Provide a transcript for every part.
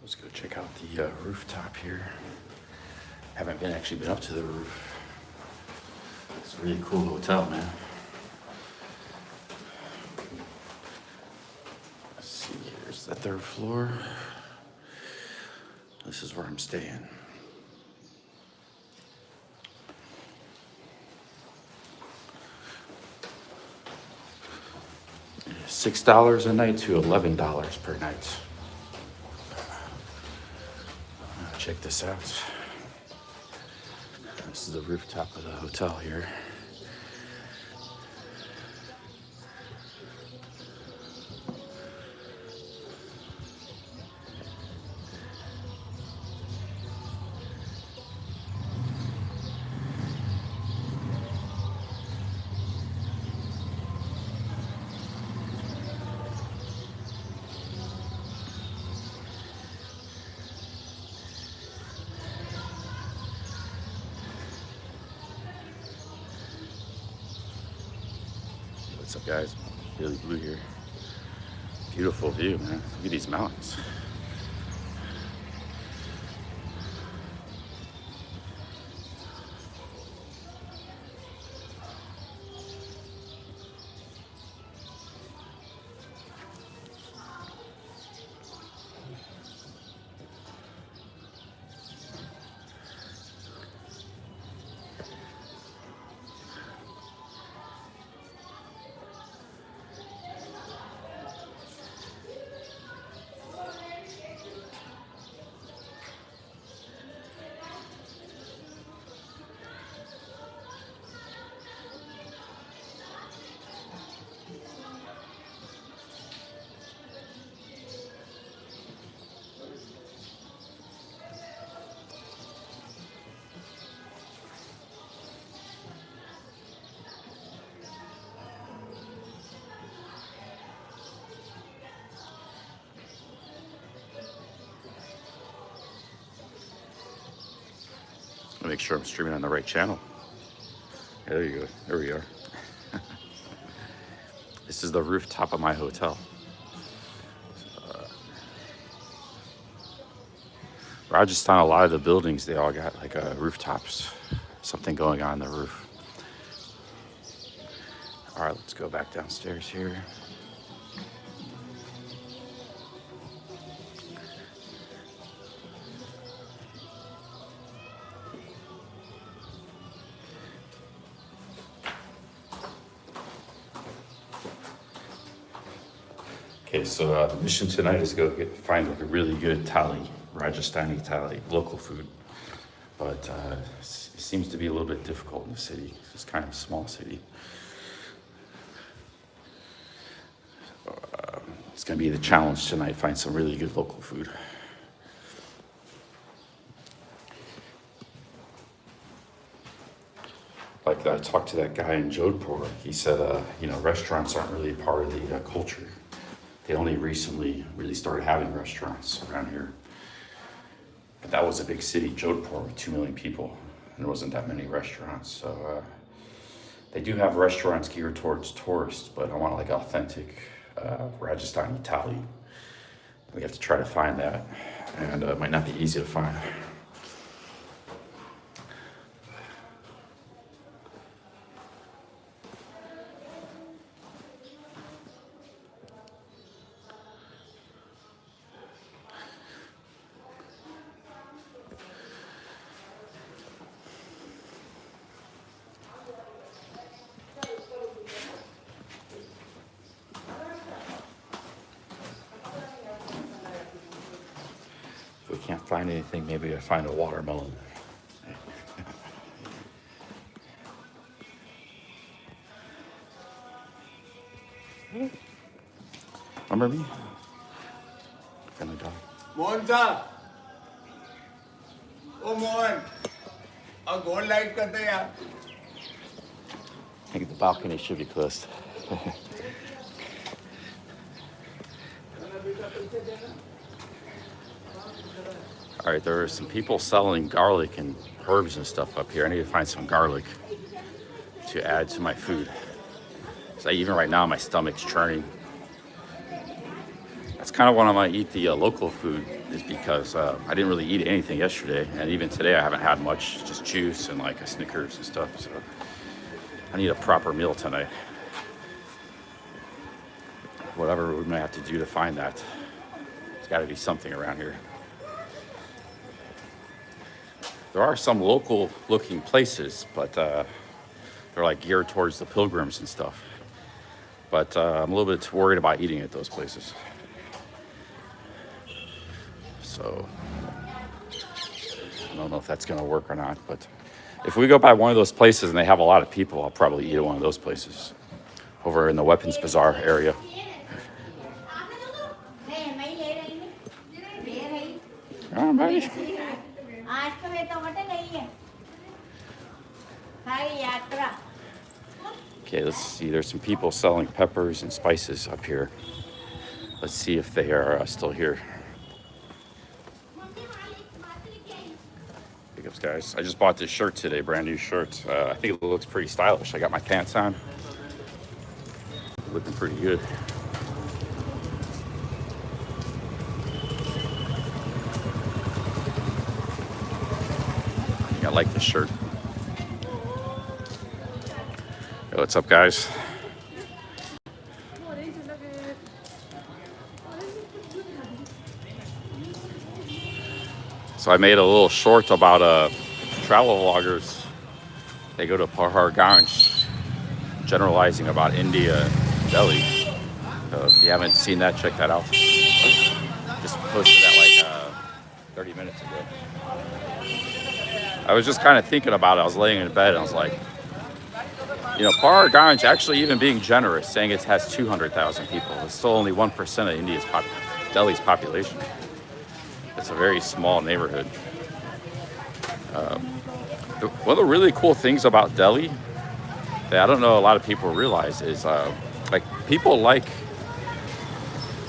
Let's go check out the rooftop here. Haven't actually been up to the roof. It's a really cool hotel, man. Let's see, here's the third floor. This is where I'm staying. $6 a night to $11 per night. Check this out. This is the rooftop of the hotel here. What's up, guys? Really blue here. Beautiful view, man. Look at these mountains. Make sure I'm streaming on the right channel. There you go. There we are. This is the rooftop of my hotel. Rajasthan, a lot of the buildings, they all got like rooftops. Something going on in the roof. All right, let's go back downstairs here. Okay, so the mission tonight is to go find like a really good thali, Rajasthani thali, local food. But it seems to be a little bit difficult in the city. It's kind of a small city. So, it's gonna be the challenge tonight, find some really good local food. Like I talked to that guy in Jodhpur, he said, restaurants aren't really part of the culture. They only recently really started having restaurants around here. But that was a big city, Jodhpur, with 2 million people, and there wasn't that many restaurants. So they do have restaurants geared towards tourists, but I want like authentic Rajasthani thali. We have to try to find that, and it might not be easy to find. If we can't find anything, maybe I find a watermelon. Remember me? Friendly dog. Monza! Oh, Mon! A gold light karte yaar. I think the balcony should be closed. All right, there are some people selling garlic and herbs and stuff up here. I need to find some garlic to add to my food. So even right now, my stomach's churning. It's kind of when I eat the local food is because I didn't really eat anything yesterday, and even today I haven't had much, just juice and like a Snickers and stuff. So I need a proper meal tonight. Whatever we might have to do to find that. There's got to be something around here. There are some local looking places, but they're like geared towards the pilgrims and stuff. But I'm a little bit worried about eating at those places. So I don't know if that's gonna work or not, but if we go by one of those places and they have a lot of people, I'll probably eat at one of those places over in the Weapons Bazaar area. Oh, buddy. Okay, let's see. There's some people selling peppers and spices up here. Let's see if they are still here. Pickups, guys. I just bought this shirt today, brand new shirt. I think it looks pretty stylish. I got my pants on. Looking pretty good. I like this shirt. Yo, what's up, guys? So I made a little short about travel vloggers. They go to Paharganj, generalizing about India and Delhi. So if you haven't seen that, check that out. Just posted that like 30 minutes ago. I was just kind of thinking about it. I was laying in bed and I was like, you know, Paharganj actually even being generous, saying it has 200,000 people. It's still only 1% of Delhi's population. It's a very small neighborhood. One of the really cool things about Delhi that I don't know a lot of people realize is like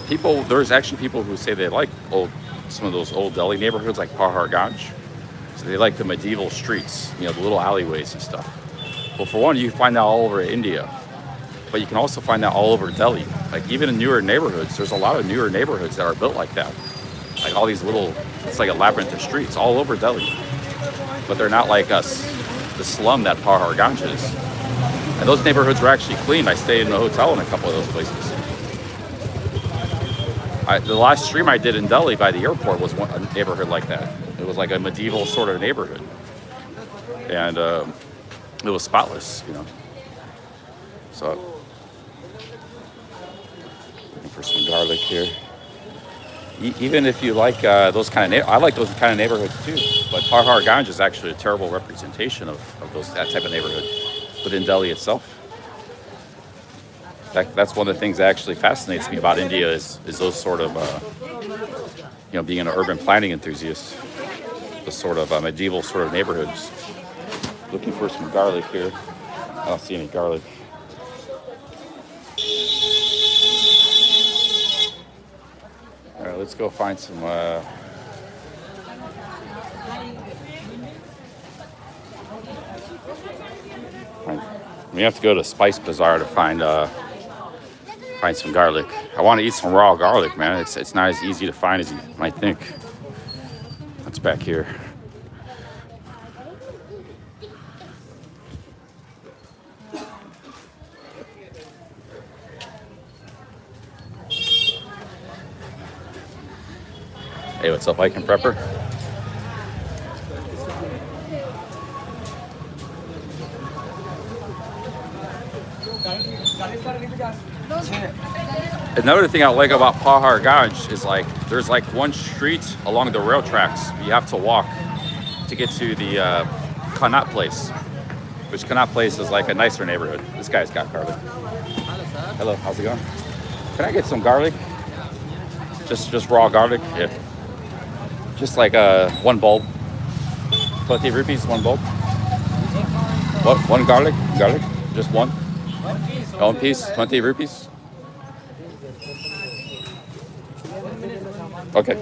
there's actually people who say they like some of those old Delhi neighborhoods like Paharganj. So they like the medieval streets, you know, the little alleyways and stuff. Well, for one, you find that all over India, but you can also find that all over Delhi. Like even in newer neighborhoods, there's a lot of newer neighborhoods that are built like that. Like all these little, it's like a labyrinth of streets all over Delhi. But they're not like us, the slum that Paharganj is. And those neighborhoods were actually clean. I stayed in a hotel in a couple of those places. The last stream I did in Delhi by the airport was a neighborhood like that. It was like a medieval sort of neighborhood. And it was spotless, you know. So, looking for some garlic here. Even if you like those kind of, I like those kind of neighborhoods too. But Paharganj is actually a terrible representation of that type of neighborhood within Delhi itself. That's one of the things that actually fascinates me about India is those sort of, you know, being an urban planning enthusiast, the sort of medieval sort of neighborhoods. Looking for some garlic here. I don't see any garlic. All right, let's go find some. We have to go to Spice Bazaar to find some garlic. I want to eat some raw garlic, man. It's not as easy to find as you might think. What's back here? Hey, what's up, Hiking Prepper? Another thing I like about Paharganj is like there's like one street along the rail tracks you have to walk to get to the Kanat place, which Kanat place is like a nicer neighborhood. This guy's got garlic. Hello, how's it going? Can I get some garlic? Just raw garlic? Yeah. Just like one bulb. 20 rupees, one bulb. What? One garlic? Garlic? Just one? One piece, 20 rupees. Okay.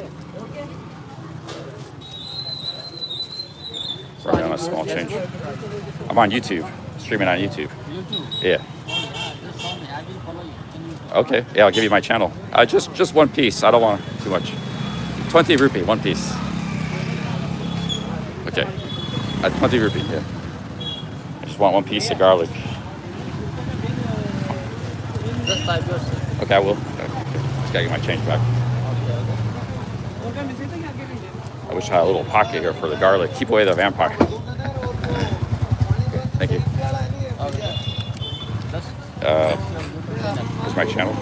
Sorry, on a small change. I'm on YouTube, streaming on YouTube. Yeah. Okay, yeah, I'll give you my channel. Just one piece. I don't want too much. 20 rupee, one piece. Okay, 20 rupee. Yeah. I just want one piece of garlic. Just type yours. Okay, I will. Okay. Just gotta get my change back. I wish I had a little pocket here for the garlic. Keep away the vampire. Thank you. Here's my channel.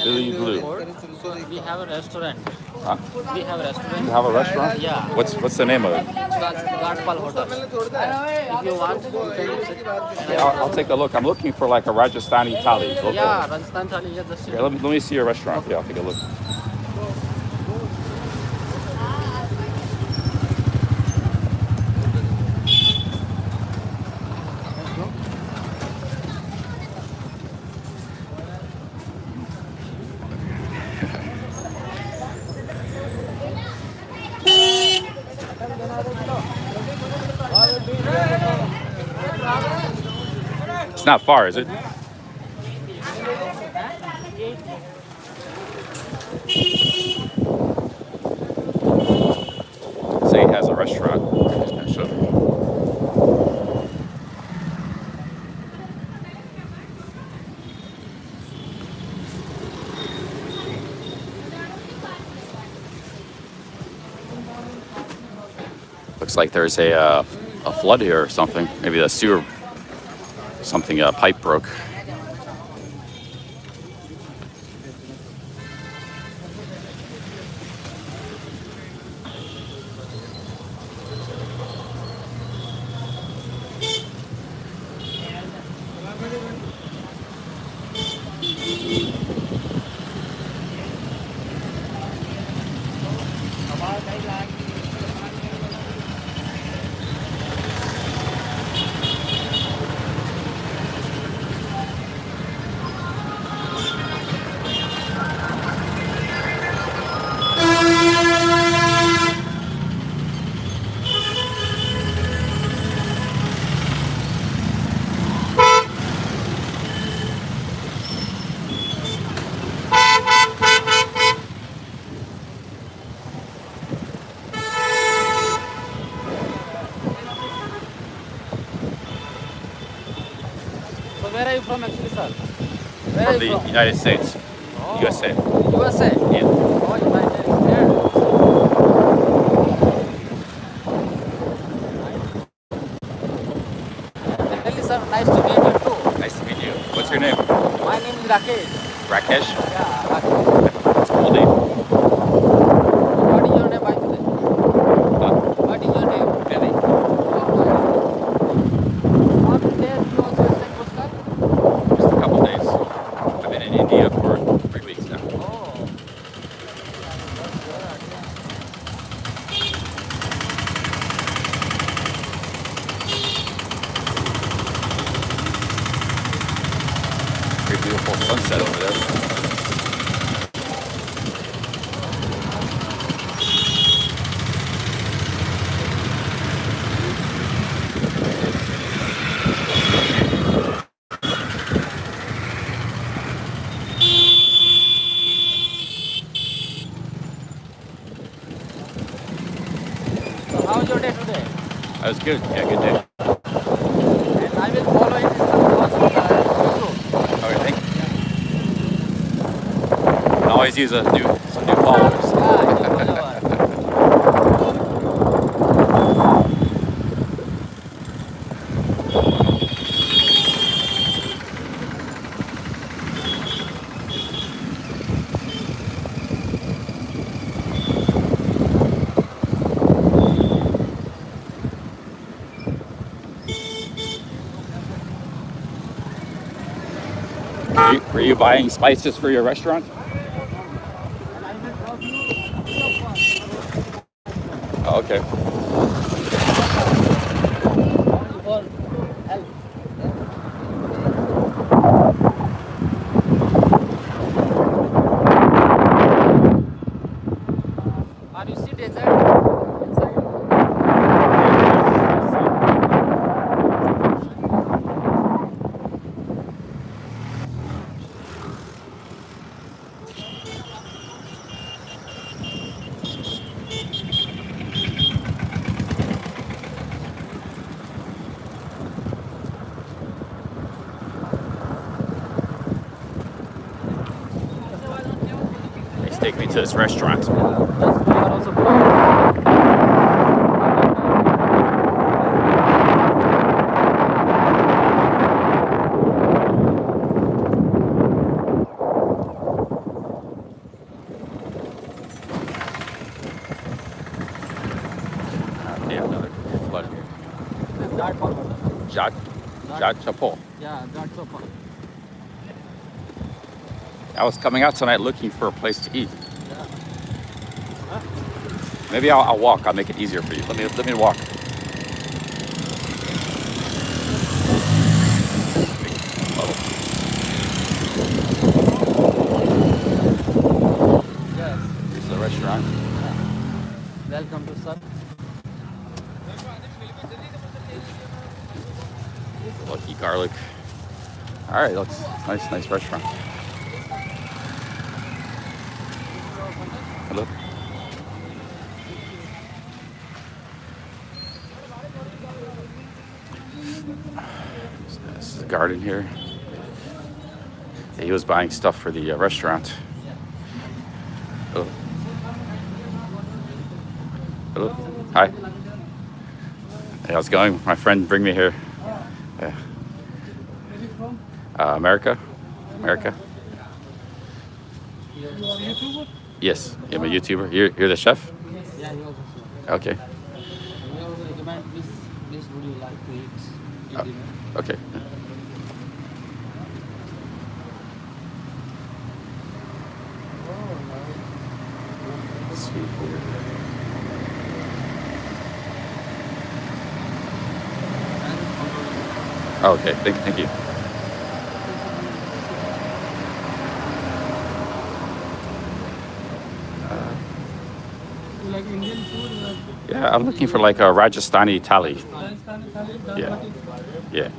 Billy Blue. We have a restaurant. Huh? We have a restaurant. You have a restaurant? Yeah. What's the name of it? Ghatpal Hotel. If you want, you can check. Yeah, I'll take a look. I'm looking for like a Rajasthani thali. Local. Yeah, Rajasthan thali. Yeah, just Yeah, let me see your restaurant. Yeah, I'll take a look. It's not far, is it? Say he has a restaurant. He's gonna show me. Looks like there's a flood here or something. Maybe the sewer, something, a pipe broke. So where are you from actually, sir? Where From are the you from? United States, Oh. USA. USA? Yeah. Oh, United States. Really, sir, nice to meet you too. Nice to meet you. What's your name? My name is Rakesh. Rakesh? Yeah, Rakesh. That's a cool name. What is your name, by the way? Huh? What is your name? Billy. How many days you also stay Pushkar? Just a couple days. I've been in India for 3 weeks now. Oh. Pretty beautiful sunset over there. So how is your day today? That was good. Yeah, good day. And I will follow it on YouTube. Okay, thank you. I always use some new followers. Yeah, it is follower. Were you buying spices for your restaurant? Oh, okay. For help. to take me to this restaurant. That's we are also vlogging. Yeah, another flood here. That one. Chapo. Yeah, that's so fun. I was coming out tonight looking for a place to eat. Yeah. Maybe I'll walk. I'll make it easier for you. Let me walk. Yes. This is the restaurant. Welcome to sir. Lucky garlic. All right, looks nice restaurant. Hello. This is a garden here. He was buying stuff for the restaurant. Hello. Hello. Hi. Hey, how's it going? My friend bring me here. Yeah. Where are you from? America. America. You are YouTuber? Yes, I'm a YouTuber. You're the chef? Yeah, you also. Okay. We also recommend this would you like to eat dinner? Okay. Sweet here. Oh, okay. Thank you. You like Indian food? Yeah, I'm looking for like a Rajasthani thali. Rajasthani thali, dal Yeah. bati? Yeah.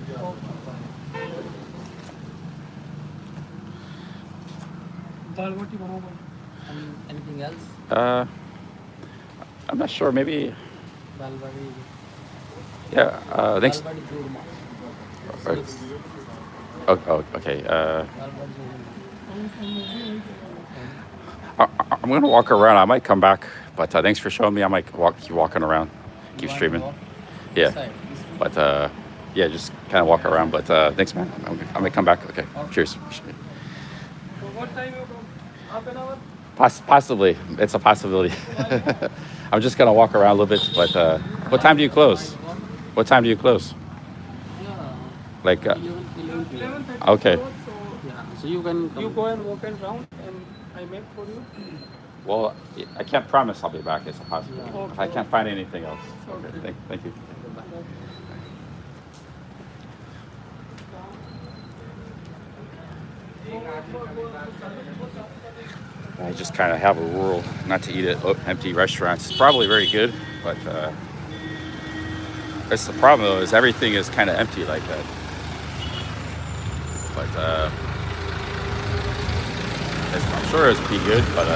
Dal bati banaona. Anything else? I'm not sure. Maybe. Dal bati. Yeah. Thanks. Dal bati churma. Oh, okay. Dal bati churma. I'm gonna walk around. I might come back, but thanks for showing me. I might keep walking around, keep You want streaming. to walk? Yeah. Side. But yeah, just kind of walk around. But thanks, man. I may come back. Okay. Cheers. So what time you come? Half an hour? Possibly, it's a possibility. I'm just gonna walk around a little bit. But what time do you close? What time do you close? Yeah. Like 11:30. okay. Yeah. So you can come. You go and walk around and I make for you. Well, I can't promise I'll be back. It's a possibility. Okay. If I can't find anything else. Okay. Okay. Thank you. I just kind of have a rule not to eat at empty restaurants. It's probably very good, but that's the problem though, is everything is kind of empty like that. But I'm sure it's pretty good, but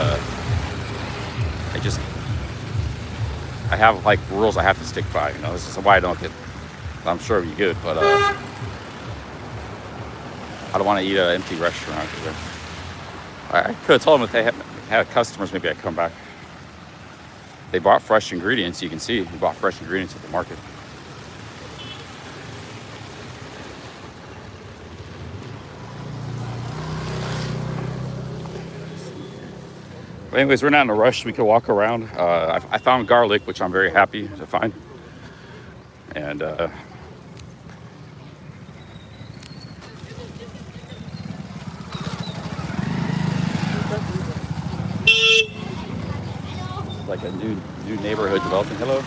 I have like rules I have to stick by. You know, this is why I don't get. I'm sure it'd be good, but I don't want to eat an empty restaurant. I could have told them if they had customers, maybe I'd come back. They bought fresh ingredients. You can see they bought fresh ingredients at the market. But anyways, we're not in a rush. We could walk around. I found garlic, which I'm very happy to find. And like a new neighborhood developing. Hello.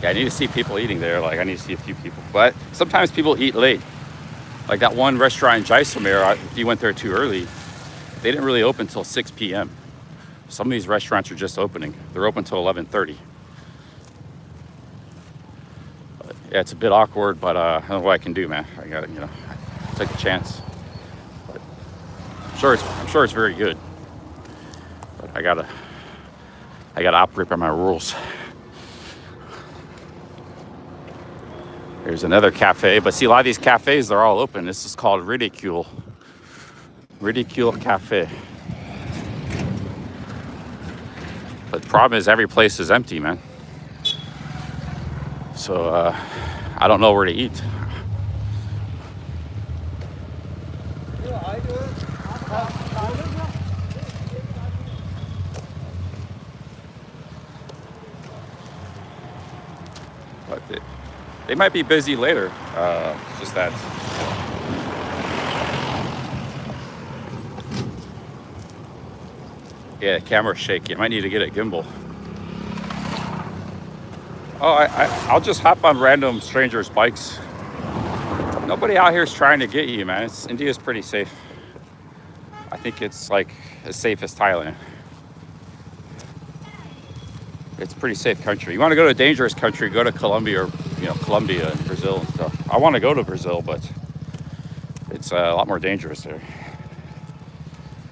Yeah, I need to see people eating there. Like, I need to see a few people. But sometimes people eat late. Like that one restaurant in Jaisalmer, if you went there too early, they didn't really open until 6 p.m. Some of these restaurants are just opening. They're open till 11:30. Yeah, it's a bit awkward, but I don't know what I can do, man. I gotta, take a chance. But I'm sure it's very good. But I gotta operate by my rules. There's another cafe, but see, a lot of these cafes, they're all open. This is called Ridicule. Ridicule Cafe. But the problem is every place is empty, man. So I don't know where to eat. But they might be busy later. It's just that. Yeah, the camera's shaky. I might need to get a gimbal. Oh, I'll just hop on random strangers' bikes. Nobody out here is trying to get you, man. India's pretty safe. I think it's like as safe as Thailand. It's a pretty safe country. You want to go to a dangerous country, go to Colombia or Colombia and Brazil and stuff. I want to go to Brazil, but it's a lot more dangerous there.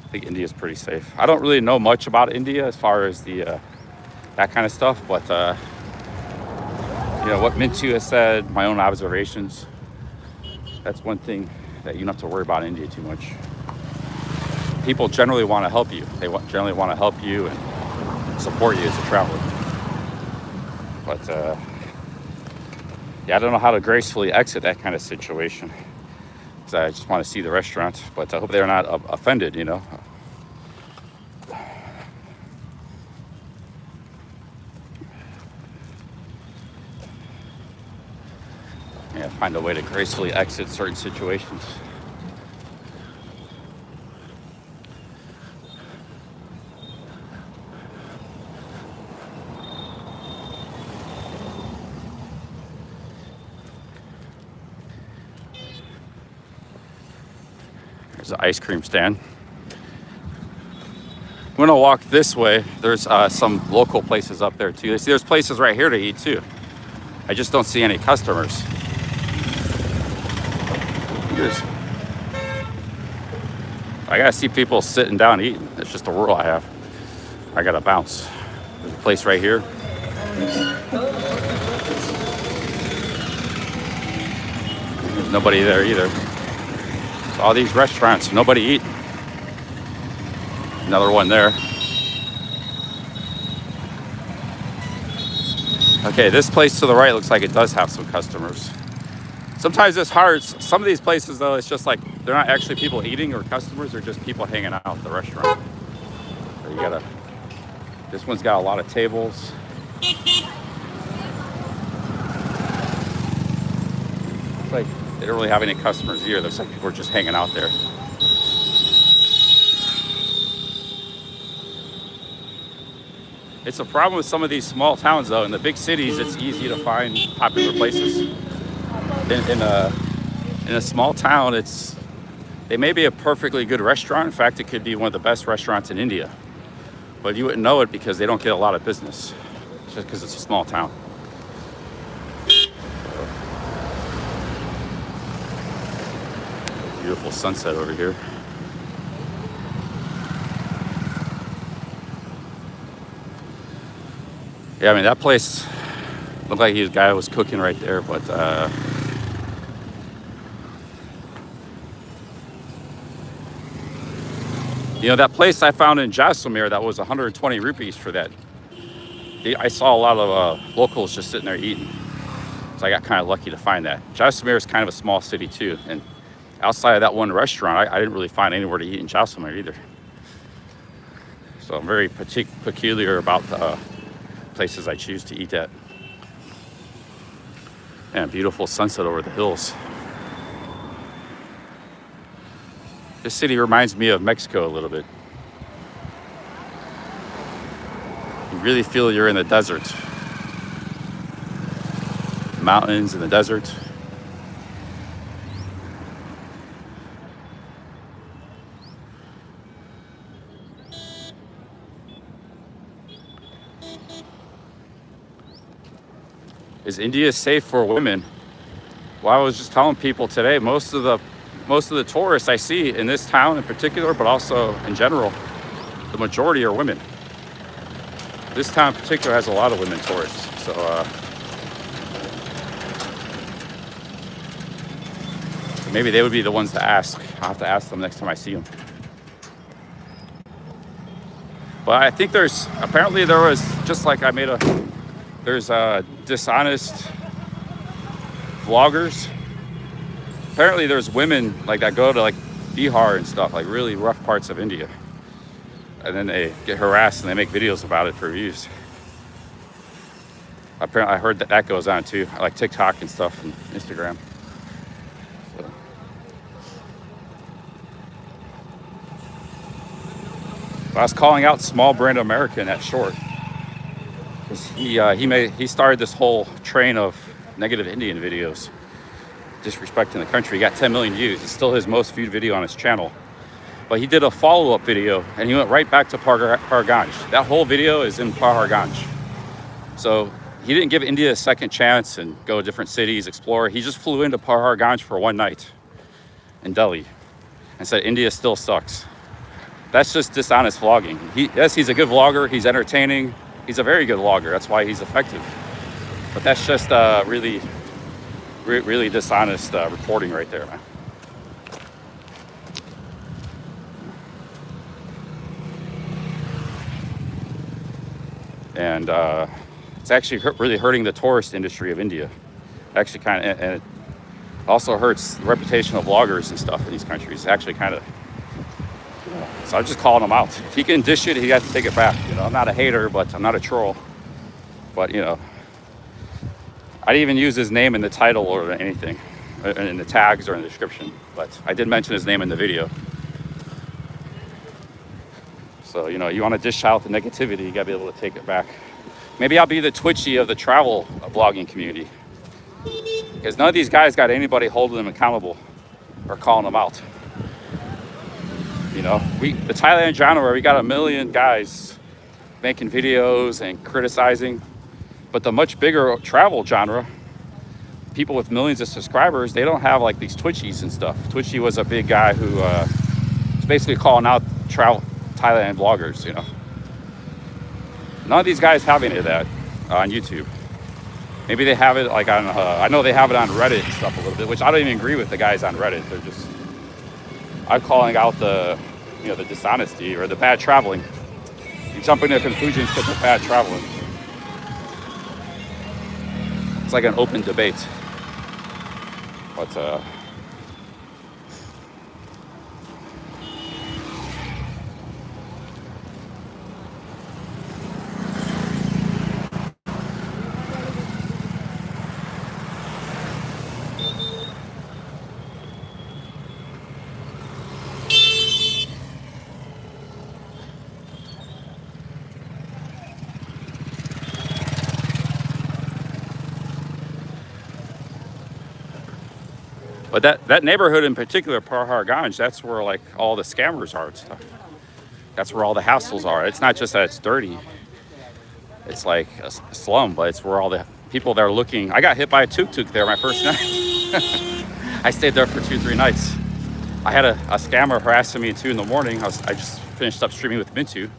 I think India's pretty safe. I don't really know much about India as far as the that kind of stuff, but what Mintu has said, my own observations. That's one thing that you don't have to worry about in India too much. People generally want to help you. They generally want to help you and support you as a traveler. But I don't know how to gracefully exit that kind of situation. So I just want to see the restaurant, but I hope they're not offended, Yeah, find a way to gracefully exit certain situations. There's an ice cream stand. I'm gonna walk this way. There's some local places up there too. See, there's places right here to eat too. I just don't see any customers. I gotta see people sitting down eating. It's just a rule I have. I gotta bounce. There's a place right here. There's nobody there either. So all these restaurants, nobody eating. Another one there. Okay, this place to the right looks like it does have some customers. Sometimes it's hard. Some of these places, though, it's just like they're not actually people eating or customers. They're just people hanging out at the restaurant. So this one's got a lot of tables. It's like they don't really have any customers either. Looks like people are just hanging out there. It's a problem with some of these small towns, though. In the big cities, it's easy to find popular places. In a small town, they may be a perfectly good restaurant. In fact, it could be one of the best restaurants in India. But you wouldn't know it because they don't get a lot of business. Just because it's a small town. Beautiful sunset over here. Yeah, I mean, that place looked like the guy was cooking right there, but that place I found in Jaisalmer, that was 120 rupees for that. I saw a lot of locals just sitting there eating. So I got kind of lucky to find that. Jaisalmer is kind of a small city too. And outside of that one restaurant, I didn't really find anywhere to eat in Jaisalmer either. So I'm very peculiar about the places I choose to eat at. And beautiful sunset over the hills. This city reminds me of Mexico a little bit. You really feel you're in the desert. Mountains in the desert. Is India safe for women? Well, I was just telling people today, most of the tourists I see in this town in particular, but also in general, the majority are women. This town in particular has a lot of women tourists. So Maybe they would be the ones to ask. I'll have to ask them next time I see them. But I think apparently there was, just like there's dishonest vloggers. Apparently there's women like that go to like Bihar and stuff, like really rough parts of India. And then they get harassed and they make videos about it for views. Apparently I heard that goes on too, like TikTok and stuff and Instagram. So. I was calling out Small Brand America in that short. He started this whole train of negative Indian videos, disrespecting the country. He got 10 million views. It's still his most viewed video on his channel. But he did a follow-up video and he went right back to Paharganj. That whole video is in Paharganj. So he didn't give India a second chance and go to different cities, explore. He just flew into Paharganj for one night in Delhi and said India still sucks. That's just dishonest vlogging. Yes, he's a good vlogger. He's entertaining. He's a very good vlogger. That's why he's effective. But that's just really dishonest reporting right there, man. And it's actually really hurting the tourist industry of India. Actually, and it also hurts the reputation of vloggers and stuff in these countries. Actually, kind of. So I'm just calling him out. If he can dish it, he has to take it back. You know, I'm not a hater, but I'm not a troll. But you know, I didn't even use his name in the title or anything, in the tags or in the description. But I did mention his name in the video. So you know, you want to dish out the negativity, you gotta be able to take it back. Maybe I'll be the Twitchy of the travel blogging community, because none of these guys got anybody holding them accountable or calling them out. You know, the Thailand genre, we got 1 million guys making videos and criticizing, but the much bigger travel genre, people with millions of subscribers, they don't have like these Twitchies and stuff. Twitchy was a big guy who was basically calling out travel Thailand bloggers, you know. None of these guys have any of that on YouTube. Maybe they have it like on, I know they have it on Reddit and stuff a little bit, which I don't even agree with the guys on Reddit. They're just, I'm calling out the dishonesty or the bad traveling. You jump into conclusions because of bad traveling. It's like an open debate. But that neighborhood in particular, Paharganj, that's where like all the scammers are and stuff. That's where all the hassles are. It's not just that it's dirty. It's like a slum, but it's where all the people that are looking. I got hit by a tuk-tuk there my first night. I stayed there for 2-3 nights. I had a scammer harassing me at 2 in the morning. I just finished up streaming with Mintu,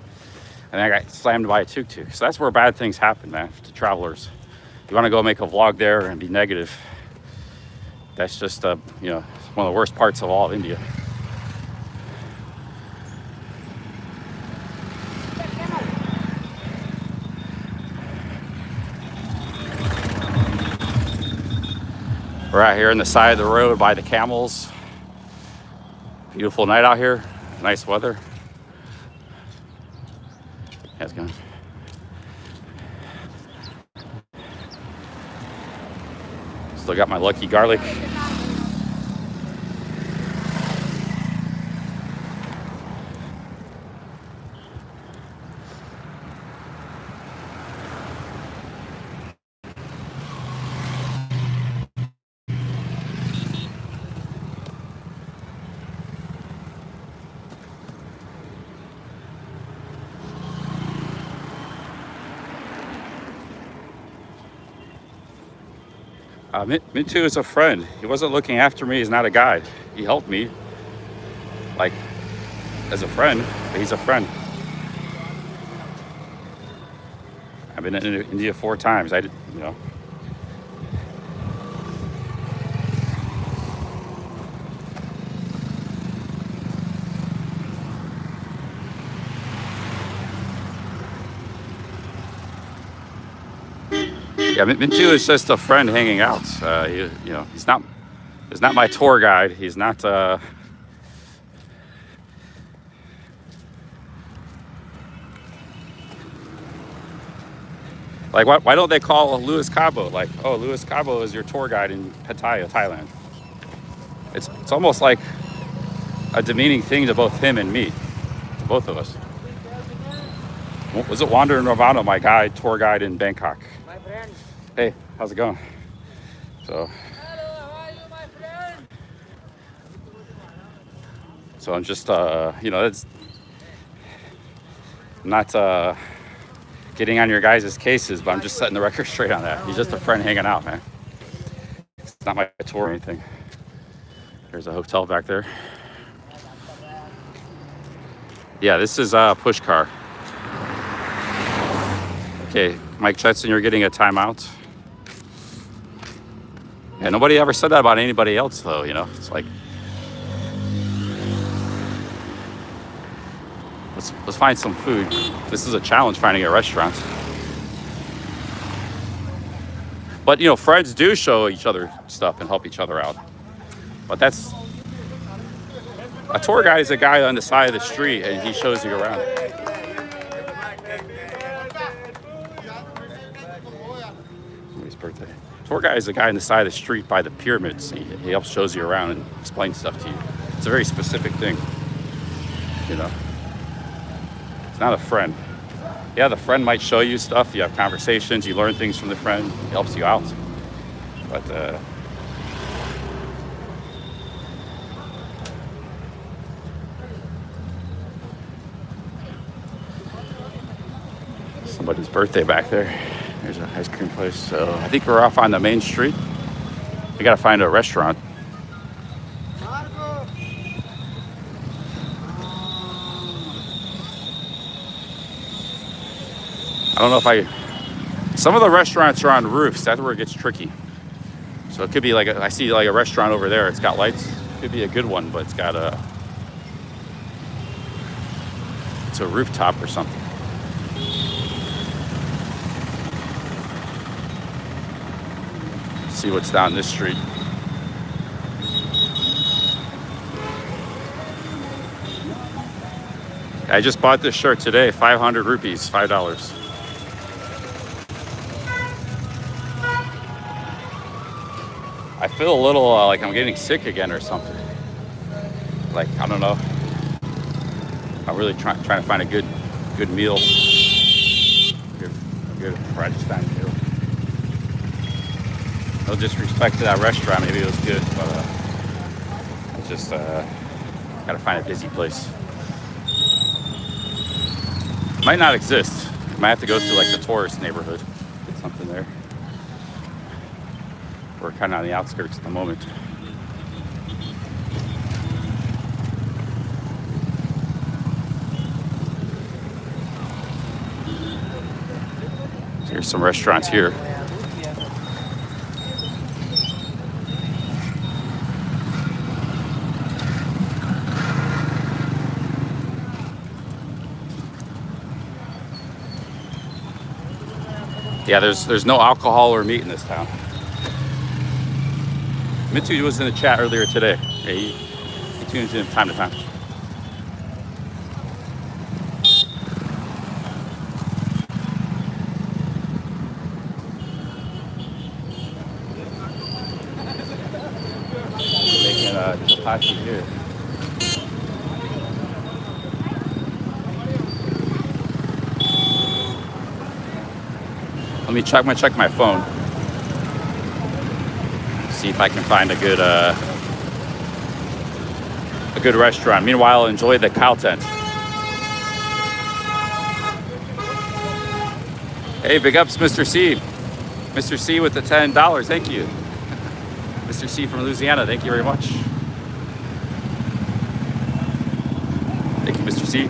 and I got slammed by a tuk-tuk. So that's where bad things happen, man, to travelers. You want to go make a vlog there and be negative. That's just, one of the worst parts of all of India. We're out here on the side of the road by the camels. Beautiful night out here. Nice weather. How's it going? Still got my lucky garlic. Mintu is a friend. He wasn't looking after me. He's not a guide. He helped me, like, as a friend, but he's a friend. I've been in India 4 times. Yeah, Mintu is just a friend hanging out. You know, he's not my tour guide. He's not. Like, why don't they call Louis Cabo? Like, oh, Louis Cabo is your tour guide in Pattaya, Thailand. It's almost like a demeaning thing to both him and me, to both of us. Was it Wander Nirvana, my guide, tour guide in Bangkok? My friend. Hey, how's it going? So. Hello, how are you, my friend? So I'm just, you know, it's not getting on your guys' cases, but I'm just setting the record straight on that. He's just a friend hanging out, man. It's not my tour or anything. There's a hotel back there. Yeah, this is Pushkar. Okay, Mike Jetson, you're getting a timeout. Yeah, nobody ever said that about anybody else, though, you know? It's like, let's find some food. This is a challenge, finding a restaurant. But, you know, friends do show each other stuff and help each other out. But that's... A tour guide is a guy on the side of the street, and he shows you around. Somebody's birthday. Tour guide is a guy on the side of the street by the pyramids. He helps shows you around and explains stuff to you. It's a very specific thing, you know. It's not a friend. Yeah, the friend might show you stuff. You have conversations. You learn things from the friend. He helps you out. But somebody's birthday back there. There's an ice cream place. So I think we're off on the main street. We gotta find a restaurant. I don't know if some of the restaurants are on roofs. That's where it gets tricky. So it could be like, I see like a restaurant over there. It's got lights. Could be a good one, but it's got it's a rooftop or something. See what's down this street. I just bought this shirt today, 500 rupees, $5. I feel a little like I'm getting sick again or something. Like, I don't know. I'm really trying to find a good meal. Good Rajasthani meal. No disrespect to that restaurant, maybe it was good, but I just gotta find a busy place. Might not exist. Might have to go through like the tourist neighborhood. Get something there. We're kind of on the outskirts at the moment. So here's some restaurants here. Yeah, there's no alcohol or meat in this town. Mitsu was in the chat earlier today. Yeah, he tunes in time to time. Making chapati here. Let me check my phone. See if I can find a good restaurant. Meanwhile, enjoy the cow tent. Hey, big ups, Mr. C. Mr. C with the $10. Thank you. Mr. C from Louisiana. Thank you very much. Thank you, Mr. C.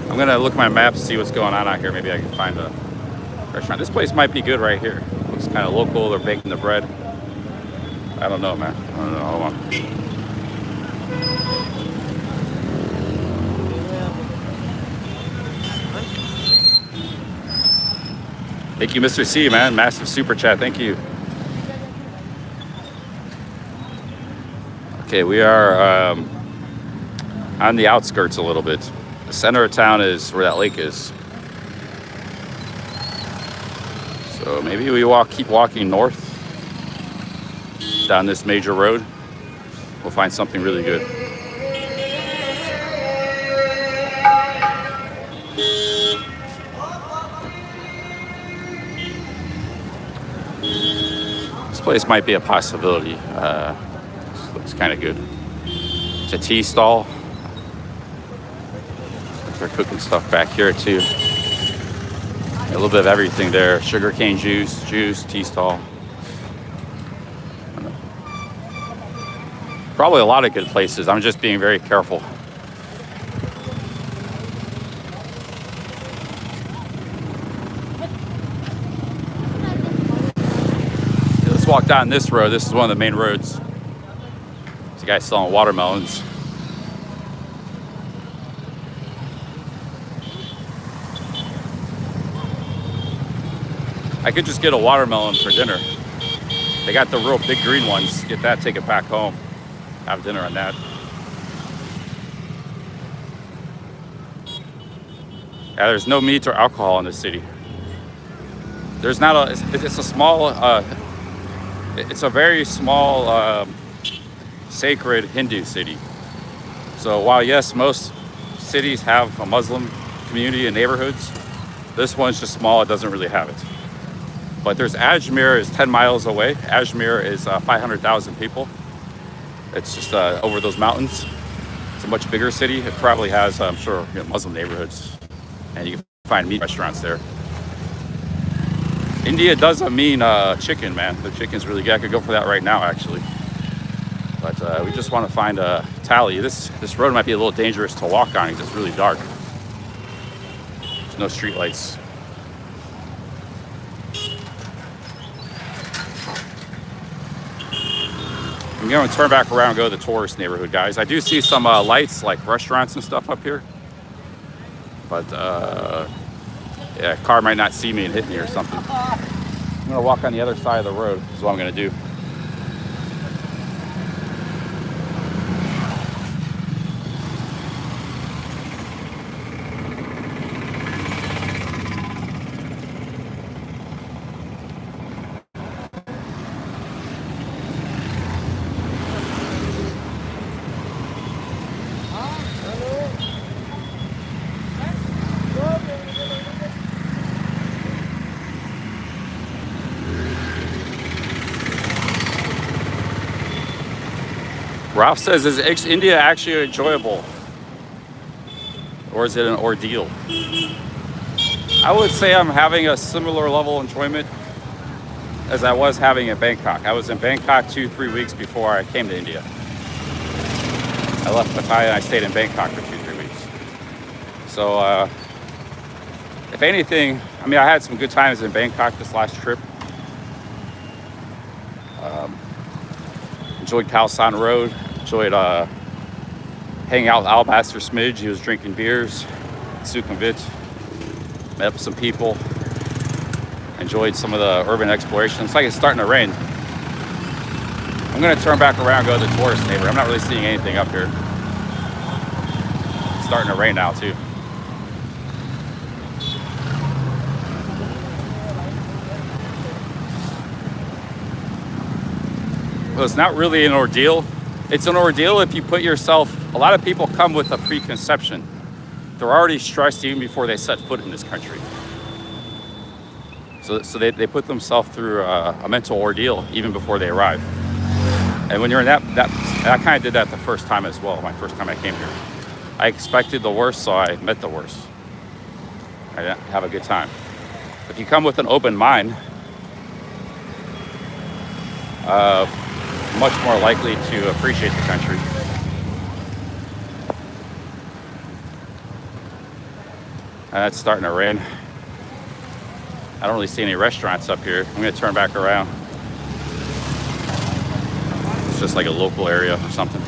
I'm gonna look at my maps, see what's going on out here. Maybe I can find a restaurant. This place might be good right here. Looks kind of local. They're baking the bread. I don't know, man. I don't know. Hold on. Thank you, Mr. C, man. Massive super chat. Thank you. Okay, we are on the outskirts a little bit. The center of town is where that lake is. So maybe we keep walking north down this major road. We'll find something really good. This place might be a possibility. This looks kind of good. It's a tea stall. They're cooking stuff back here too. A little bit of everything there. Sugarcane juice, tea stall. Probably a lot of good places. I'm just being very careful. Let's walk down this road. This is one of the main roads. There's a guy selling watermelons. I could just get a watermelon for dinner. They got the real big green ones. Get that, take it back home. Have dinner on that. Yeah, there's no meat or alcohol in this city. There's not it's a small, it's a very small, sacred Hindu city. So while yes, most cities have a Muslim community and neighborhoods, this one's just small, it doesn't really have it. But there's Ajmer is 10 miles away. Ajmer is 500,000 people. It's just over those mountains. It's a much bigger city. It probably has, I'm sure, Muslim neighborhoods. And you can find meat restaurants there. India doesn't mean chicken, man. The chicken's really good. I could go for that right now, actually. But we just want to find a thali. This road might be a little dangerous to walk on because it's really dark. There's no street lights. I'm going to turn back around and go to the tourist neighborhood, guys. I do see some lights, like restaurants and stuff up here. But, yeah, a car might not see me and hit me or something. I'm going to walk on the other side of the road is what I'm going to do. Ralph says, is India actually enjoyable? Or is it an ordeal? I would say I'm having a similar level of enjoyment as I was having in Bangkok. I was in Bangkok 2-3 weeks before I came to India. I left Pattaya and I stayed in Bangkok for 2-3 weeks. So, if anything, I mean, I had some good times in Bangkok this last trip. Enjoyed Khao San Road. Enjoyed hanging out with Alabaster Smidge. He was drinking beers. Sukhumvit. Met up with some people. Enjoyed some of the urban exploration. It's like it's starting to rain. I'm going to turn back around and go to the tourist neighborhood. I'm not really seeing anything up here. It's starting to rain now, too. Well, it's not really an ordeal. It's an ordeal if you put yourself, a lot of people come with a preconception. They're already stressed even before they set foot in this country. So they put themselves through a mental ordeal even before they arrive. And when you're in I kind of did that the first time as well, my first time I came here. I expected the worst, so I met the worst. I didn't have a good time. If you come with an open mind, much more likely to appreciate the country. And it's starting to rain. I don't really see any restaurants up here. I'm gonna turn back around. It's just like a local area or something.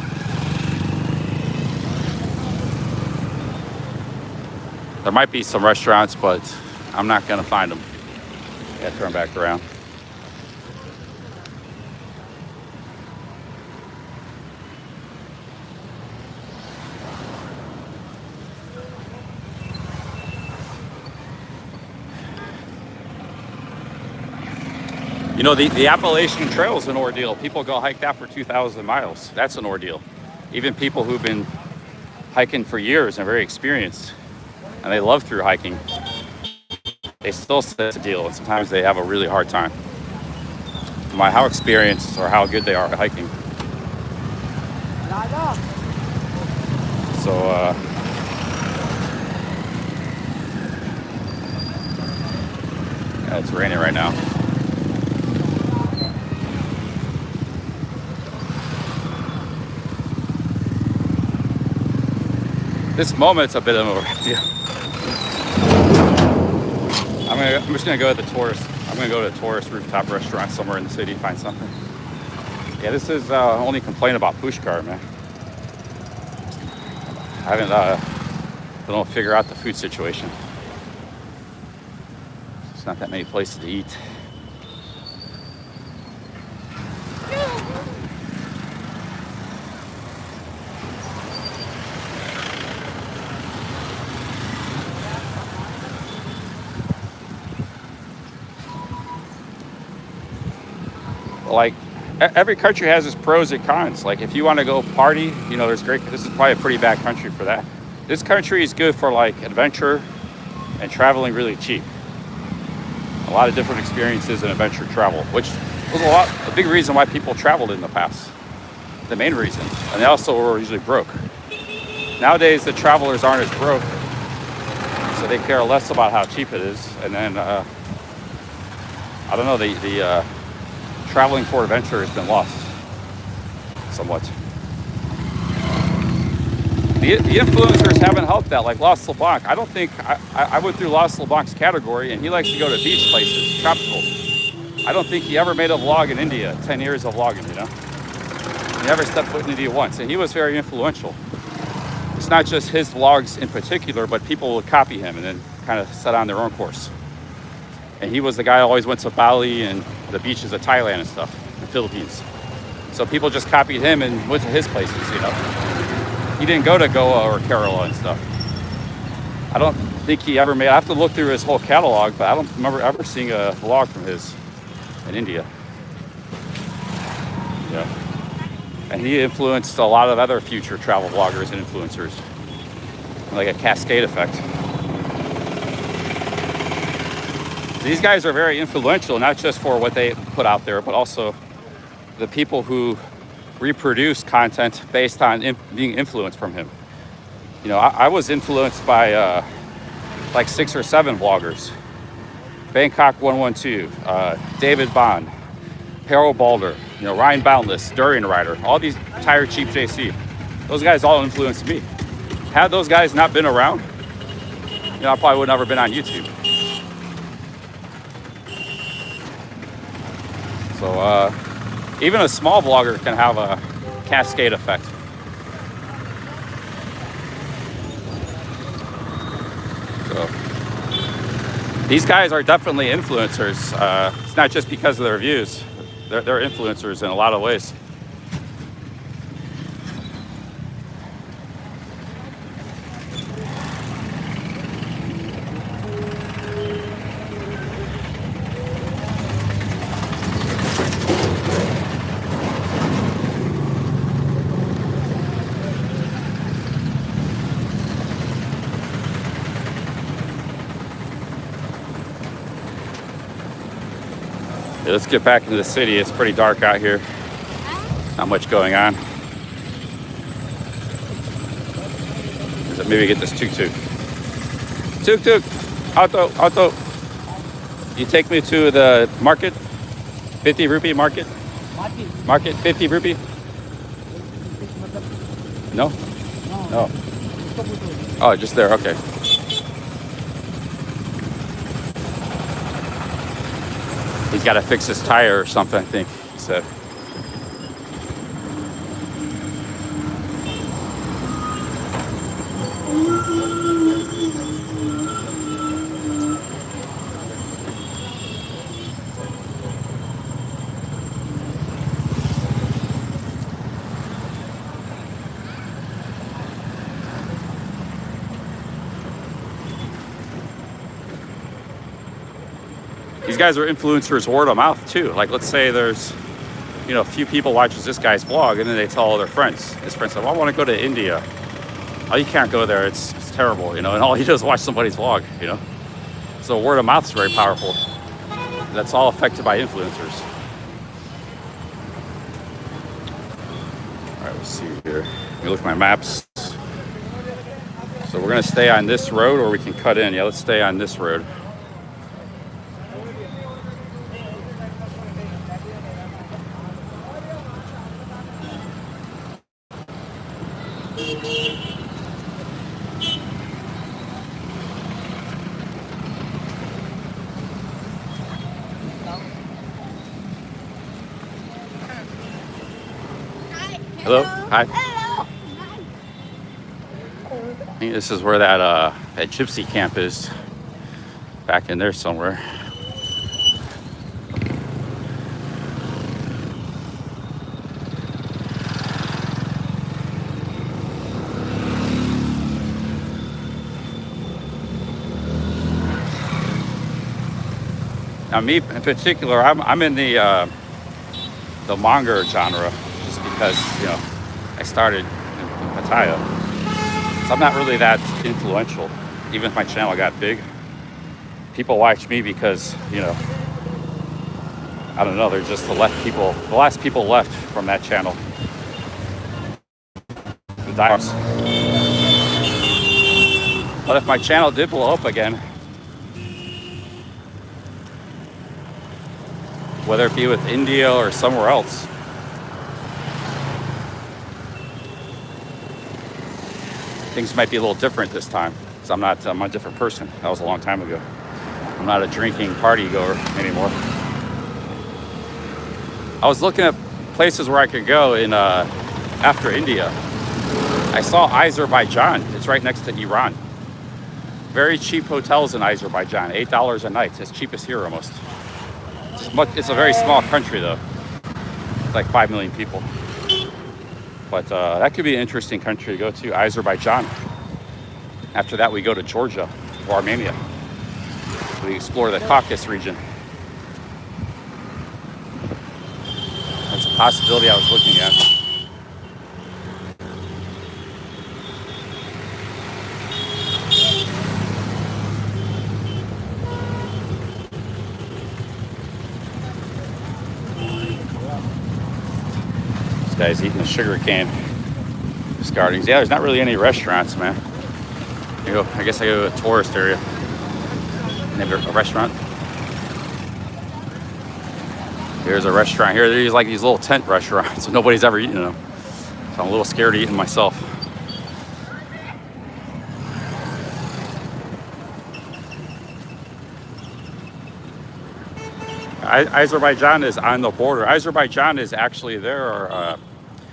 There might be some restaurants, but I'm not gonna find them. Yeah, turn back around. You know, the Appalachian Trail is an ordeal. People go hike that for 2,000 miles. That's an ordeal. Even people who've been hiking for years and very experienced, and they love through hiking, they still say it's a deal, and sometimes they have a really hard time, no matter how experienced or how good they are at hiking. So, yeah, it's raining right now. This moment's a bit of a deal. I'm just gonna go to the tourist. I'm gonna go to a tourist rooftop restaurant somewhere in the city, find something. Yeah, this is only complaint about Pushkar, man. I haven't been able to figure out the food situation. There's not that many places to eat. Like, every country has its pros and cons. Like, if you want to go party, you know, this is probably a pretty bad country for that. This country is good for like adventure and traveling really cheap. A lot of different experiences in adventure travel, which was a big reason why people traveled in the past. The main reason. And they also were usually broke. Nowadays, the travelers aren't as broke, so they care less about how cheap it is. And then, I don't know, the traveling for adventure has been lost somewhat. The influencers haven't helped that, like Los LeBlanc. I don't think, I went through Los LeBlanc's category, and he likes to go to beach places, tropical. I don't think he ever made a vlog in India, 10 years of vlogging, you know? He never stepped foot in India once, and he was very influential. It's not just his vlogs in particular, but people would copy him and then kind of set on their own course. And he was the guy who always went to Bali and the beaches of Thailand and stuff, the Philippines. So people just copied him and went to his places, you know. He didn't go to Goa or Kerala and stuff. I don't think he ever made, I have to look through his whole catalog, but I don't remember ever seeing a vlog from his in India. Yeah. And he influenced a lot of other future travel vloggers and influencers, like a cascade effect. These guys are very influential, not just for what they put out there, but also the people who reproduce content based on being influenced from him. You know, I was influenced by like 6 or 7 vloggers. Bangkok 112, David Bond, Harold Balder, you know, Ryan Boundless, Durian Rider, all these Tire Cheap JC. Those guys all influenced me. Had those guys not been around, you know, I probably would never been on YouTube. So even a small vlogger can have a cascade effect. So these guys are definitely influencers. It's not just because of their views. They're influencers in a lot of ways. Let's get back into the city. It's pretty dark out here. Not much going on. Maybe get this tuk-tuk. Tuk-tuk! Auto! You take me to the market? 50 rupee market? Market 50 rupee? No? No. Oh, just there, okay. He's got to fix his tire or something, I think he said. guys are influencers word of mouth too. Like, let's say there's, you know, a few people watches this guy's vlog, and then they tell all their friends. His friends say, well, I want to go to India. Oh, you can't go there. It's terrible, you know. And all he does is watch somebody's vlog, you know. So word of mouth is very powerful. That's all affected by influencers. All right, let's see here. Let me look at my maps. So we're gonna stay on this road, or we can cut in. Yeah, let's stay on this road. Hello. Hi. Hello. I think this is where that gypsy camp is. Back in there somewhere. Now, me in particular, I'm in the manga genre, just because, you know, I started in Pattaya. So I'm not really that influential. Even if my channel got big, people watch me because, you know, I don't know, they're just the last people left from that channel. The dinosaurs. But if my channel did blow up again, whether it be with India or somewhere else, things might be a little different this time. Because I'm a different person. That was a long time ago. I'm not a drinking party goer anymore. I was looking at places where I could go in after India. I saw Azerbaijan. It's right next to Iran. Very cheap hotels in Azerbaijan, $8 a night. It's cheap as here almost. It's a very small country though. It's like 5 million people. But that could be an interesting country to go to, Azerbaijan. After that, we go to Georgia or Armenia. We explore the Caucasus region. That's a possibility I was looking at. This guy's eating a sugar cane discardings. Yeah, there's not really any restaurants, man. I guess I go to a tourist area. Maybe a restaurant. Here's a restaurant here. There's like these little tent restaurants, so nobody's ever eaten them. So I'm a little scared of eating myself. Azerbaijan is on the border. Azerbaijan is actually there.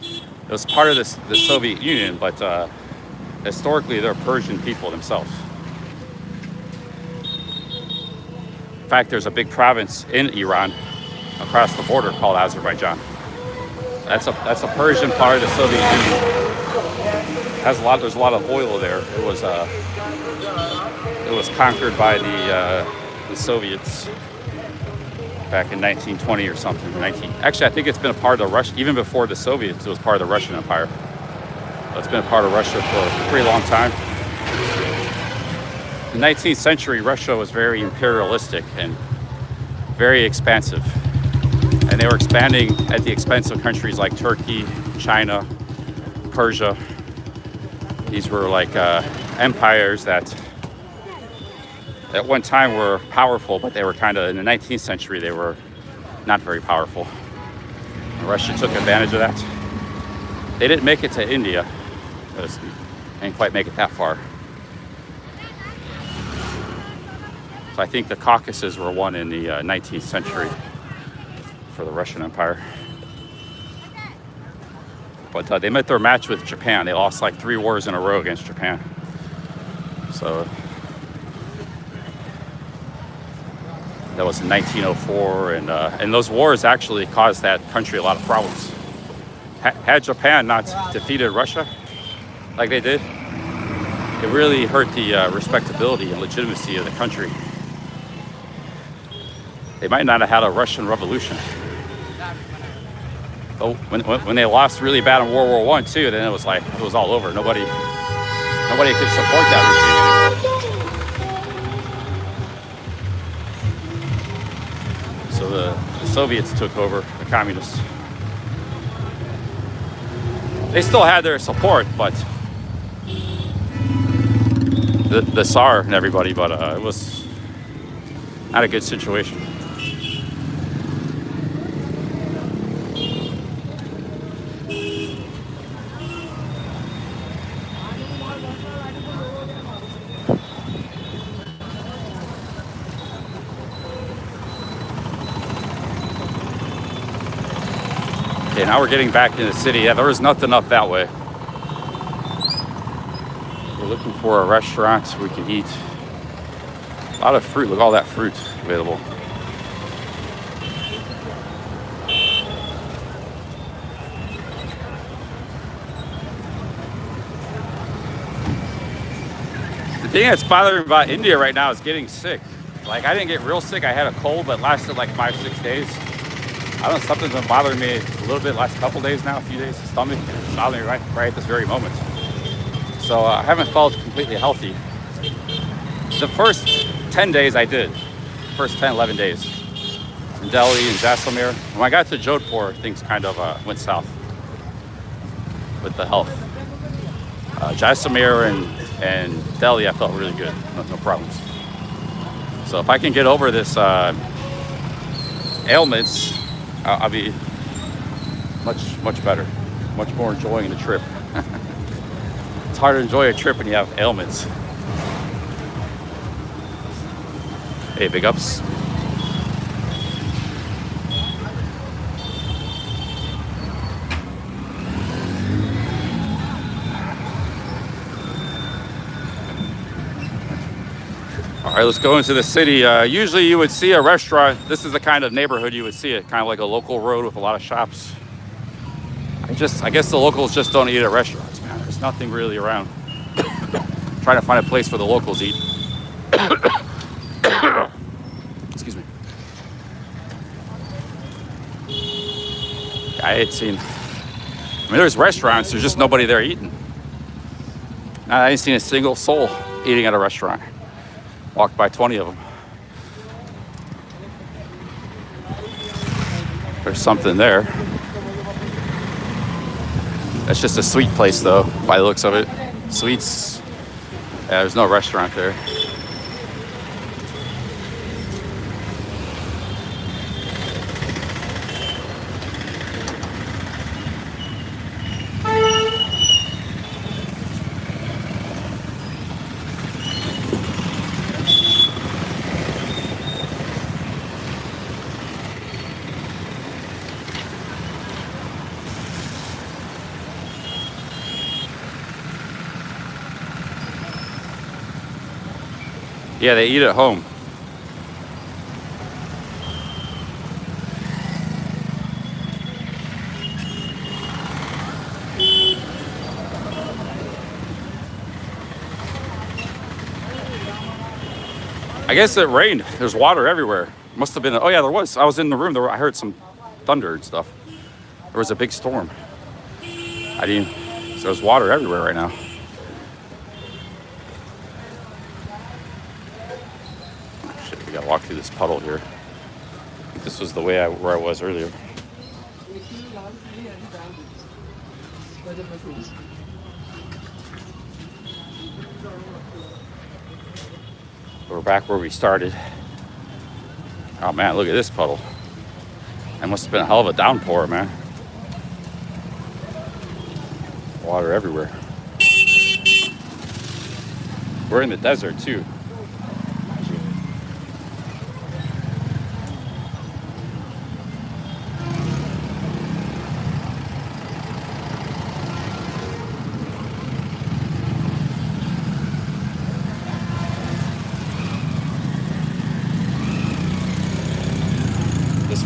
It was part of the Soviet Union, but historically they're Persian people themselves. In fact, there's a big province in Iran across the border called Azerbaijan. That's a Persian part of the Soviet Union. There's a lot of oil there. It was conquered by the Soviets back in 1920 or something. Actually, I think it's been a part of Russia even before the Soviets. It was part of the Russian Empire. It's been a part of Russia for a pretty long time. In the 19th century, Russia was very imperialistic and very expansive. And they were expanding at the expense of countries like Turkey, China, Persia. These were like empires that at one time were powerful, but they were kind of, in the 19th century, they were not very powerful. And Russia took advantage of that. They didn't make it to India. They didn't quite make it that far. So I think the Caucasus were won in the 19th century for the Russian Empire. But they met their match with Japan. They lost like 3 wars in a row against Japan. So that was in 1904, and those wars actually caused that country a lot of problems. Had Japan not defeated Russia like they did, it really hurt the respectability and legitimacy of the country. They might not have had a Russian Revolution. Oh, when they lost really bad in World War I too, then it was like it was all over. Nobody could support that regime anymore. So the Soviets took over, the communists. They still had their support, but the Tsar and everybody, but it was not a good situation. Okay, now we're getting back in the city. Yeah, there was nothing up that way. We're looking for a restaurant we can eat. A lot of fruit. Look at all that fruit available. The thing that's bothering me about India right now is getting sick. Like, I didn't get real sick. I had a cold, but it lasted like 5-6 days. I don't know, something's been bothering me a little bit last couple days now, a few days. The stomach is bothering me right at this very moment. So I haven't felt completely healthy. The first 10 days I did. First 10, 11 days. In Delhi and Jaisalmer. When I got to Jodhpur, things kind of went south with the health. Jaisalmer and Delhi, I felt really good. No problems. So if I can get over this ailments, I'll be much better, much more enjoying the trip. It's hard to enjoy a trip when you have ailments. Hey, big ups. All right, let's go into the city. Usually you would see a restaurant. This is the kind of neighborhood you would see it, kind of like a local road with a lot of shops. I guess the locals just don't eat at restaurants, man. There's nothing really around. Trying to find a place where the locals eat. Excuse me. I ain't seen. I mean, there's restaurants. There's just nobody there eating. I ain't seen a single soul eating at a restaurant. Walked by 20 of them. There's something there. That's just a sweet place though, by the looks of it. Sweets. Yeah, there's no restaurant there. Yeah, they eat at home. I guess it rained. There's water everywhere. Must have been. Oh yeah, there was. I was in the room. I heard some thunder and stuff. There was a big storm. So there's water everywhere right now. We gotta walk through this puddle here. I think this was the way where I was earlier. We're back where we started. Oh man, look at this puddle. That must have been a hell of a downpour, man. Water everywhere. We're in the desert too.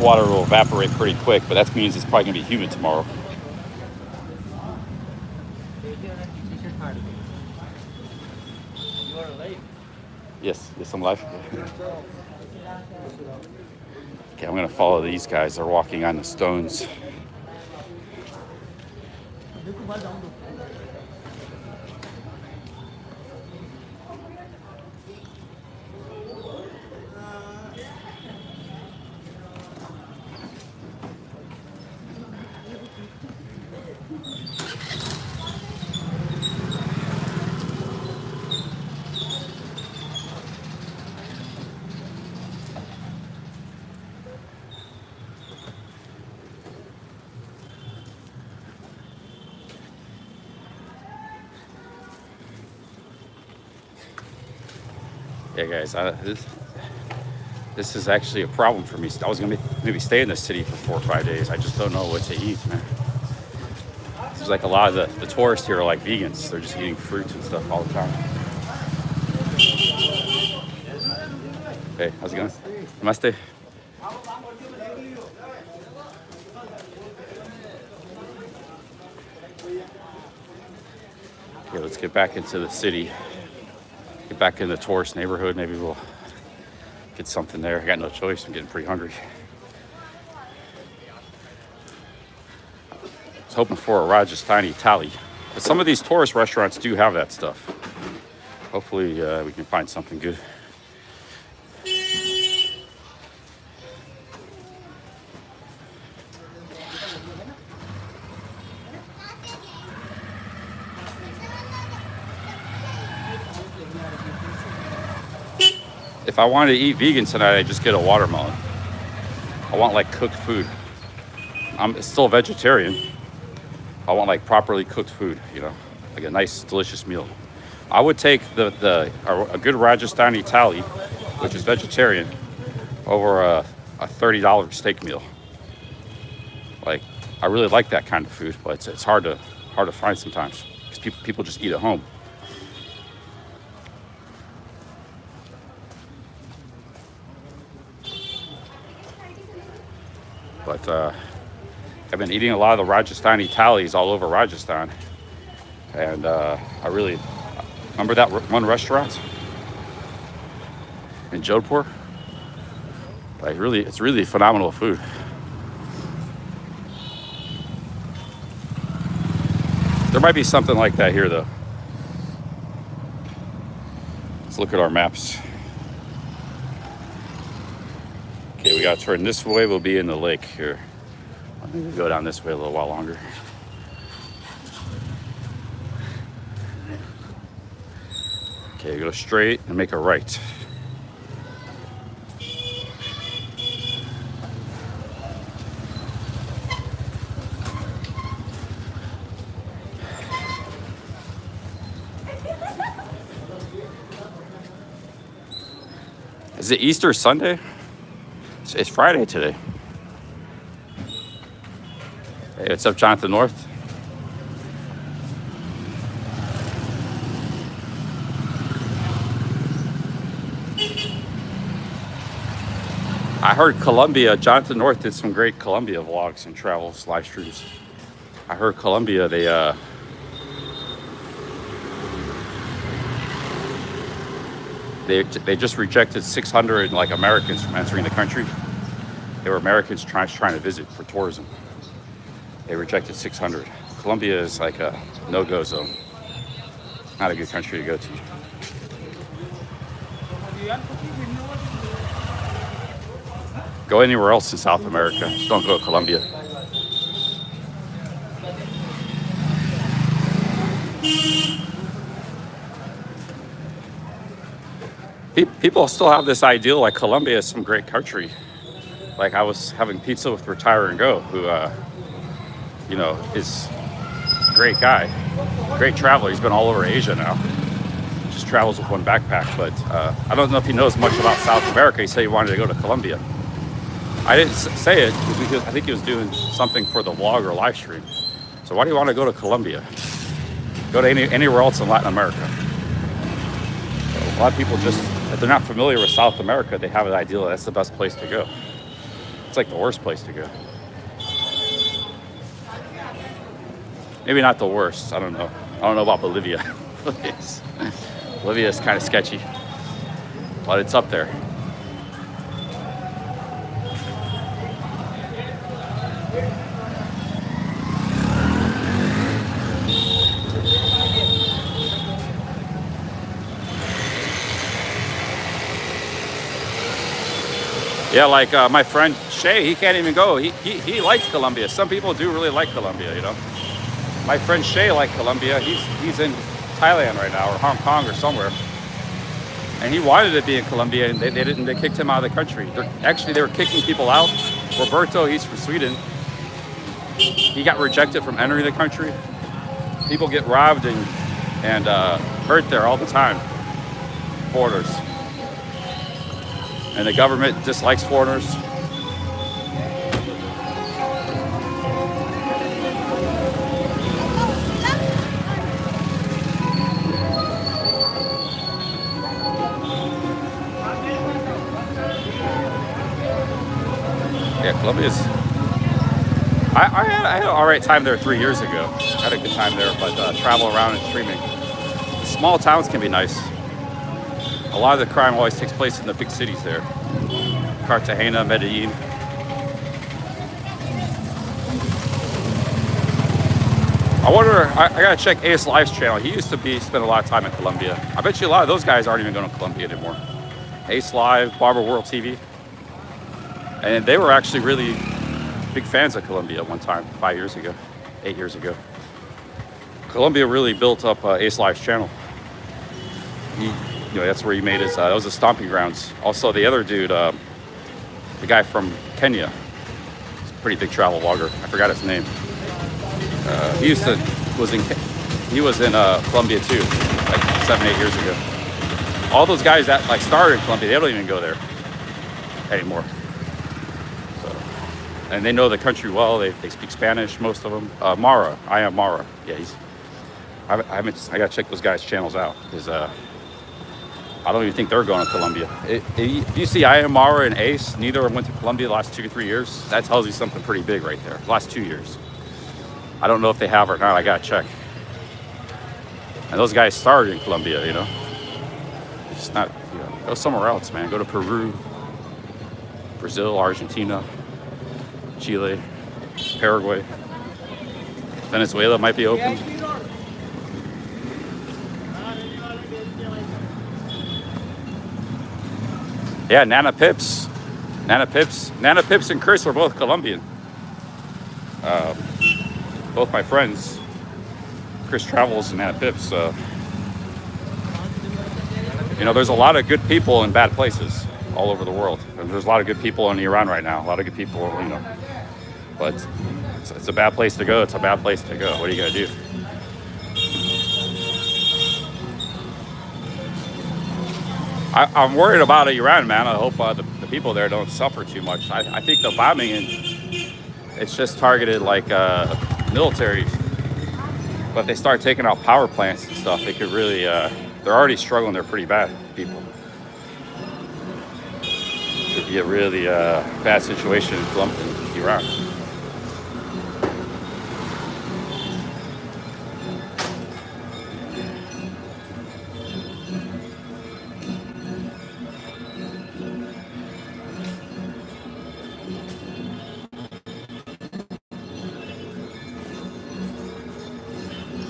Water will evaporate pretty quick, but that means it's probably gonna be humid tomorrow. Yes, I'm live. Okay, I'm gonna follow these guys. They're walking on the stones. Yeah, guys, this is actually a problem for me. I was gonna maybe stay in the city for 4 or 5 days. I just don't know what to eat, man. It's like a lot of the tourists here are like vegans. They're just eating fruits and stuff all the time. Hey, how's it going? Namaste. Okay, let's get back into the city. Get back in the tourist neighborhood. Maybe we'll get something there. I got no choice. I'm getting pretty hungry. I was hoping for a Rajasthani thali, but some of these tourist restaurants do have that stuff. Hopefully we can find something good. If I wanted to eat vegan tonight, I just get a watermelon. I want like cooked food. I'm still a vegetarian. I want like properly cooked food, you know, like a nice, delicious meal. I would take a good Rajasthani thali, which is vegetarian, over a $30 steak meal. Like, I really like that kind of food, but it's hard to find sometimes because people just eat at home. But I've been eating a lot of the Rajasthani thalis all over Rajasthan. And I really, remember that one restaurant in Jodhpur? Like it's really phenomenal food. There might be something like that here though. Let's look at our maps. Okay, we gotta turn this way. We'll be in the lake here. I think we'll go down this way a little while longer. Okay, go straight and make a right. Is it Easter Sunday? It's Friday today. Hey, what's up, Jonathan North? I heard Colombia, Jonathan North did some great Colombia vlogs and travels, live streams. I heard Colombia, they just rejected 600 like Americans from entering the country. They were Americans trying to visit for tourism. They rejected 600. Colombia is like a no-go zone. Not a good country to go to. Go anywhere else in South America. Just don't go to Colombia. People still have this ideal like Colombia is some great country. Like I was having pizza with Retire and Go, who, you know, is a great guy, great traveler. He's been all over Asia now. Just travels with one backpack, but I don't know if he knows much about South America. He said he wanted to go to Colombia. I didn't say it because I think he was doing something for the vlog or live stream. So why do you want to go to Colombia? Go to anywhere else in Latin America. A lot of people just, if they're not familiar with South America, they have an idea that that's the best place to go. It's like the worst place to go. Maybe not the worst. I don't know. I don't know about Bolivia. Bolivia is kind of sketchy, but it's up there. Yeah, like my friend Shay, he can't even go. He likes Colombia. Some people do really like Colombia, you know. My friend Shay liked Colombia. He's in Thailand right now, or Hong Kong, or somewhere. And he wanted to be in Colombia, and they didn't. They kicked him out of the country. They were kicking people out. Roberto, he's from Sweden. He got rejected from entering the country. People get robbed and hurt there all the time. Foreigners. And the government dislikes foreigners. Yeah, Colombia's. I had an alright time there 3 years ago. I had a good time there, but travel around and streaming. Small towns can be nice. A lot of the crime always takes place in the big cities there. Cartagena, Medellin. I wonder, I gotta check Ace Live's channel. He used to spend a lot of time in Colombia. I bet you a lot of those guys aren't even going to Colombia anymore. Ace Live, Barber World TV. And they were actually really big fans of Colombia at one time, 5 years ago, 8 years ago. Colombia really built up Ace Live's channel. That's where he made his, that was the stomping grounds. Also, the other dude, the guy from Kenya, he's a pretty big travel vlogger. I forgot his name. He was in Colombia too, like 7, 8 years ago. All those guys that like started in Colombia, they don't even go there anymore. So, and they know the country well. They speak Spanish, most of them. Mara, I am Mara. Yeah, I gotta check those guys' channels out because I don't even think they're going to Colombia. If you see I am Mara and Ace, neither of them went to Colombia the last 2 to 3 years. That tells you something pretty big right there. The last 2 years. I don't know if they have or not. I gotta check. And those guys started in Colombia, you know. It's not, go somewhere else, man. Go to Peru, Brazil, Argentina, Chile, Paraguay. Venezuela might be open. Yeah, Nana Pips and Chris were both Colombian. Both my friends, Chris Travels and Nana Pips. There's a lot of good people in bad places all over the world. And there's a lot of good people in Iran right now. A lot of good people, but it's a bad place to go. It's a bad place to go. What are you gonna do? I'm worried about Iran, man. I hope the people there don't suffer too much. I think the bombing, it's just targeted like military. But if they start taking out power plants and stuff, it could really, they're already struggling. They're pretty bad people. It could be a really bad situation in Iran.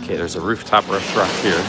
Okay, there's a rooftop restaurant here.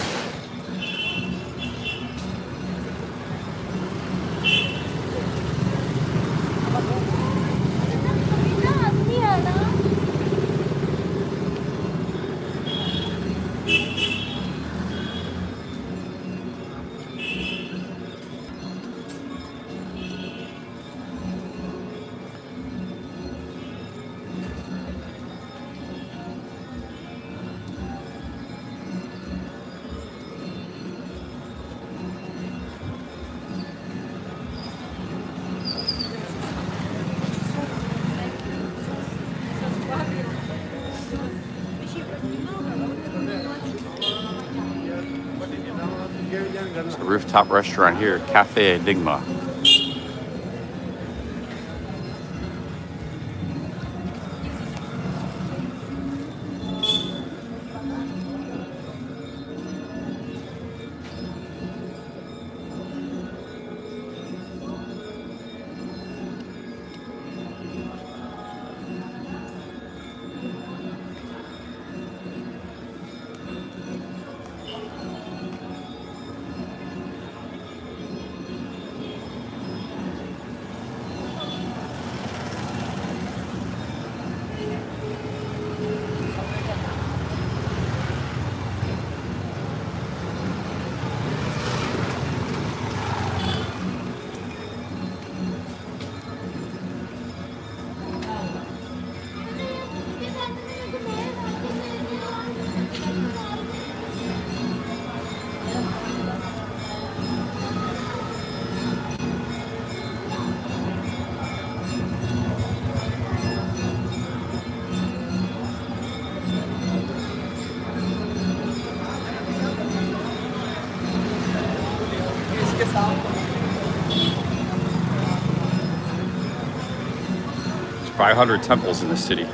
There's a rooftop restaurant here, Cafe Enigma. 500 temples in this city.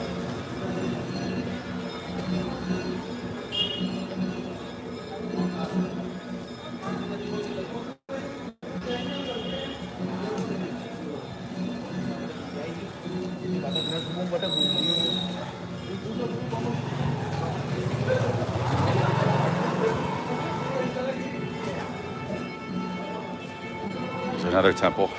There's another temple.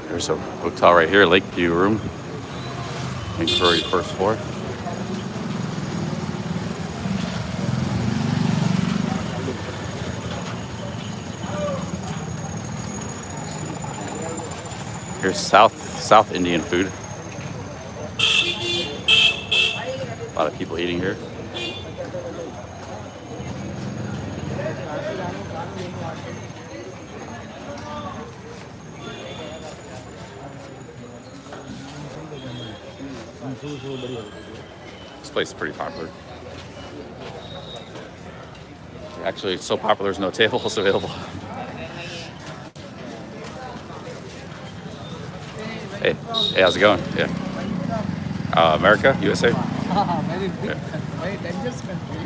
There's a hotel right here, Lakeview Room. I think very first floor. Here's South Indian food. A lot of people eating here. This place is pretty popular. Actually, it's so popular there's no tables available. Hey, how's it going? Yeah. America, USA? Very big, Yeah. very dangerous country.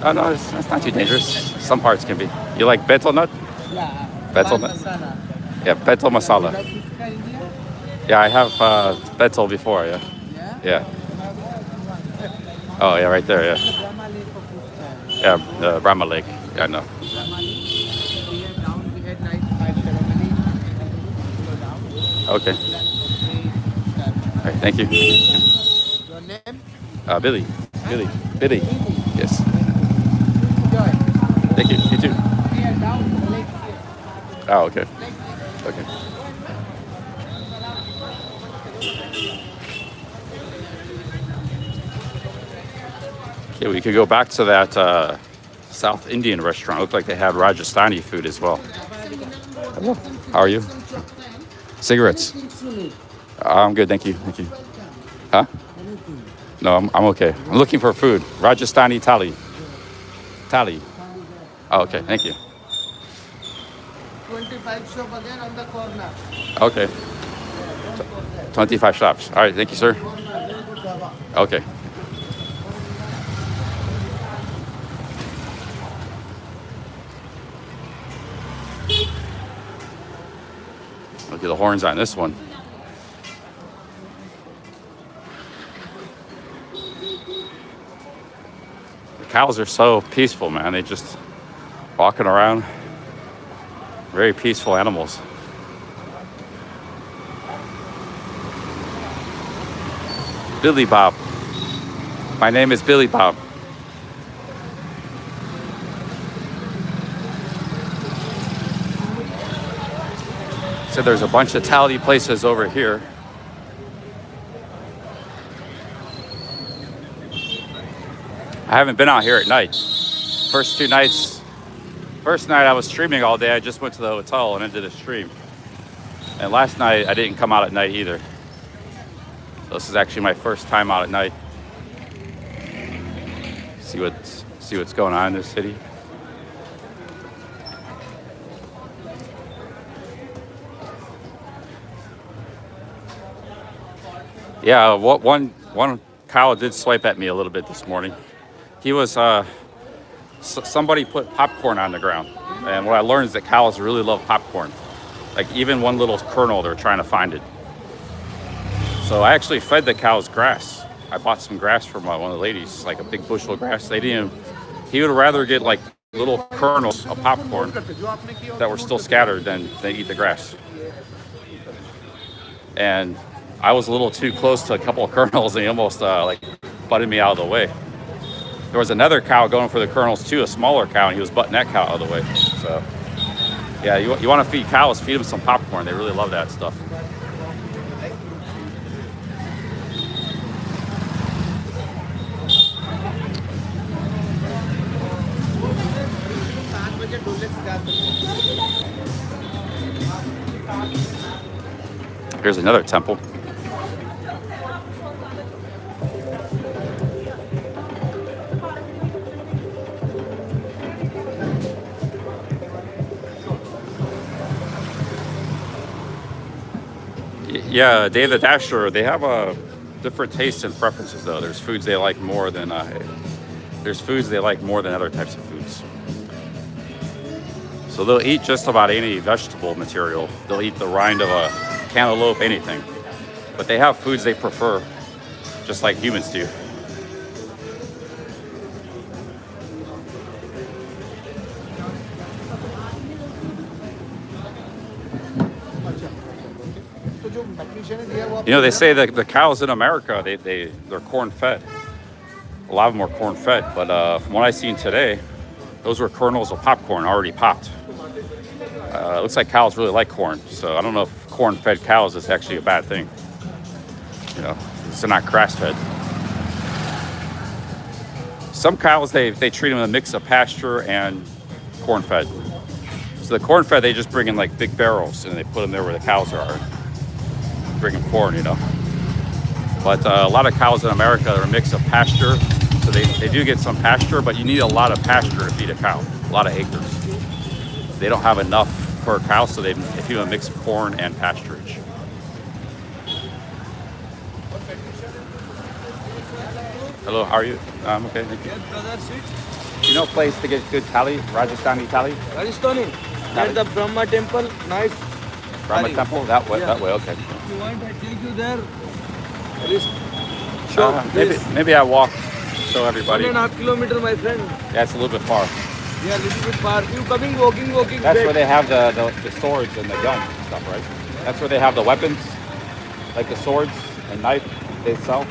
Oh no, it's not too dangerous. Some parts can be. You like betel nut? Yeah. Betel Bal nut? masala. Yeah, betel masala. Like Pushkar, India? Yeah, I have betel before. Yeah. Yeah. Yeah. Oh yeah, right there. Yeah. Brahma Lake for Pushkar. Yeah, Brahma Lake. Yeah, I know. Brahma Lake. Here down we had night fight ceremony. Go down. Okay. All right, thank you. Your name? Billy. Billy. Yes. Enjoy. Thank you. You too. Here down the lake. Oh, okay. Okay. Okay, we could go back to that South Indian restaurant. Looked like they had Rajasthani food as well. Hello. How are you? Cigarettes. I'm good, thank you. Thank you. Huh? No, I'm okay. I'm looking for food. Rajasthani thali. Thali. Oh, okay. Thank you. 25 shop again on the corner. Okay. 25 shops. All right. Thank you, sir. Okay. Look at the horns on this one. The cows are so peaceful, man. They just walking around. Very peaceful animals. Billy Bob. My name is Billy Bob. So there's a bunch of thali places over here. I haven't been out here at night. First night I was streaming all day. I just went to the hotel and ended the stream. And last night I didn't come out at night either. So this is actually my first time out at night. See what's going on in this city. Yeah, one cow did swipe at me a little bit this morning. He was somebody put popcorn on the ground, and what I learned is that cows really love popcorn. Like even one little kernel, they're trying to find it. So I actually fed the cows grass. I bought some grass from one of the ladies, like a big bushel of grass. He would rather get like little kernels of popcorn that were still scattered than eat the grass. And I was a little too close to a couple of kernels and he almost like butted me out of the way. There was another cow going for the kernels too, a smaller cow, and he was butting that cow out of the way. So yeah, you want to feed cows, feed them some popcorn. They really love that stuff. Here's another temple. Yeah, David Asher, they have a different tastes and preferences though. There's foods they like more than other types of foods. So they'll eat just about any vegetable material. They'll eat the rind of a cantaloupe, anything. But they have foods they prefer, just like humans do. You know, they say that the cows in America, they're corn fed. A lot of them are corn fed, but from what I've seen today, those were kernels of popcorn already popped. It looks like cows really like corn, so I don't know if corn fed cows is actually a bad thing. You know, it's not grass fed. Some cows, they treat them in a mix of pasture and corn fed. So the corn fed, they just bring in like big barrels and they put them there where the cows are. Bring them corn, you know. But a lot of cows in America are a mix of pasture. So they do get some pasture, but you need a lot of pasture to feed a cow, a lot of acres. They don't have enough per cow, so they feed them a mix of corn and pasturage. Hello, how are you? Okay, thank you. You know a place to get good thali, Rajasthani thali? Rajasthani. At the Brahma temple, nice. Brahma temple? That way, that way, okay. If you want, I take you there. Maybe I walk, show everybody. 1.5 kilometers, my friend. Yeah, it's a little bit far. Yeah, a little bit far. You coming, walking. That's back. where they have the swords and the guns and stuff, right? That's where they have the weapons, like the swords and knife they sell.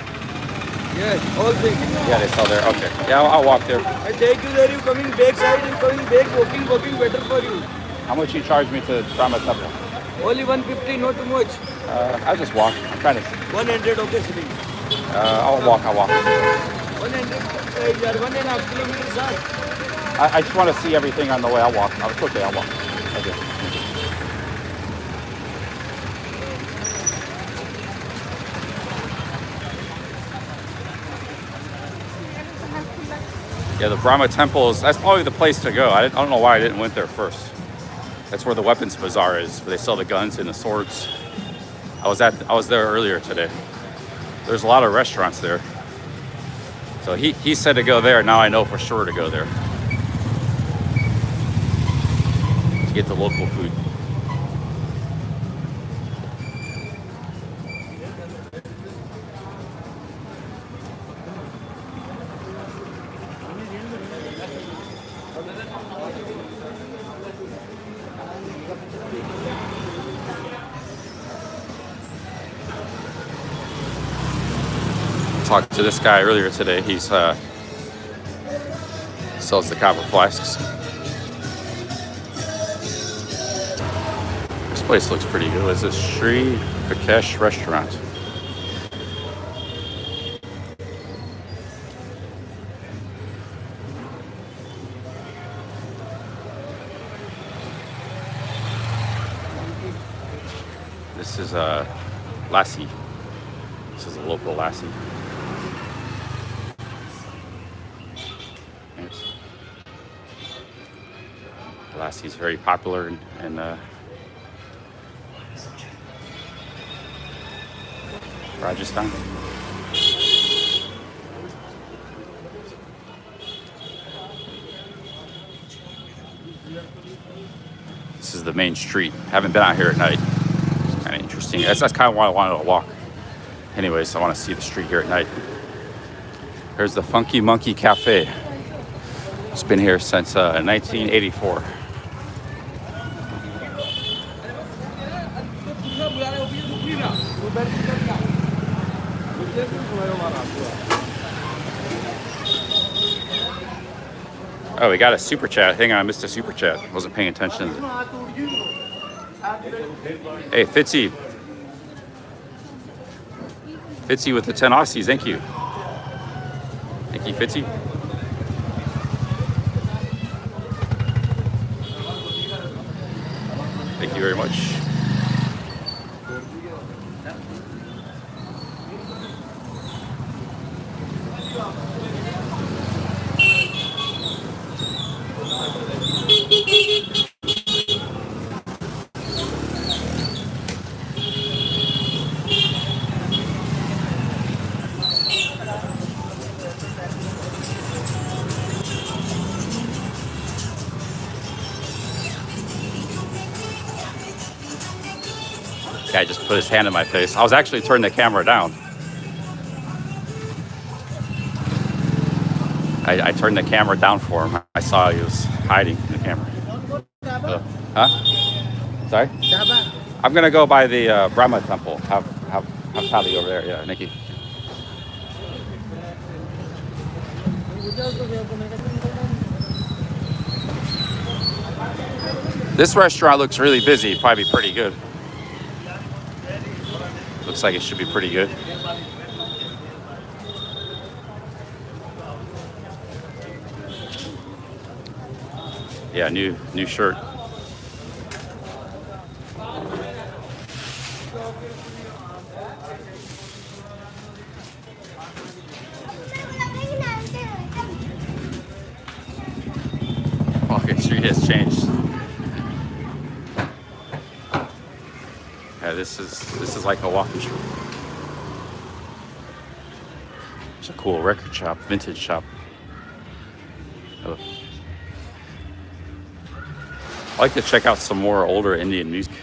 Yes, all things. Yeah, they sell there. Okay. Yeah, I'll walk there. I take you there, you coming back side, you coming back, walking better for you. How much you charge me to Brahma temple? Only 150, not too much. I'll just walk. I'm trying to. 100, okay, sitting. I'll walk. 100, you are 1.5 kilometers, sir. I just want to see everything on the way. I'll walk. It's okay. I'll walk. Okay. Yeah, the Brahma Temple that's probably the place to go. I don't know why I didn't went there first. That's where the weapons bazaar is, where they sell the guns and the swords. I was there earlier today. There's a lot of restaurants there. So he said to go there. Now I know for sure to go there. To get the local food. Talked to this guy earlier today. He's sells the copper flasks. This place looks pretty good. It's a Sri Pakesh restaurant. This is a lassi. This is a local lassi. Lassi is very popular in Rajasthan. This is the main street. Haven't been out here at night. It's kind of interesting. That's kind of why I wanted to walk. Anyways, I want to see the street here at night. Here's the Funky Monkey Cafe. It's been here since 1984. Oh, we got a super chat. Hang on, I missed a super chat. Wasn't paying attention. Hey, Fitzy. Fitzy with the 10 Aussies. Thank you. Thank you, Fitzy. Thank you very much. Guy just put his hand in my face. I was actually turning the camera down. I turned the camera down for him. I saw he was hiding from the camera. Huh? Sorry? I'm gonna go by the Brahma temple. Have thali over there. Yeah, Nikki. This restaurant looks really busy. Probably pretty good. Looks like it should be pretty good. Yeah, new shirt. Walking street has changed. Yeah, this is like a walking street. It's a cool record shop, vintage shop. Oh. I like to check out some more older Indian music.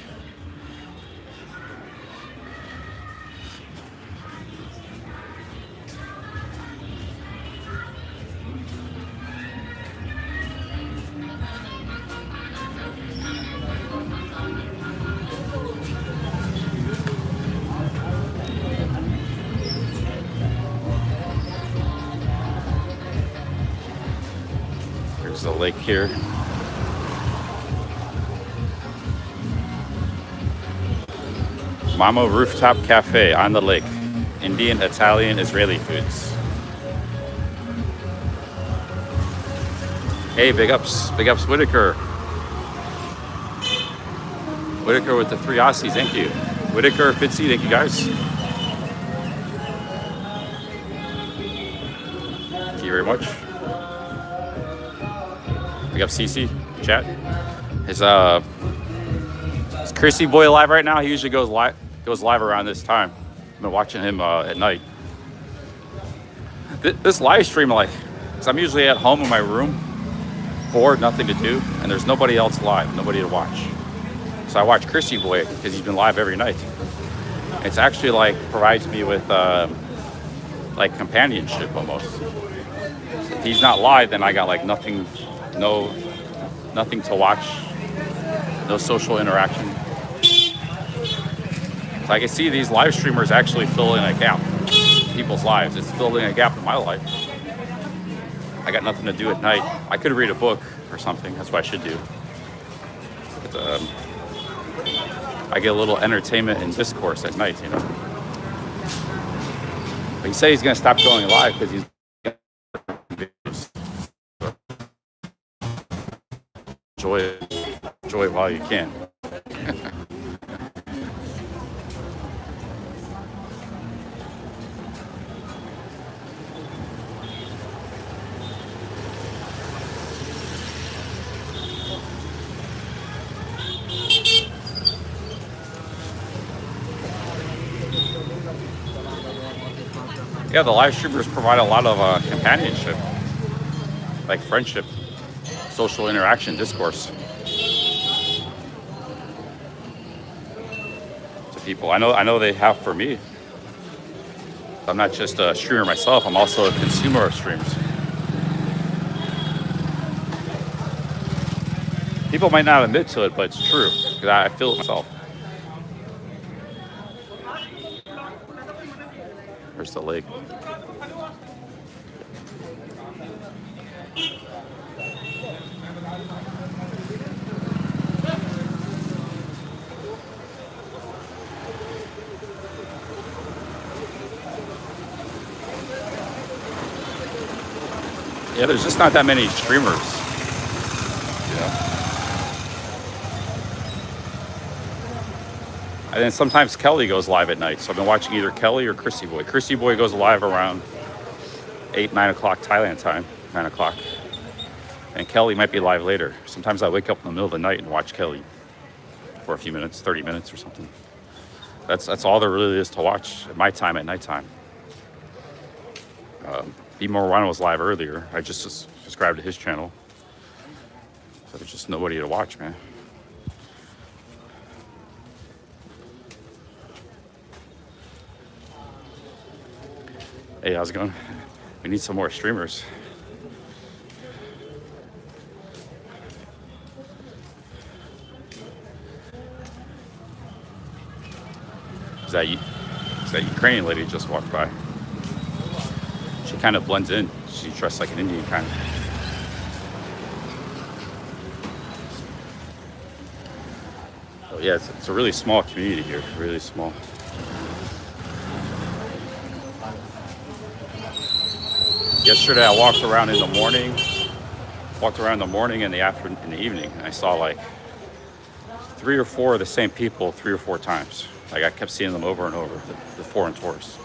There's the lake here. Mama Rooftop Cafe on the lake. Indian, Italian, Israeli foods. Hey, big ups Whitaker. Whitaker with the 3 Aussies, thank you. Whitaker, Fitzy, thank you guys. Thank you very much. Big up CC, chat. Is Chrissy Boy live right now? He usually goes live around this time. I've been watching him at night. This live stream, cause I'm usually at home in my room, bored, nothing to do, and there's nobody else live, nobody to watch. So I watch Chrissy Boy because he's been live every night. It's actually provides me with companionship almost. If he's not live, then I got nothing to watch, no social interaction. So I can see these live streamers actually fill in a gap in people's lives. It's filling a gap in my life. I got nothing to do at night. I could read a book or something. That's what I should do. But, I get a little entertainment and discourse at night, you know. But he said he's going to stop going live because he's enjoy it while you can. Yeah, the live streamers provide a lot of companionship, like friendship, social interaction, discourse to people. I know they have for me. I'm not just a streamer myself, I'm also a consumer of streams. People might not admit to it, but it's true, because I feel it myself. There's the lake. Yeah, there's just not that many streamers. Yeah. And then sometimes Kelly goes live at night. So I've been watching either Kelly or Chrissy Boy. Chrissy Boy goes live around 8, 9 o'clock Thailand time, 9 o'clock. And Kelly might be live later. Sometimes I wake up in the middle of the night and watch Kelly for a few minutes, 30 minutes or something. That's all there really is to watch at my time at nighttime. B. Morano was live earlier. I just subscribed to his channel. So there's just nobody to watch, man. Hey, how's it going? We need some more streamers. Is that Ukrainian lady just walked by? She kind of blends in. She dressed like an Indian kind of. So yeah, it's a really small community here, really small. Yesterday I walked around in the morning and in the evening, and I saw like 3 or 4 of the same people 3 or 4 times. Like I kept seeing them over and over, the foreign tourists.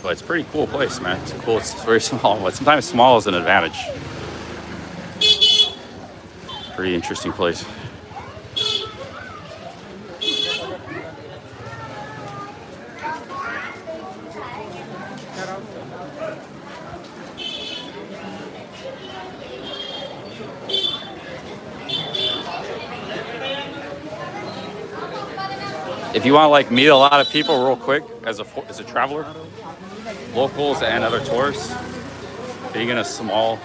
But it's a pretty cool place, man. It's cool. It's very small, but sometimes small is an advantage. Pretty interesting place. If you want to like meet a lot of people real quick as a traveler, locals and other tourists, being in a small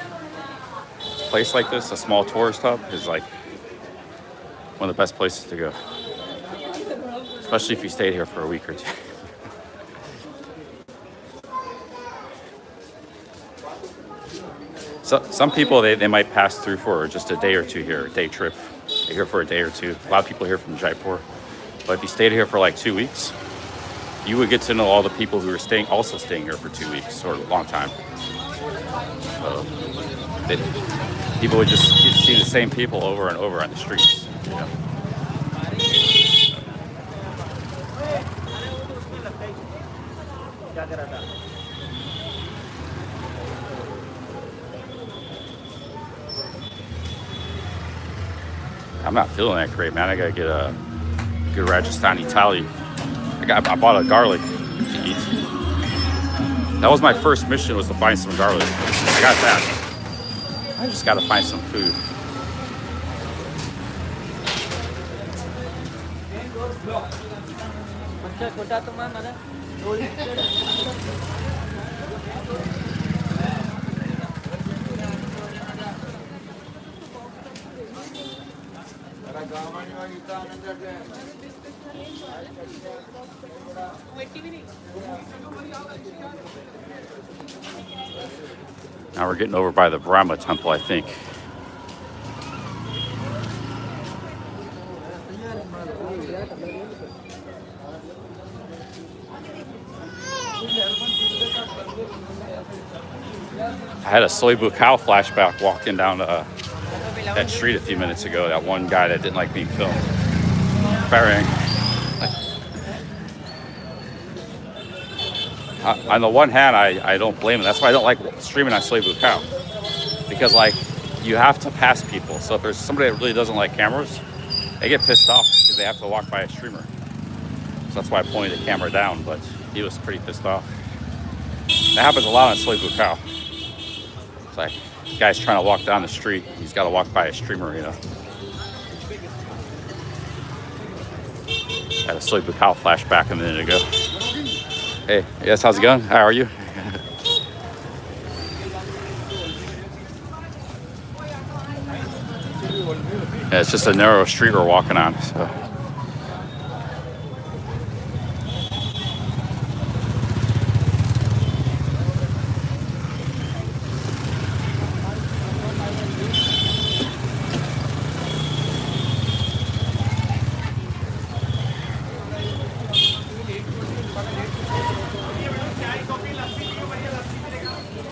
place like this, a small tourist hub, is like one of the best places to go. Especially if you stayed here for a week or 2. So, some people, they might pass through for just a day or 2 here, a day trip. They're here for a day or 2. A lot of people here from Jaipur. But if you stayed here for like 2 weeks, you would get to know all the people who are also staying here for 2 weeks or a long time. So people would just see the same people over and over on the streets. You know? I'm not feeling that great, man. I gotta get a good Rajasthani thali. I bought a garlic to eat. That was my first mission, was to find some garlic. I got that. I just gotta find some food. Now we're getting over by the Brahma temple, I think. I had a soy cow flashback walking down that street a few minutes ago. That one guy that didn't like being filmed. Very angry. On the one hand, I don't blame him. That's why I don't like streaming on soy cow, because like you have to pass people. So if there's somebody that really doesn't like cameras, they get pissed off because they have to walk by a streamer. So that's why I pointed the camera down. But he was pretty pissed off. That happens a lot on soy cow. It's like the guy's trying to walk down the street. He's got to walk by a streamer, you know. I had a soy cow flashback a minute ago. Hey, yes, how's it going? How are you? Yeah, it's just a narrow street we're walking on, so.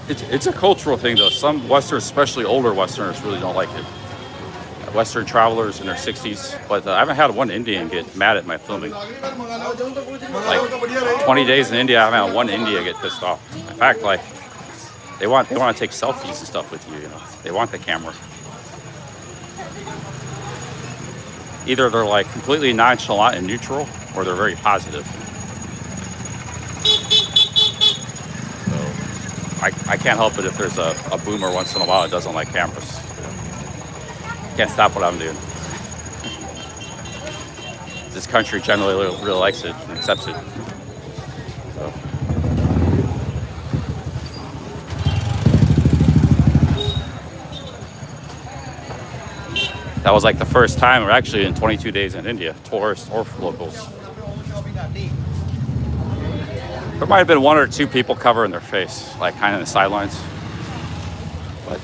It's a cultural thing though. Some Westerners, especially older Westerners, really don't like it. Western travelers in their 60s, but I haven't had one Indian get mad at my filming. Like 20 days in India, I haven't had one Indian get pissed off. In fact, like they want to take selfies and stuff with you. You know, they want the camera. Either they're like completely nonchalant and neutral, or they're very positive. So I can't help it if there's a boomer once in a while that doesn't like cameras. Can't stop what I'm doing. This country generally really likes it and accepts it. So. That was like the first time, or actually in 22 days in India, tourists or locals. There might have been one or two people covering their face, like kind of in the sidelines. But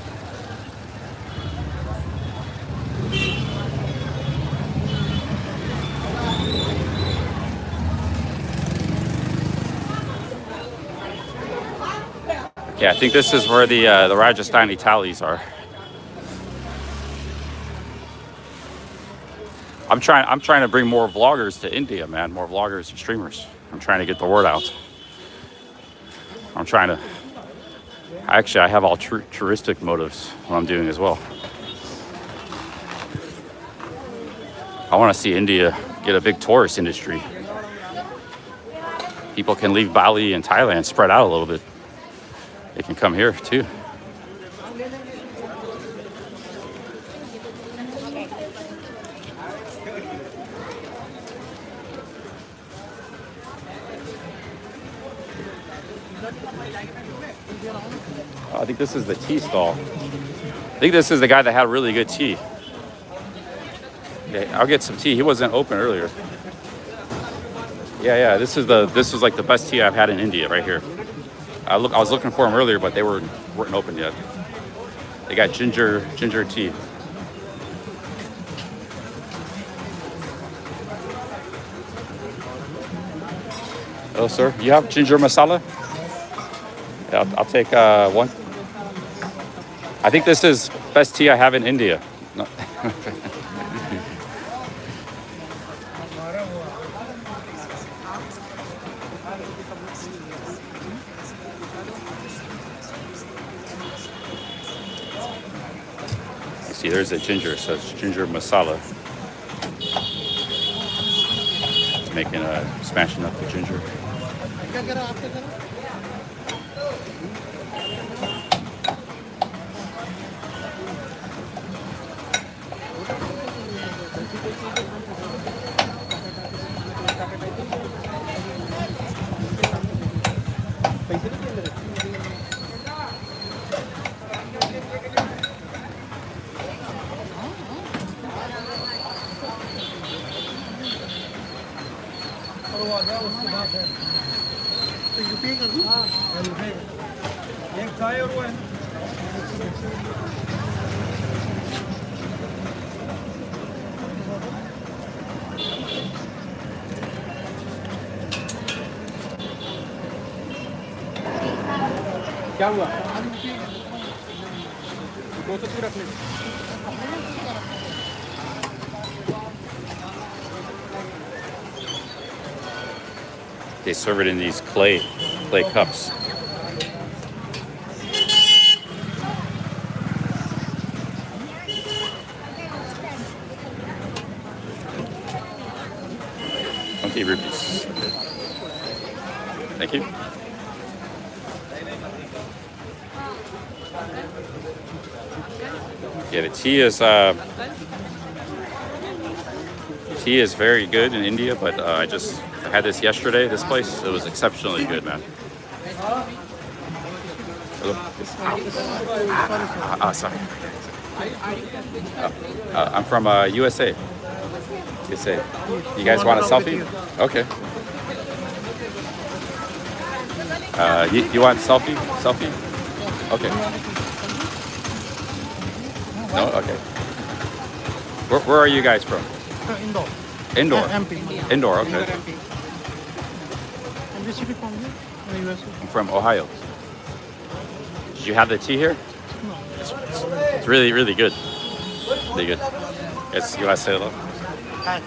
yeah, I think this is where the Rajasthani thalis are. I'm trying to bring more vloggers to India, man. More vloggers and streamers. I'm trying to get the word out. Actually, I have altruistic motives what I'm doing as well. I want to see India get a big tourist industry. People can leave Bali and Thailand, spread out a little bit. They can come here too. I think this is the tea stall. I think this is the guy that had really good tea. Yeah, I'll get some tea. He wasn't open earlier. Yeah. This is like the best tea I've had in India right here. I was looking for them earlier, but they weren't open yet. They got ginger tea. Hello, sir. You have ginger masala? Yeah, I'll take one. I think this is best tea I have in India. No. See, there's a ginger, so it's ginger masala. It's making smashing up the ginger. क्या हुआ 200 पूरा plate They serve it in these clay cups. ₹20. Thank you. Yeah, the tea is very good in India, but I had this yesterday. This place, it was exceptionally good, man. Sorry. I'm from USA. USA. You guys want a selfie? Okay. You want selfie? Selfie? Okay. No? Okay. Where are you guys from? Indore. Indore? MP. Indore, okay. MP. And which city from here? USA. I'm from Ohio. Did you have the tea here? It's really, really good. Really good. Yes, you want to say hello? Hi.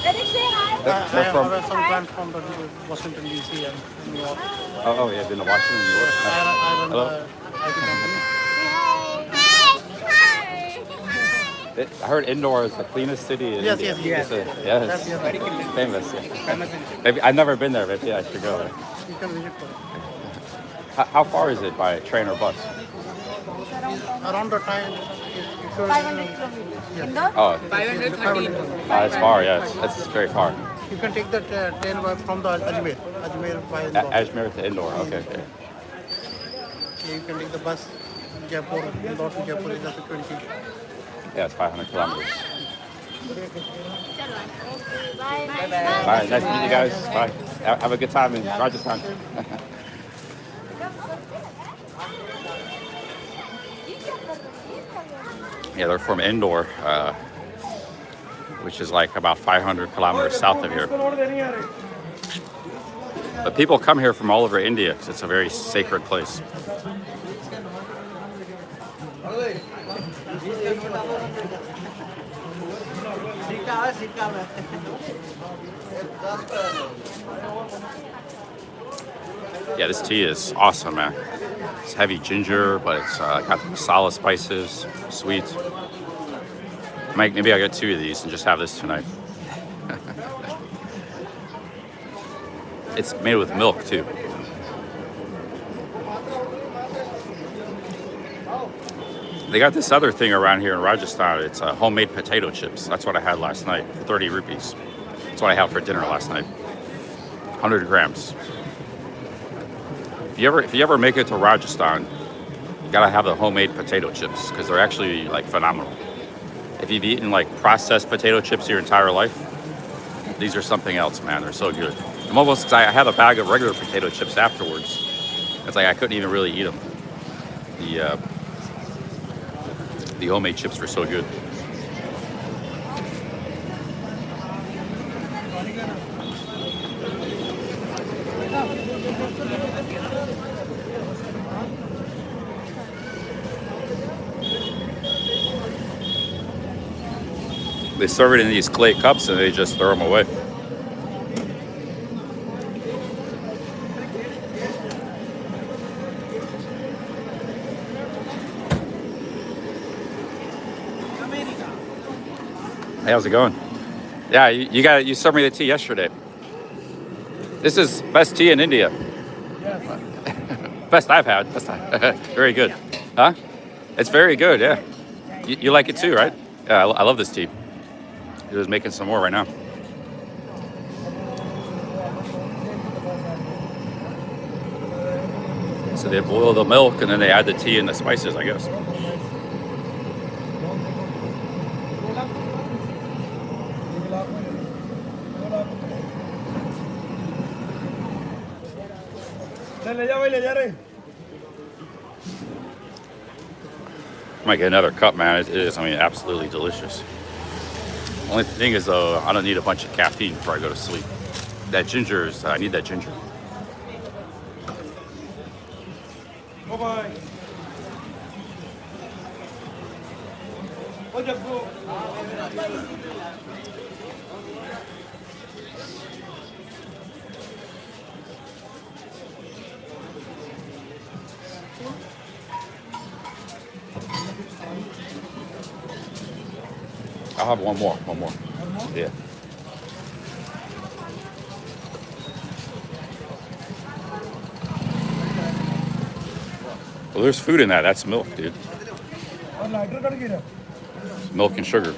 Let me say hi. They're from. Some friends from the Washington DC and New York. Oh, yeah, been to Washington, New York. I run Hello. the IT company. I heard Indore is the cleanest city in Yes, India. yes, yes. Yes, Yes, very clean. famous. Yeah. Famous in Maybe I've never been there. Maybe I should go there. You can visit for it. How far is it by train or bus? Around the time, it should, 500 kilometers. Oh, 530. it's far. Yeah, it's very far. You can take the train from the Ajmer. Ajmer by Indore. Ajmer to Indore. Okay. You can take the bus, Jaipur, Indore to Jaipur is up to 20. Yeah, it's 500 kilometers. Bye. Bye. Nice to meet you guys. Bye. Have a good time in Rajasthan. Yeah, they're from Indore, which is like about 500 kilometers south of here. But people come here from all over India because it's a very sacred place. Yeah, this tea is awesome, man. It's heavy ginger, but it's got the masala spices, sweet. Maybe I'll get 2 of these and just have this tonight. It's made with milk, too. They got this other thing around here in Rajasthan. It's homemade potato chips. That's what I had last night for 30 rupees. That's what I had for dinner last night. 100 grams. If you ever make it to Rajasthan, you gotta have the homemade potato chips because they're actually like phenomenal. If you've eaten like processed potato chips your entire life, these are something else, man. They're so good. I'm almost, I had a bag of regular potato chips afterwards. It's like I couldn't even really eat them. The homemade chips were so good. They serve it in these clay cups and they just throw them away. Hey, how's it going? Yeah, you served me the tea yesterday. This is best tea in India. Yes. Best I've had. Very good. Huh? It's very good, yeah. You like it too, right? Yeah, I love this tea. He was making some more right now. So they boil the milk and then they add the tea and the spices, I guess. Might get another cup, man. It is, absolutely delicious. Only thing is, though, I don't need a bunch of caffeine before I go to sleep. That ginger is, I need that ginger. Bye-bye. I'll have one more. Yeah. Well, there's food in that. That's milk, dude. It's milk and sugar.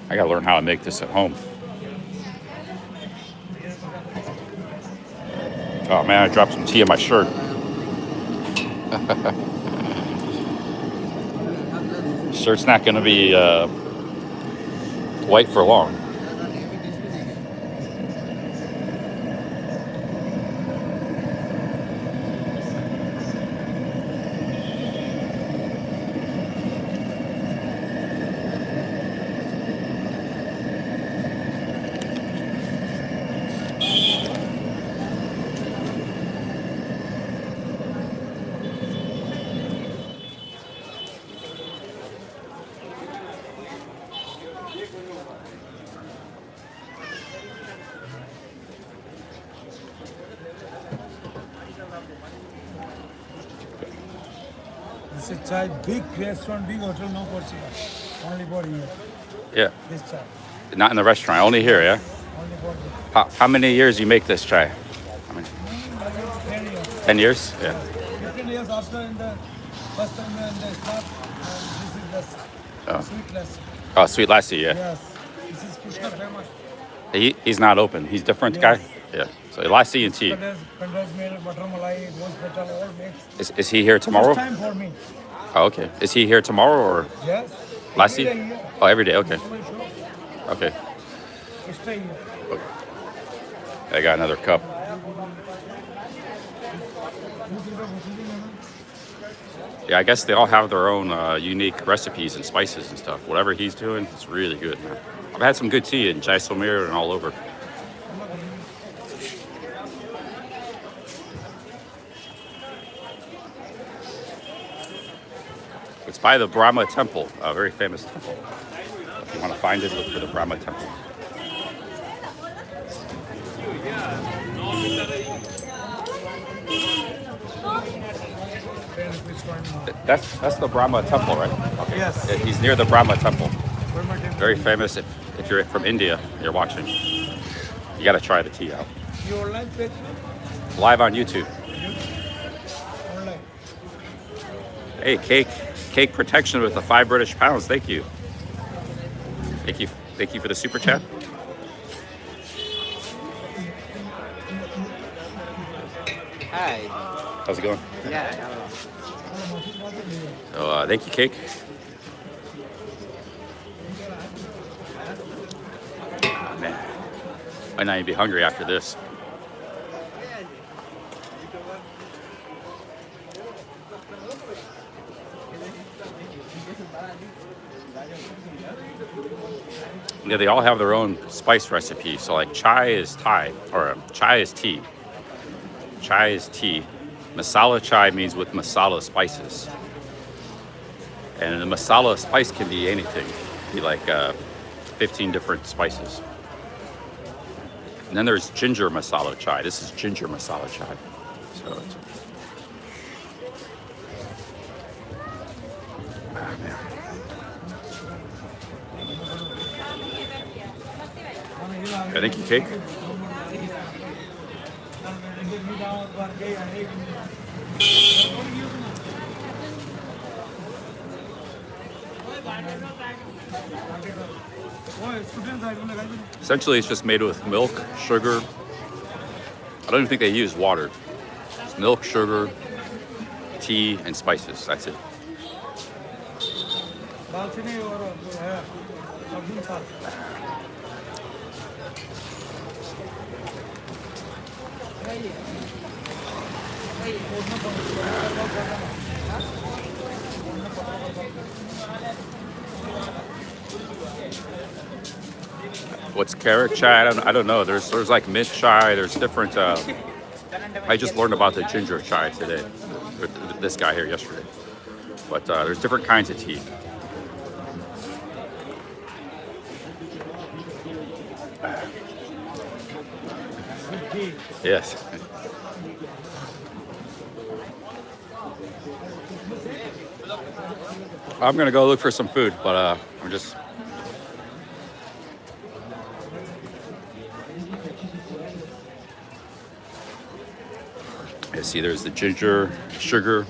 I gotta learn how to make this at home. Oh man, I dropped some tea in my shirt. Shirt's not gonna be white for long. This is chai, big restaurant, big hotel, no possible. Only for here. Yeah. This chai, Not in the restaurant, only here, yeah? only for this. How many years you make this chai? How many? 10 years. 10 years? Yeah. 15 years after in the first time in the start, this is lassi. Oh. Sweet lassi. Oh, sweet lassi, yeah. Yes. This is Pushkar famous. He's not open. He's different guy? Yeah. So lassi and tea. Condensed milk, butter malai, rose petal, all mixed. Is he here tomorrow? First time for me. Oh, okay. Is he here tomorrow or Yes. lassi? Every day here. Oh, every day. Okay. My shop. Okay. Stay here. I got another cup. Yeah, I guess they all have their own unique recipes and spices and stuff. Whatever he's doing, it's really good, man. I've had some good tea in Jaisalmer and all over. It's by the Brahma Temple, a very famous temple. If you want to find it, look for the Brahma Temple. That's the Brahma Temple, right? Okay. Yes. He's near the Brahma Temple. Where my temple? Very famous. If you're from India, you're watching. You got to try the tea out. You online page? Live on YouTube. Online. Hey, cake protection with the 5 British pounds. Thank you. Thank you for the super chat. Hi. How's it going? Yeah. So thank you, cake. Ah, man, might not even be hungry after this. Yeah, they all have their own spice recipe. So like chai is Thai, or chai is tea. Chai is tea. Masala chai means with masala spices. And the masala spice can be anything. It can be like 15 different spices. And then there's ginger masala chai. This is ginger masala chai. So it's, man. I think you cake. Essentially, it's just made with milk, sugar. I don't even think they use water. It's milk, sugar, tea, and spices. That's it. What's carrot chai? I don't know. There's like mint chai. There's different. I just learned about the ginger chai today with this guy here yesterday. But there's different kinds of tea. Yes. I'm gonna go look for some food, but I'm just. Yeah, see, there's the ginger, sugar.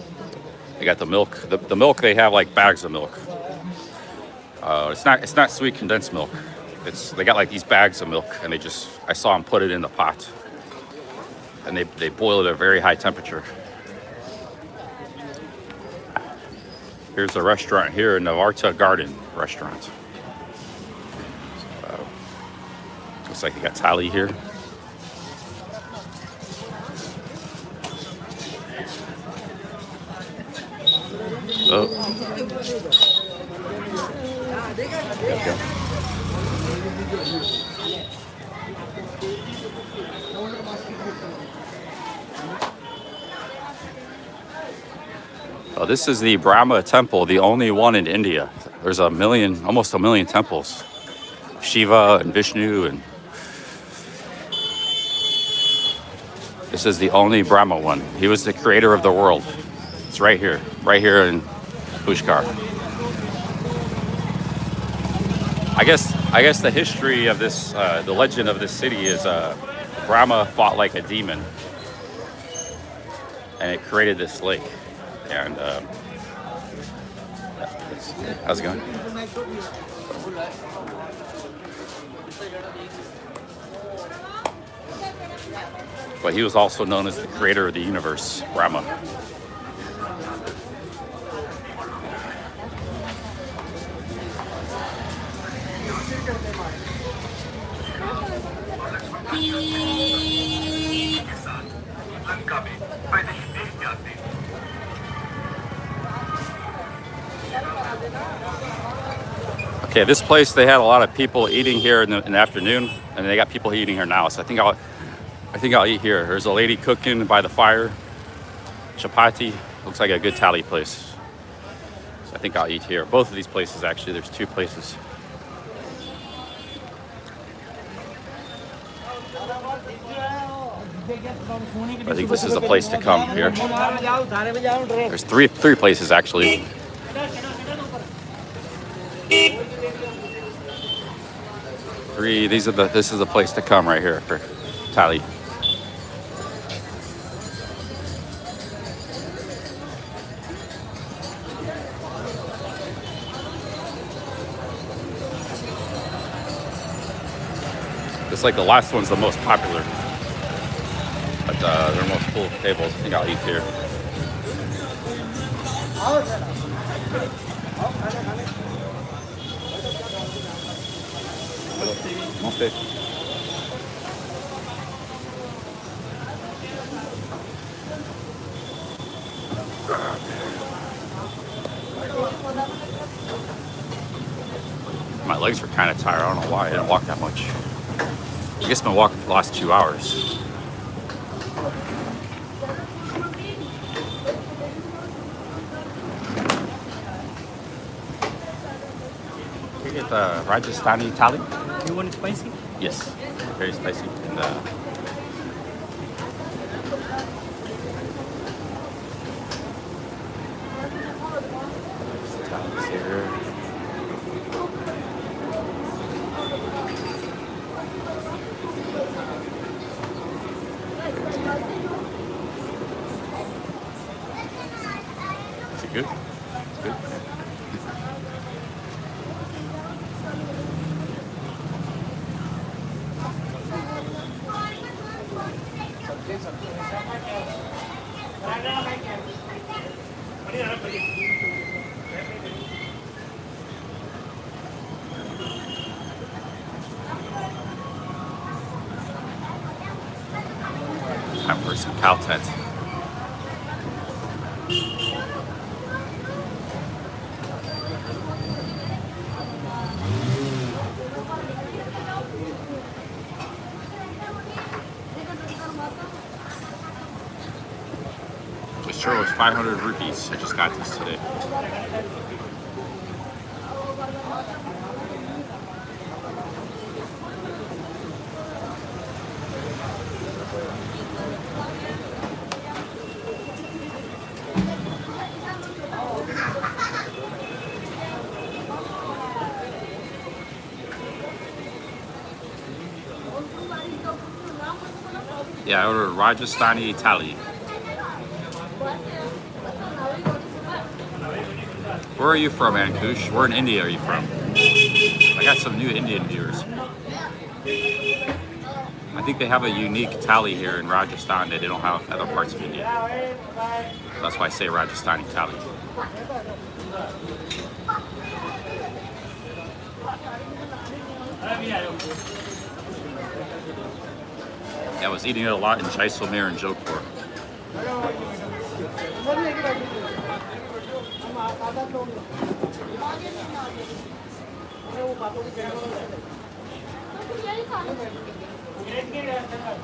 They got the milk. The milk, they have like bags of milk. It's not sweet condensed milk. They got like these bags of milk, and I saw them put it in the pot, and they boil it at a very high temperature. Here's a restaurant here, Navarta Garden restaurant. Looks like they got thali here. Oh. Okay. Oh, this is the Brahma Temple, the only one in India. There's almost a million temples. Shiva and Vishnu, and this is the only Brahma one. He was the creator of the world. It's right here in Pushkar. I guess the history of this, the legend of this city is Brahma fought like a demon, and it created this lake. And how's it going? But he was also known as the creator of the universe, Brahma. Okay, this place, they had a lot of people eating here in the afternoon, and they got people eating here now. So I think I'll eat here. There's a lady cooking by the fire. Chapati. Looks like a good thali place. So I think I'll eat here. Both of these places, actually. There's two places. I think this is a place to come here. There's three places, actually. This is a place to come right here for thali. It's like the last one's the most popular, but they're most full tables. I think I'll eat here. Namaste. My legs are kind of tired. I don't know why. I didn't walk that much. I guess I've been walking for the last 2 hours. Can you get the Rajasthani thali? You want it spicy? Yes, very spicy. And, thalis here. Is it good? It's good. Time for some cow tent. This churro was 500 rupees. I just got this today. Yeah, I ordered Rajasthani thali. Where are you from, Ankush? Where in India are you from? I got some new Indian viewers. I think they have a unique thali here in Rajasthan that they don't have in other parts of India. That's why I say Rajasthani thali. Yeah, I was eating it a lot in Jaisalmer and Jodhpur.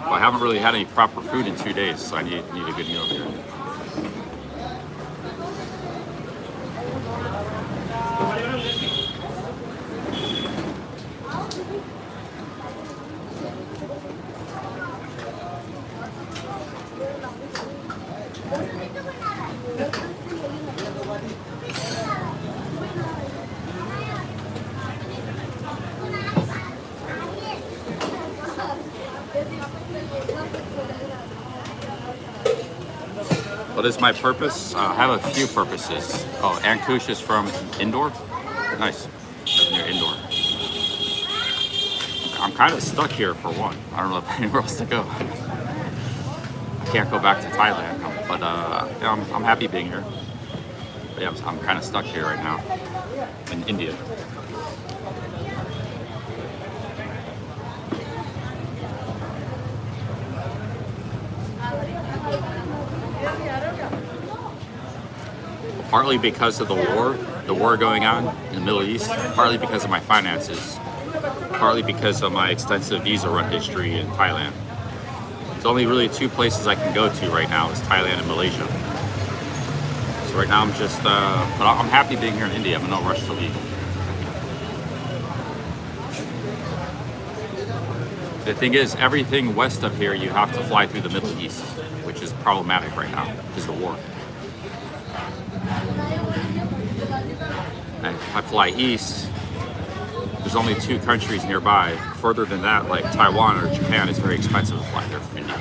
Well, I haven't really had any proper food in 2 days, so I need a good meal here. What is my purpose? I have a few purposes. Oh, Ankush is from Indoor. Nice. Near Indoor. I'm kind of stuck here for one. I don't know if anywhere else to go. I can't go back to Thailand, but yeah, I'm happy being here. But yeah, I'm kind of stuck here right now in India. Partly because of the war going on in the Middle East, partly because of my finances, partly because of my extensive visa run history in Thailand. There's only really two places I can go to right now, is Thailand and Malaysia. So right now I'm just, but I'm happy being here in India. I'm in no rush to leave. The thing is, everything west of here, you have to fly through the Middle East, which is problematic right now, because of the war. And if I fly east, there's only two countries nearby. Further than that, like Taiwan or Japan, it's very expensive to fly there from India.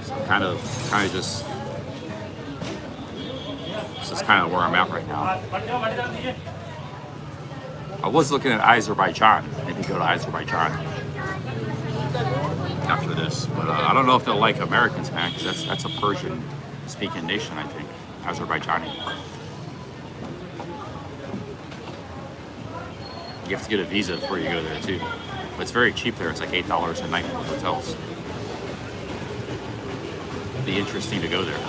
So kind of just, this is kind of where I'm at right now. I was looking at Azerbaijan, maybe go to Azerbaijan after this, but I don't know if they'll like Americans, man, because that's a Persian-speaking nation, I think, Azerbaijani. You have to get a visa before you go there too. But it's very cheap there. It's like $8 a night for hotels. It'd be interesting to go there.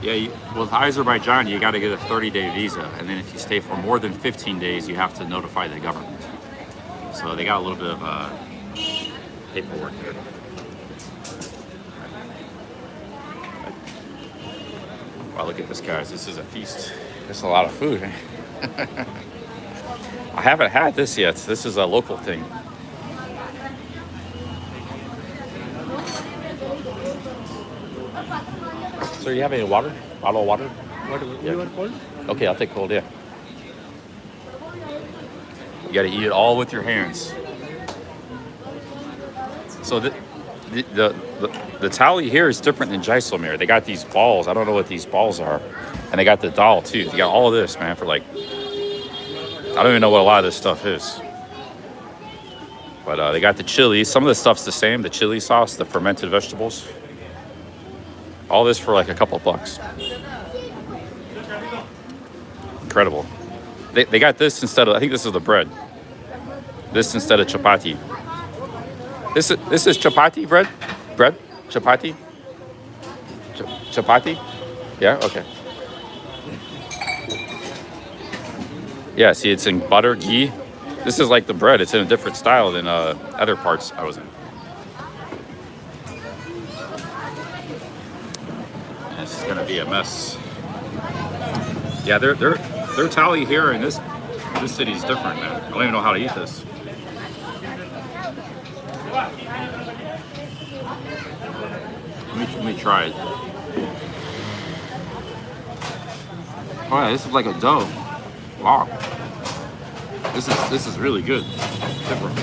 Yeah, with Azerbaijan, you got to get a 30-day visa, and then if you stay for more than 15 days, you have to notify the government. So they got a little bit of paperwork there. Wow, look at this, guys. This is a feast. There's a lot of food. I haven't had this yet. This is a local thing. So you have any water? Bottle of water? What do you want cold? Okay, I'll take cold, yeah. You gotta eat it all with your hands. So the thali here is different than Jaisalmer. They got these balls. I don't know what these balls are. And they got the dal too. You got all of this, man, for like, I don't even know what a lot of this stuff is. But they got the chili. Some of the stuff's the same. The chili sauce, the fermented vegetables. All this for like a couple bucks. Incredible. They got this instead of, I think this is the bread. This instead of chapati. This is chapati bread? Bread? Chapati? Chapati? Yeah, okay. Yeah, see, it's in butter, ghee. This is like the bread. It's in a different style than other parts I was in. It's gonna be a mess. Yeah, their thali here in this city's different, man. I don't even know how to eat this. Let me try it. Oh yeah, this is like a dough. Wow. This is really good. Different.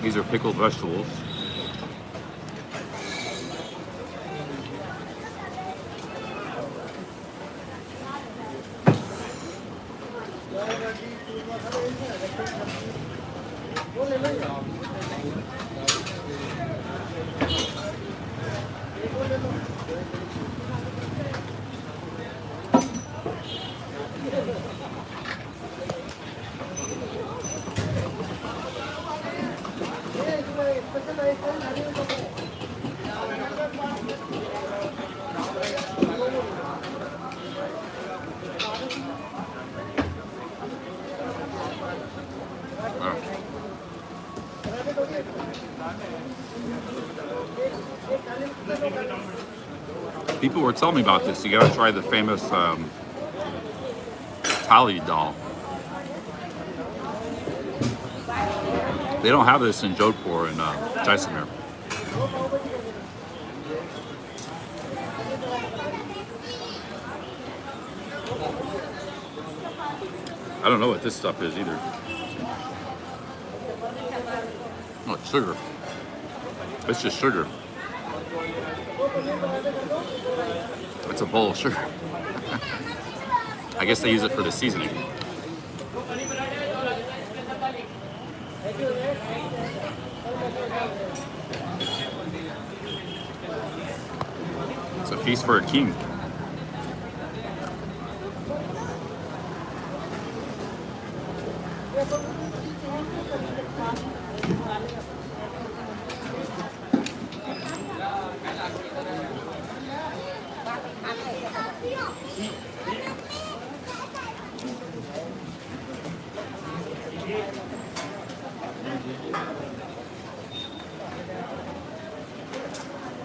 These are pickled vegetables. People were telling me about this. You gotta try the famous Thai thali dal. They don't have this in Jodhpur and Jaisalmer. I don't know what this stuff is either. Oh, it's sugar. It's just sugar. It's a bowl of sugar. I guess they use it for the seasoning. It's a feast for a king.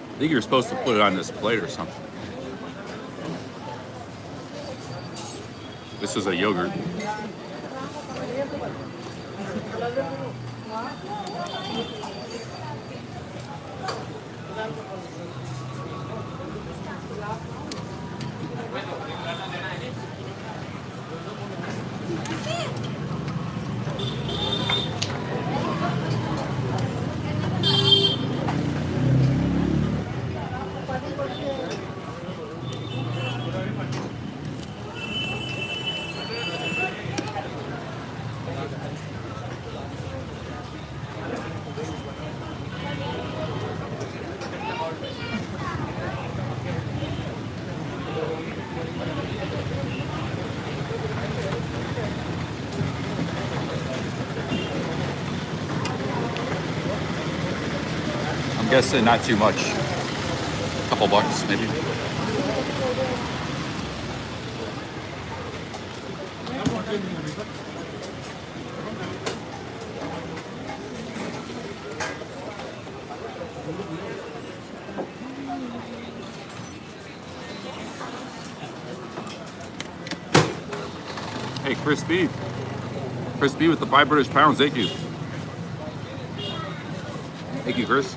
I think you're supposed to put it on this plate or something. This is a yogurt. I'm guessing not too much. A couple bucks, maybe. Hey, Chris B. Chris B with the 5 British pounds. Thank you. Thank you, Chris.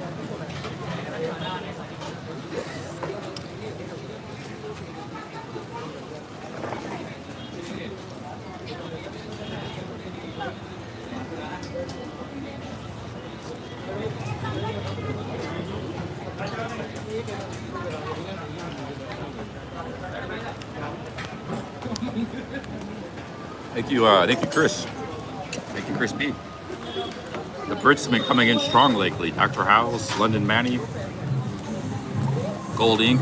Thank you, Chris. Thank you, Chris B. The Brits have been coming in strong lately. Dr. House, London Manny, Gold Ink.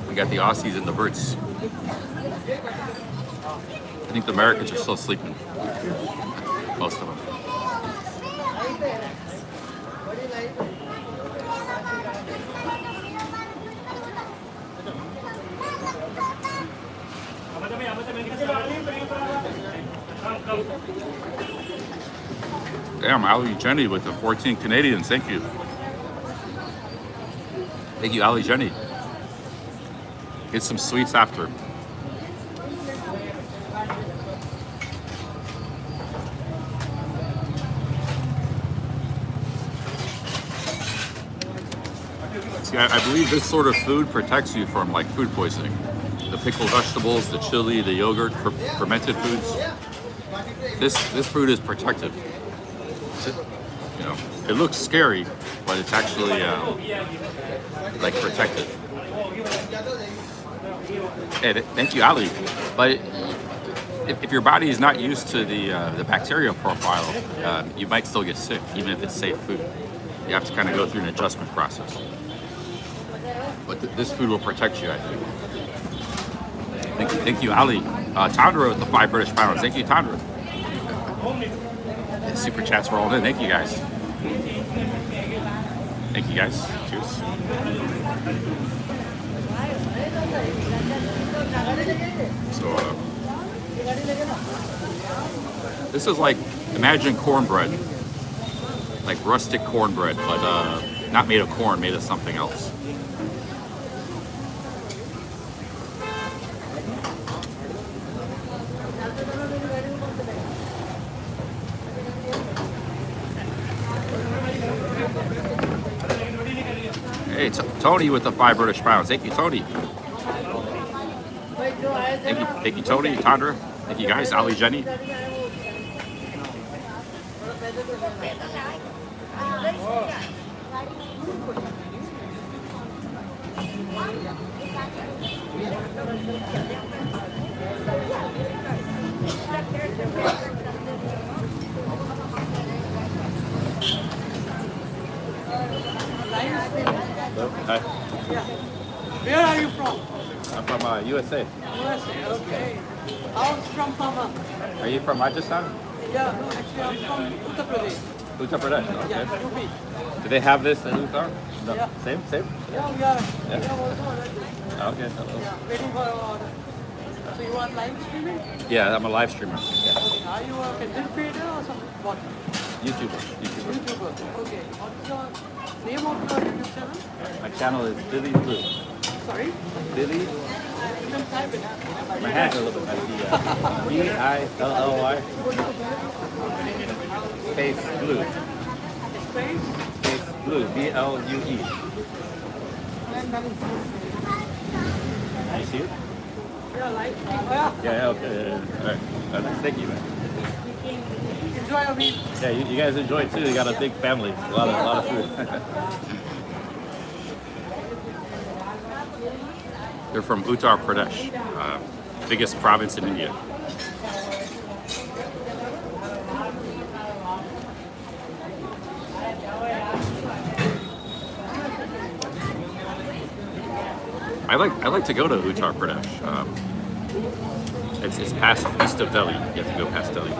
We got the Aussies and the Brits. I think the Americans are still sleeping. Most of them. Damn, Ali Jenny with the 14 Canadians. Thank you. Thank you, Ali Jenny. Get some sweets after. See, I believe this sort of food protects you from like food poisoning. The pickled vegetables, the chili, the yogurt, fermented foods. This food is protective. You know, it looks scary, but it's actually like protective. Hey, thank you, Ali. But if your body is not used to the bacteria profile, you might still get sick, even if it's safe food. You have to kind of go through an adjustment process. But this food will protect you, I think. Thank you, Ali. Tandra with the 5 British pounds. Thank you, Tandra. Super chats rolling in. Thank you, guys. Thank you, guys. Cheers. So, this is like, imagine cornbread. Like rustic cornbread, but not made of corn, made of something else. Hey, Tony with the 5 British pounds. Thank you, Tony. Thank you, Tony, Tandra. Thank you, guys. Ali, Jenny. Hi. Where are you from? I'm from USA. USA, okay. I'm from Pama. Are you from Rajasthan? Yeah, no, actually I'm from Uttar Pradesh. Uttar Pradesh. Okay. Yeah, UP. Do they have this in Uttar? No. Yeah. Same? Yeah, we are. Yeah. We are also already. Okay. Yeah, waiting for our order. So you are live streaming? Yeah, I'm a live streamer. Yeah. Okay. Are you a content creator or some what? YouTuber. YouTuber. Okay. What's your name of your YouTube channel? My channel is Billy Blue. Sorry? Billy. You can type it. My hand's a little bit messy. B-I-L-L-Y. Space Blue. Space? Space Blue. B-L-U-E. You see it? Yeah, live stream. Oh, yeah. Yeah, okay. All right. Thank you, man. Enjoy your meal. Yeah, you guys enjoy it too. You got a big family. A lot of food. They're from Uttar Pradesh, biggest province in India. I like to go to Uttar Pradesh. It's past east of Delhi. You have to go past Delhi.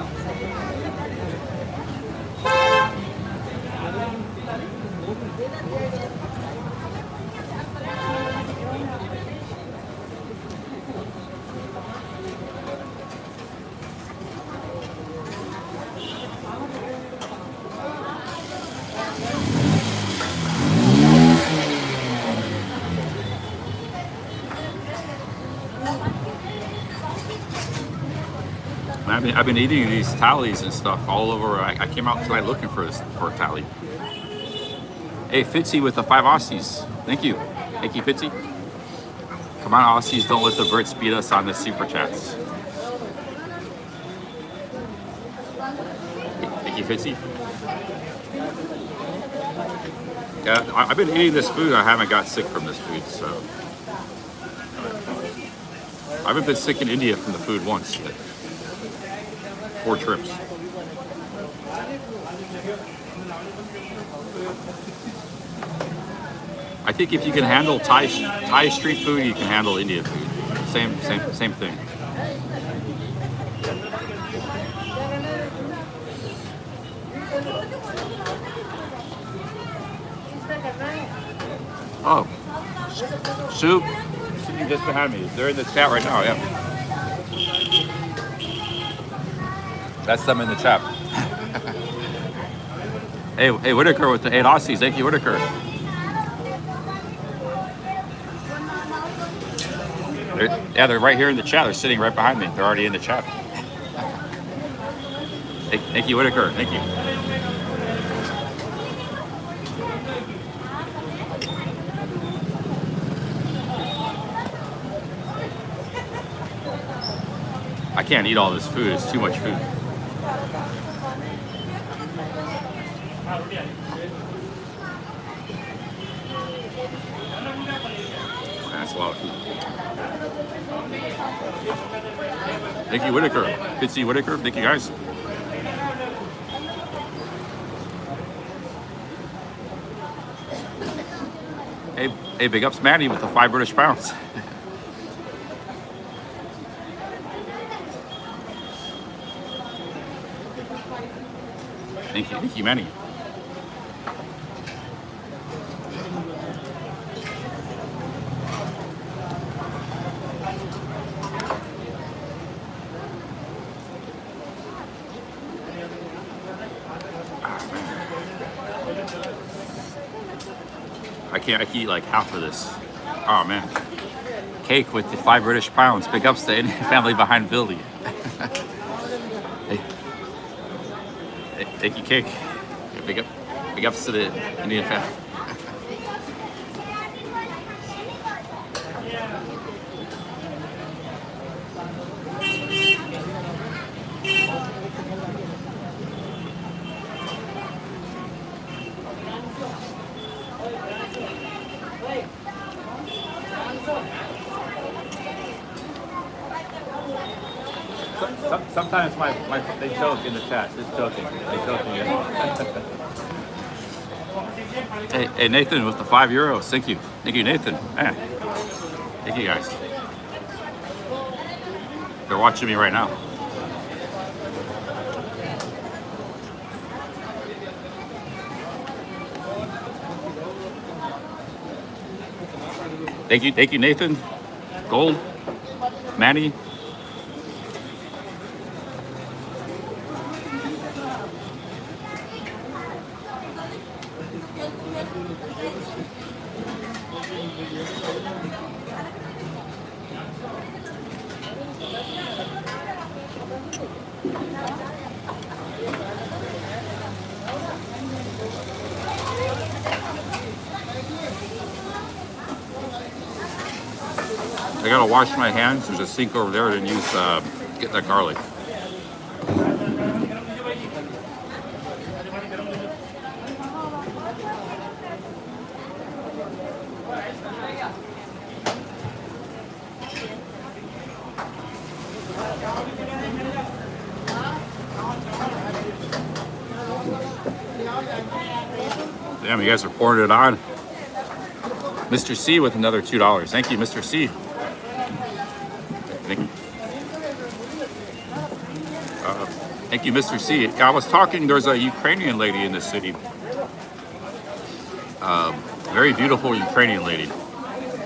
I've been eating these thalis and stuff all over. I came out tonight looking for a thali. Hey, Fitzy with the 5 Aussies. Thank you, Fitzy. Come on, Aussies, don't let the Brits beat us on the super chats. Thank you, Fitzy. Yeah, I've been eating this food. I haven't got sick from this food, so I haven't been sick in India from the food once yet. 4 trips. I think if you can handle Thai street food, you can handle Indian food. Same thing. Oh, soup just behind me. They're in the chat right now. Yeah. That's them in the chat. hey, Whitaker with the 8 Aussies. Thank you, Whitaker. They're right here in the chat. They're sitting right behind me. They're already in the chat. Thank you, Whitaker. Thank you. I can't eat all this food. It's too much food. That's a lot of food. Thank you, Whitaker. Fitzy Whitaker. Thank you, guys. Hey, big ups, Maddie, with the 5 British pounds. Thank you, Manny. I can't eat like half of this. Oh man. Cake with the 5 British pounds. Big ups to any family behind Billy. Thank you, Cake. Big ups to the Indian family. Sometimes they joke in the chat, just joking. They joking. Hey, Nathan with the €5. Thank you. Thank you, Nathan. Man. Thank you guys. They're watching me right now. Thank you, Nathan. Gold. Manny. I gotta wash my hands. There's a sink over there to use get that garlic. Damn, you guys are pouring it on. Mr. C with another $2. Thank you, Mr. C. Thank you, Mr. C. I was talking, there's a Ukrainian lady in the city. Very beautiful Ukrainian lady.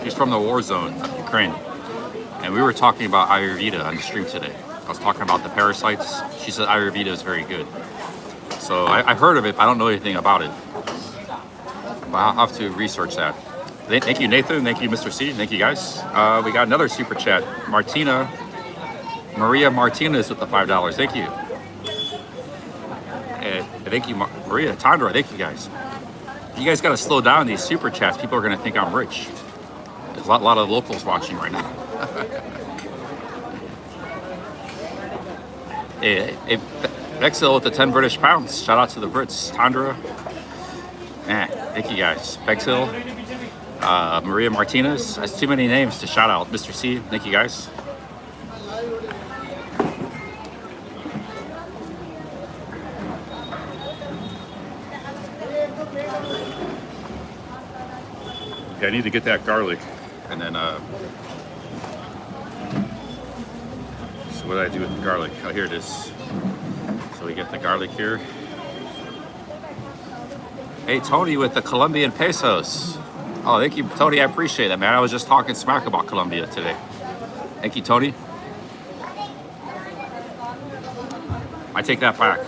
She's from the war zone of Ukraine. And we were talking about Ayurveda on the stream today. I was talking about the parasites. She said Ayurveda is very good. So I've heard of it, but I don't know anything about it. But I'll have to research that. Thank you, Nathan. Thank you, Mr. C. Thank you, guys. We got another super chat. Maria Martinez with the $5. Thank you. Thank you, Maria. Tandra, thank you, guys. You guys got to slow down these super chats. People are going to think I'm rich. There's a lot of locals watching right now. Hey, Bexil with the 10 British pounds. Shout out to the Brits. Tandra. Thank you, guys. Bexil. Maria Martinez. That's too many names to shout out. Mr. C. Thank you, guys. Yeah, I need to get that garlic, and then so what do I do with the garlic? Oh, here it is. So we get the garlic here. Hey, Tony with the Colombian pesos. Oh, thank you, Tony. I appreciate that, man. I was just talking smack about Colombia today. Thank you, Tony. I take that back.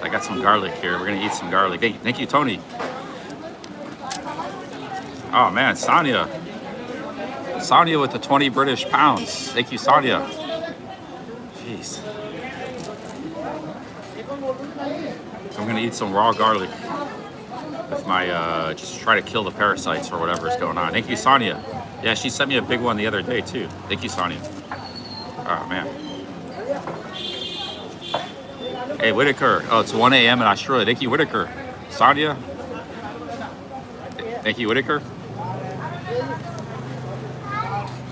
I got some garlic here. We're gonna eat some garlic. Hey, thank you, Tony. Oh man, Sonia. Sonia with the 20 British pounds. Thank you, Sonia. Jeez. So I'm gonna eat some raw garlic with my, just try to kill the parasites or whatever is going on. Thank you, Sonia. Yeah, she sent me a big one the other day too. Thank you, Sonia. Oh man. Hey, Whitaker. Oh, it's 1 a.m. in Australia. Thank you, Whitaker. Sonia. Thank you, Whitaker.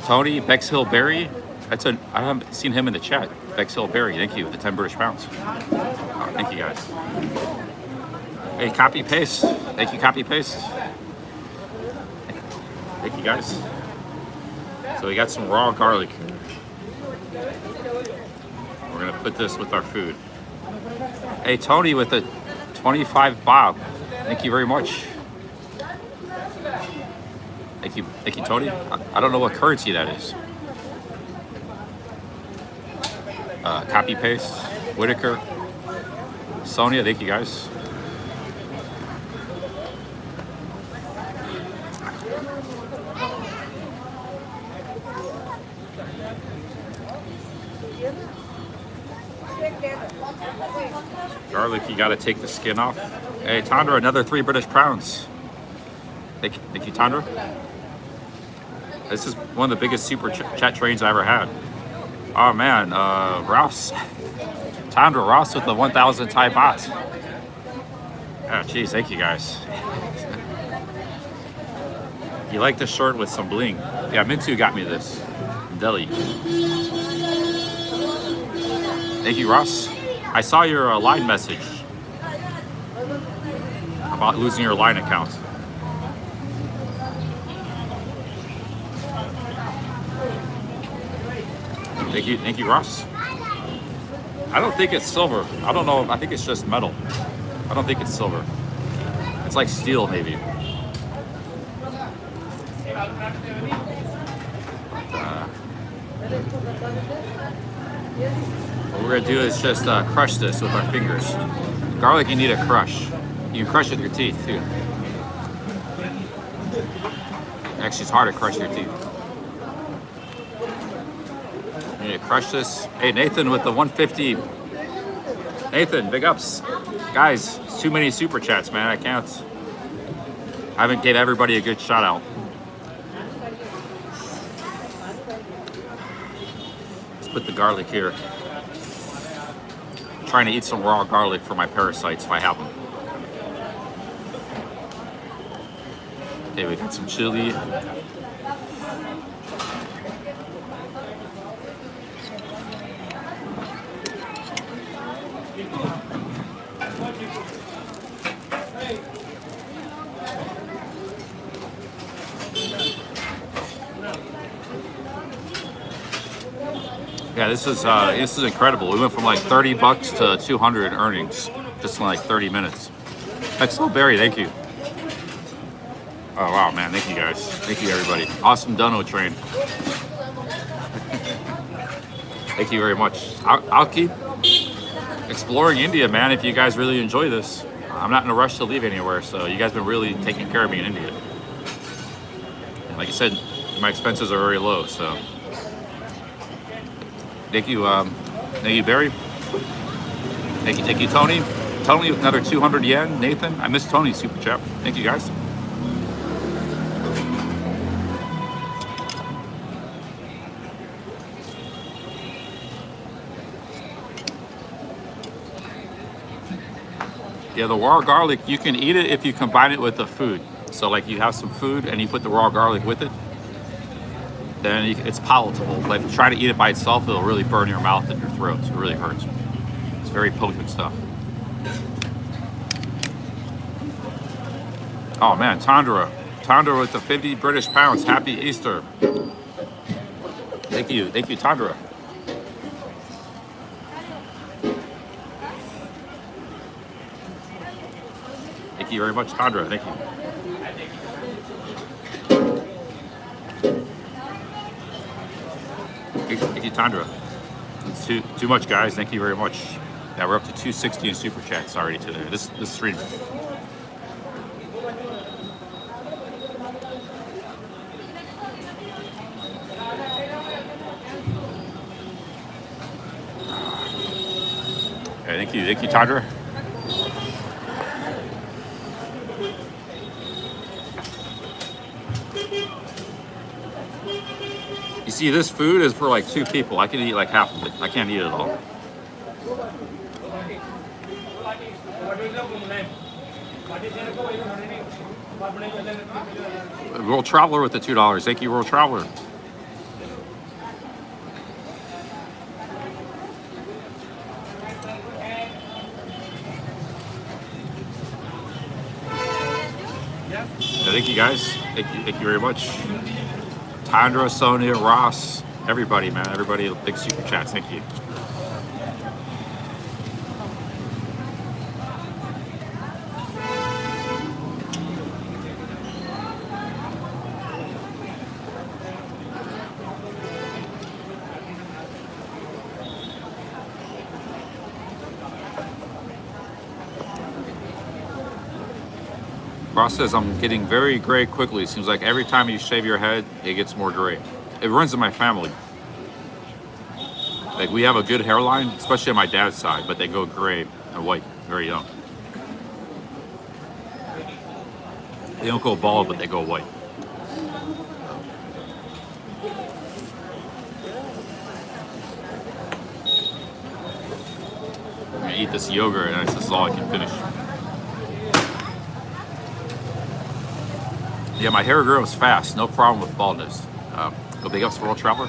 Tony, Bexhill Berry. I haven't seen him in the chat. Bexhill Berry. Thank you, with the 10 British pounds. Oh, thank you, guys. Hey, copy paste. Thank you, copy paste. Thank you, guys. So we got some raw garlic. We're gonna put this with our food. Hey, Tony with the 25 bob. Thank you very much. Thank you, Tony. I don't know what currency that is. Copy paste. Whitaker. Sonia, thank you, guys. Garlic, you gotta take the skin off. Hey, Tandra, another 3 British pounds. Thank you, Tandra. This is one of the biggest super chat trains I ever had. Oh man, Ross. Tandra, Ross with the 1,000 Thai baht. Oh, geez, thank you guys. You like this shirt with some bling? Yeah, Mintu got me this. Delhi. Thank you, Ross. I saw your line message about losing your line account. Thank you, Ross. I don't think it's silver. I don't know. I think it's just metal. I don't think it's silver. It's like steel, maybe. What we're gonna do is just crush this with our fingers. Garlic, you need a crush. You can crush it with your teeth too. Actually, it's hard to crush your teeth. You need to crush this. Hey, Nathan with the 150. Nathan, big ups. Guys, it's too many super chats, man. I haven't gave everybody a good shout out. Let's put the garlic here. I'm trying to eat some raw garlic for my parasites if I have them. Okay, we got some chili. Yeah, this is incredible. We went from like 30 bucks to 200 earnings just in like 30 minutes. Excellent Barry, thank you. Oh wow, man, thank you guys. Thank you everybody. Awesome dono train. Thank you very much. I'll keep exploring India, man, if you guys really enjoy this. I'm not in a rush to leave anywhere, so you guys have been really taking care of me in India. And like I said, my expenses are very low, so. Thank you, Barry. Thank you, Tony. Tony with another 200 yen. Nathan, I missed Tony's super chat. Thank you, guys. Yeah, the raw garlic, you can eat it if you combine it with the food. So like you have some food and you put the raw garlic with it, then it's palatable. But if you try to eat it by itself, it'll really burn your mouth and your throat. It really hurts. It's very potent stuff. Oh man, Tandra with the 50 British pounds. Happy Easter. Thank you, Tandra. Thank you very much, Tandra. Thank you. Thank you, Tandra. It's too much, guys. Thank you very much. Yeah, we're up to 260 in super chats already today. This stream. Okay, thank you, Tandra. You see, this food is for like 2 people. I can eat like half of it. I can't eat it all. World Traveler with the $2. Thank you, World Traveler. Yeah, thank you guys. Thank you very much. Tandra, Sonia, Ross, everybody, man. Everybody, big super chats. Thank you. Ross says, I'm getting very gray quickly. Seems like every time you shave your head, it gets more gray. It runs in my family. Like, we have a good hairline, especially on my dad's side, but they go gray and white very young. They don't go bald, but they go white. I'm gonna eat this yogurt, and this is all I can finish. Yeah, my hair grows fast. No problem with baldness. Big ups for World Traveler.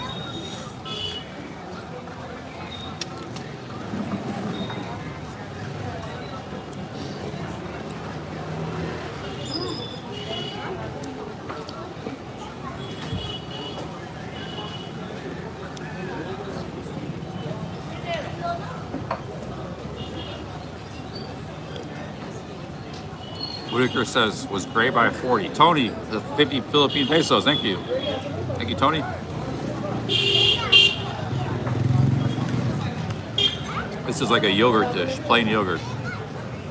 Whitaker says, was great by 40. Tony, the 50 Philippine pesos. Thank you. Thank you, Tony. This is like a yogurt dish, plain yogurt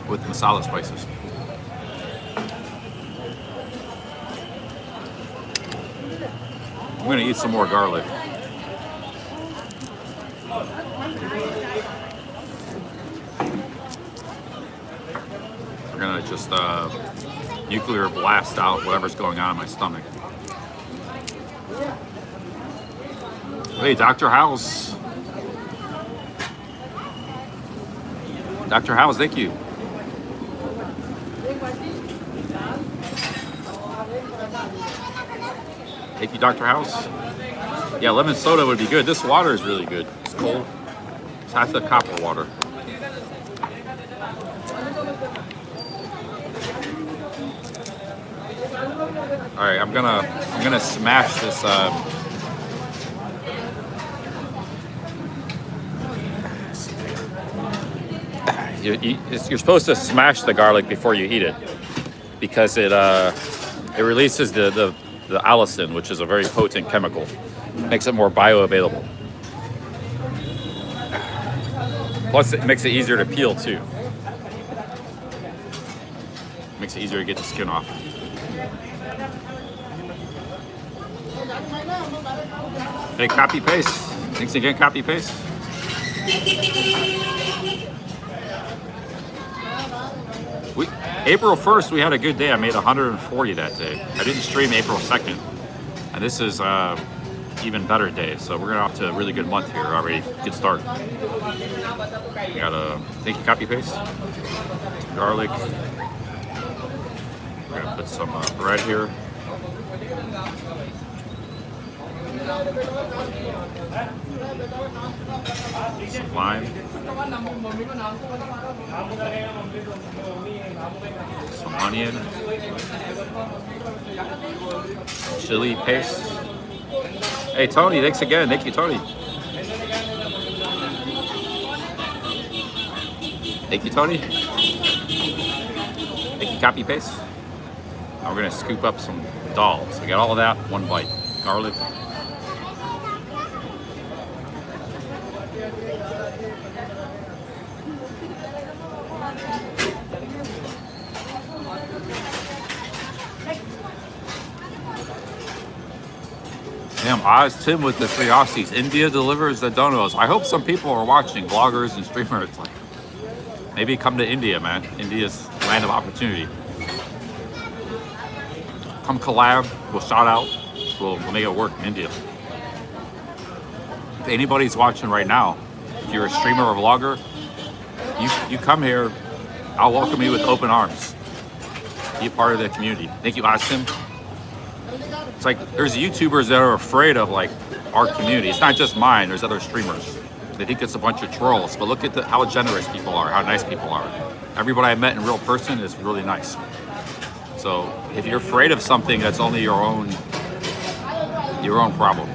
with masala spices. I'm gonna eat some more garlic. We're gonna just nuclear blast out whatever's going on in my stomach. Hey, Dr. House. Dr. House, thank you. Thank you, Dr. House. Yeah, lemon soda would be good. This water is really good. It's cold. It's half the copper water. All right, I'm gonna smash this. You're supposed to smash the garlic before you eat it because it releases the allicin, which is a very potent chemical. Makes it more bioavailable. Plus, it makes it easier to peel too. Makes it easier to get the skin off. Hey, copy paste. Thanks again, copy paste. April 1st, we had a good day. I made 140 that day. I didn't stream April 2nd. And this is even better day. So we're gonna off to a really good month here already. Good start. We got a, thank you, copy paste. Garlic. We're gonna put some bread here. Some lime. Some onion. Some chili paste. Hey Tony, thanks again. Thank you, Tony. Thank you, Tony. Thank you, copy paste. Now we're gonna scoop up some dal. So we got all of that, one bite. Garlic. Damn, Oz Tim with the 3 Aussies. India delivers the donuts. I hope some people are watching, vloggers and streamers. Like, maybe come to India, man. India's land of opportunity. Come collab. We'll shout out. We'll make it work in India. If anybody's watching right now, if you're a streamer or vlogger, you come here. I'll welcome you with open arms. Be a part of the community. Thank you, Oz Tim. It's like there's YouTubers that are afraid of like our community. It's not just mine. There's other streamers. They think it's a bunch of trolls. But look at how generous people are, how nice people are. Everybody I met in real person is really nice. So if you're afraid of something, that's only your own problem.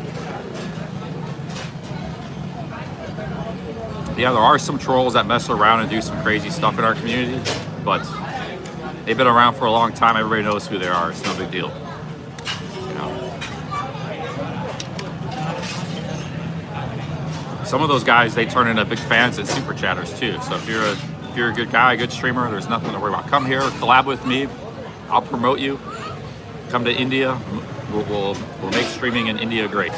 Yeah, there are some trolls that mess around and do some crazy stuff in our community, but they've been around for a long time. Everybody knows who they are. It's no big deal. Some of those guys, they turn into big fans and super chatters too. So if you're a good guy, a good streamer, there's nothing to worry about. Come here, collab with me. I'll promote you. Come to India. We'll make streaming in India great.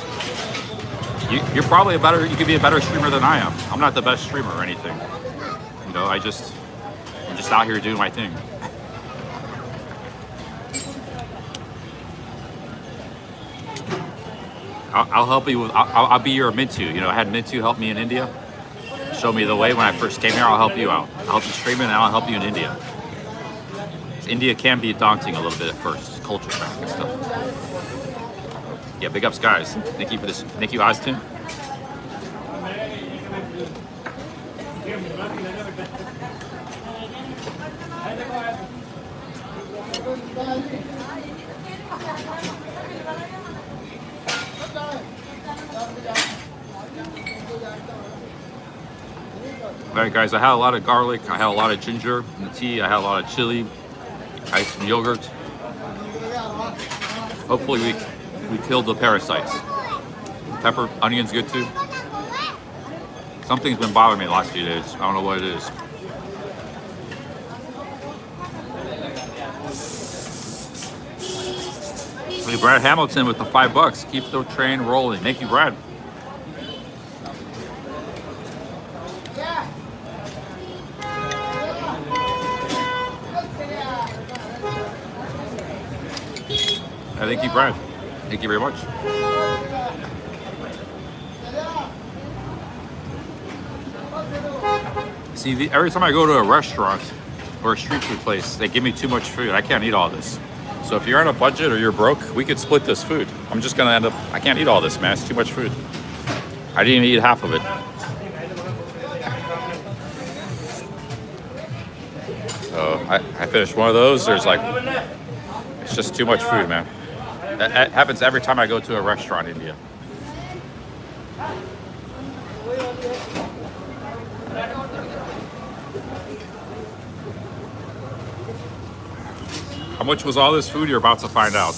You're probably you could be a better streamer than I am. I'm not the best streamer or anything. You know, I'm just out here doing my thing. I'll help you with, I'll be your Mintu. You know, I had Mintu help me in India. Show me the way when I first came here. I'll help you out. I'll help you stream it and I'll help you in India. India can be daunting a little bit at first. Culture shock and stuff. Yeah, big ups, guys. Thank you for this. Thank you, Austin. All right, guys, I had a lot of garlic, I had a lot of ginger in the tea, I had a lot of chili, ice and yogurt. Hopefully we killed the parasites. Pepper, onion's good too. Something's been bothering me the last few days. I don't know what it is. Hey, Brad Hamilton with the $5. Keep the train rolling. Thank you, Brad. Thank you, Brad. Thank you very much. See, every time I go to a restaurant or a street food place, they give me too much food. I can't eat all this. So if you're on a budget or you're broke, we could split this food. I'm just gonna end up, I can't eat all this, man. It's too much food. I didn't even eat half of it. So I finished one of those. There's like, it's just too much food, man. That happens every time I go to a restaurant in India. How much was all this food? You're about to find out.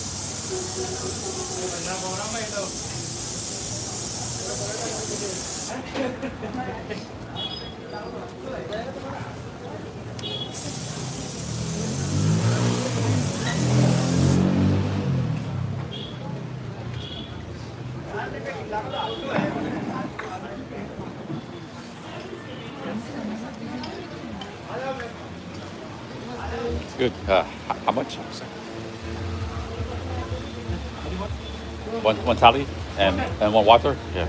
It's good. How much? One thali and one water? Yeah.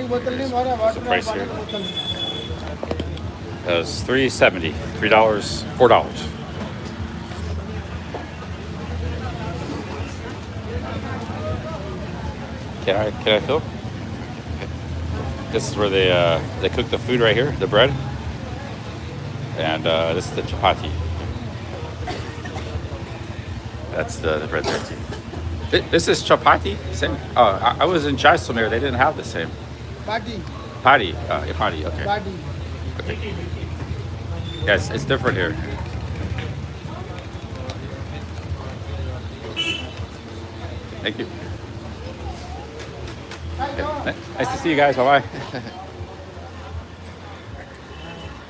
What's the price here? It was $3.70. $4. Can I film? This is where they cook the food right here, the bread. And this is the chapati. That's the bread there too. This is chapati? Same? Oh, I was in Jaisalmer. They didn't have the same. Padi. Patty. Yeah, patty. Okay. Padi. Okay. Yes, it's different here. Thank you. Okay. Nice to see you guys. Bye bye.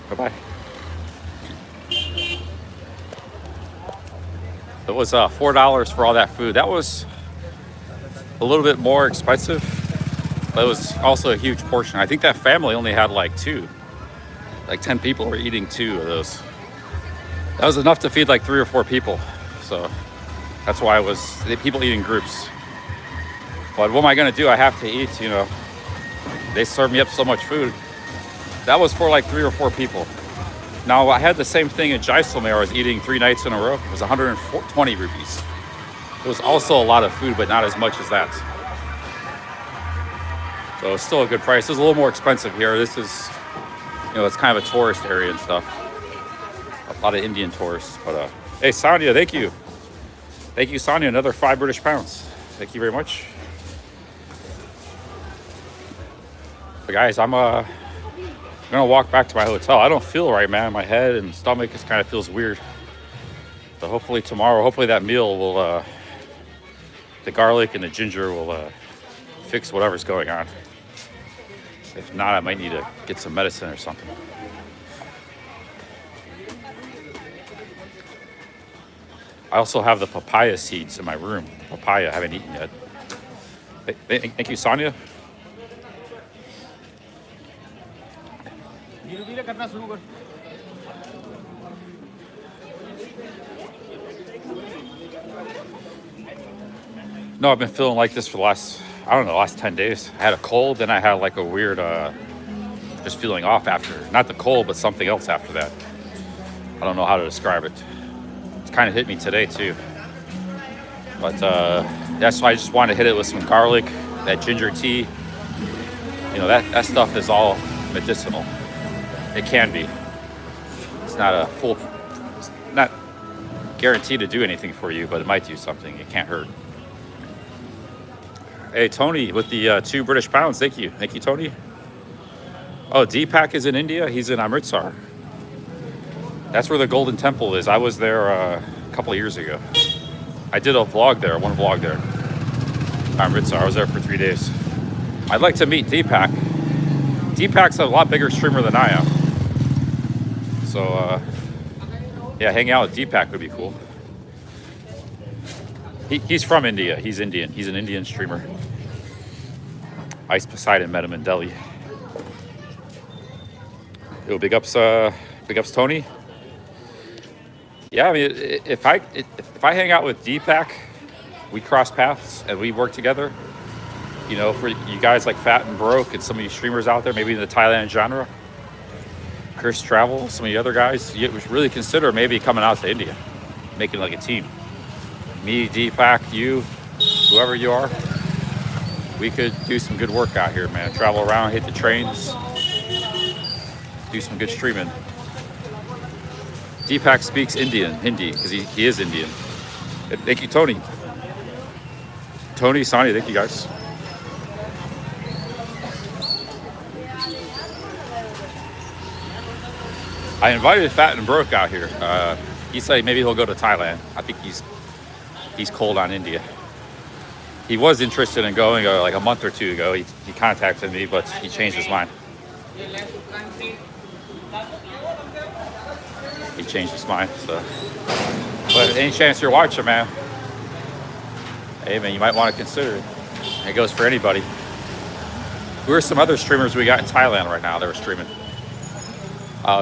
Bye bye. It was $4 for all that food. That was a little bit more expensive, but it was also a huge portion. I think that family only had like 10 people were eating 2 of those. That was enough to feed like 3 or 4 people. So that's why people eat in groups. But what am I gonna do? I have to eat, you know. They served me up so much food. That was for like 3 or 4 people. Now, I had the same thing in Jaisalmer. I was eating 3 nights in a row. It was 120 rupees. It was also a lot of food, but not as much as that. So it's still a good price. It's a little more expensive here. This is, you know, it's kind of a tourist area and stuff. A lot of Indian tourists. But hey, Sonia, thank you. Thank you, Sonia. Another 5 British pounds. Thank you very much. But guys, I'm gonna walk back to my hotel. I don't feel right, man. My head and stomach just kind of feels weird. So hopefully tomorrow, hopefully that meal will, the garlic and the ginger will fix whatever's going on. If not, I might need to get some medicine or something. I also have the papaya seeds in my room. Papaya I haven't eaten yet. Thank you, Sonia. No, I've been feeling like this for the last 10 days. I had a cold, then I had like a weird, just feeling off after. Not the cold, but something else after that. I don't know how to describe it. It's kind of hit me today too. But that's why I just wanted to hit it with some garlic, that ginger tea. You know, that stuff is all medicinal. It can be. It's not guaranteed to do anything for you, but it might do something. It can't hurt. Hey, Tony with the 2 British pounds. Thank you. Thank you, Tony. Oh, Deepak is in India. He's in Amritsar. That's where the Golden Temple is. I was there a couple of years ago. I did a vlog there, one vlog there. I was there for 3 days. I'd like to meet Deepak. Deepak's a lot bigger streamer than I am. So, yeah, hanging out with Deepak would be cool. He's from India. He's Indian. He's an Indian streamer. Ice Poseidon met him in Delhi. Yo, big ups Tony. Yeah, I mean, if I hang out with Deepak, we cross paths and we work together. You know, for you guys like Fat and Broke and some of you streamers out there, maybe in the Thailand genre, Chris Travel, some of the other guys, you should really consider maybe coming out to India, making like a team. Me, Deepak, you, whoever you are, we could do some good work out here, man. Travel around, hit the trains, do some good streaming. Deepak speaks Hindi, because he is Indian. Thank you, Tony. Tony, Sonny, thank you guys. I invited Fat and Broke out here. He said maybe he'll go to Thailand. I think he's cold on India. He was interested in going like a month or two ago. He contacted me, but he changed his mind. He changed his mind. So, but any chance you're watching, man? Hey, man, you might want to consider it. It goes for anybody. Who are some other streamers we got in Thailand right now that are streaming?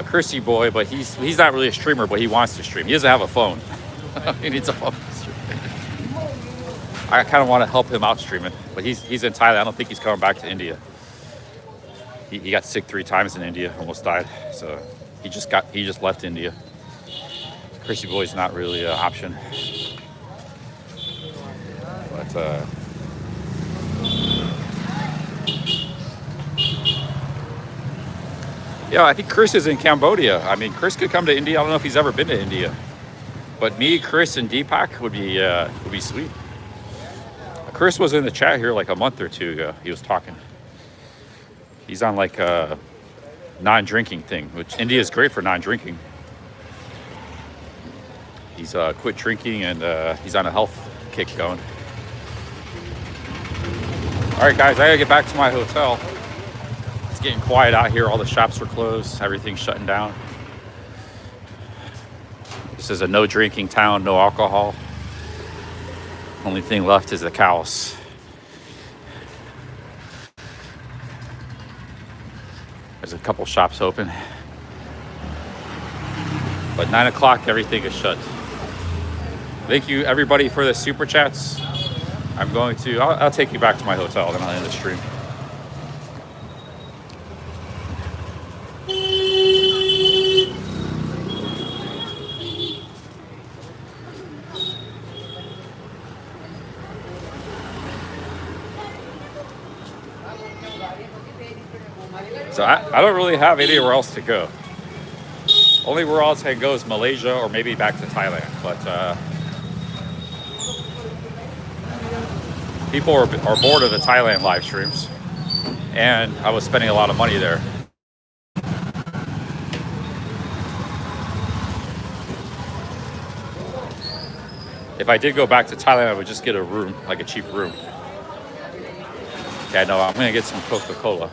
Chrissy Boy, but he's not really a streamer, but he wants to stream. He doesn't have a phone. He needs a phone to stream. I kind of want to help him out streaming, but he's in Thailand. I don't think he's coming back to India. He got sick 3 times in India, almost died. So he just left India. Chrissy Boy's not really an option. But yeah, I think Chris is in Cambodia. I mean, Chris could come to India. I don't know if he's ever been to India, but me, Chris, and Deepak would be sweet. Chris was in the chat here like a month or 2 ago. He was talking. He's on like a non-drinking thing, which India is great for non-drinking. He's quit drinking and he's on a health kick going. All right, guys, I gotta get back to my hotel. It's getting quiet out here. All the shops are closed. Everything's shutting down. This is a no drinking town, no alcohol. Only thing left is the cows. There's a couple shops open. But 9 o'clock, everything is shut. Thank you everybody for the super chats. I'll take you back to my hotel, then I'll end the stream. So I don't really have anywhere else to go. Only where else I can go is Malaysia or maybe back to Thailand. But people are bored of the Thailand live streams, and I was spending a lot of money there. If I did go back to Thailand, I would just get a room, like a cheap room. Yeah, no, I'm gonna get some Coca-Cola.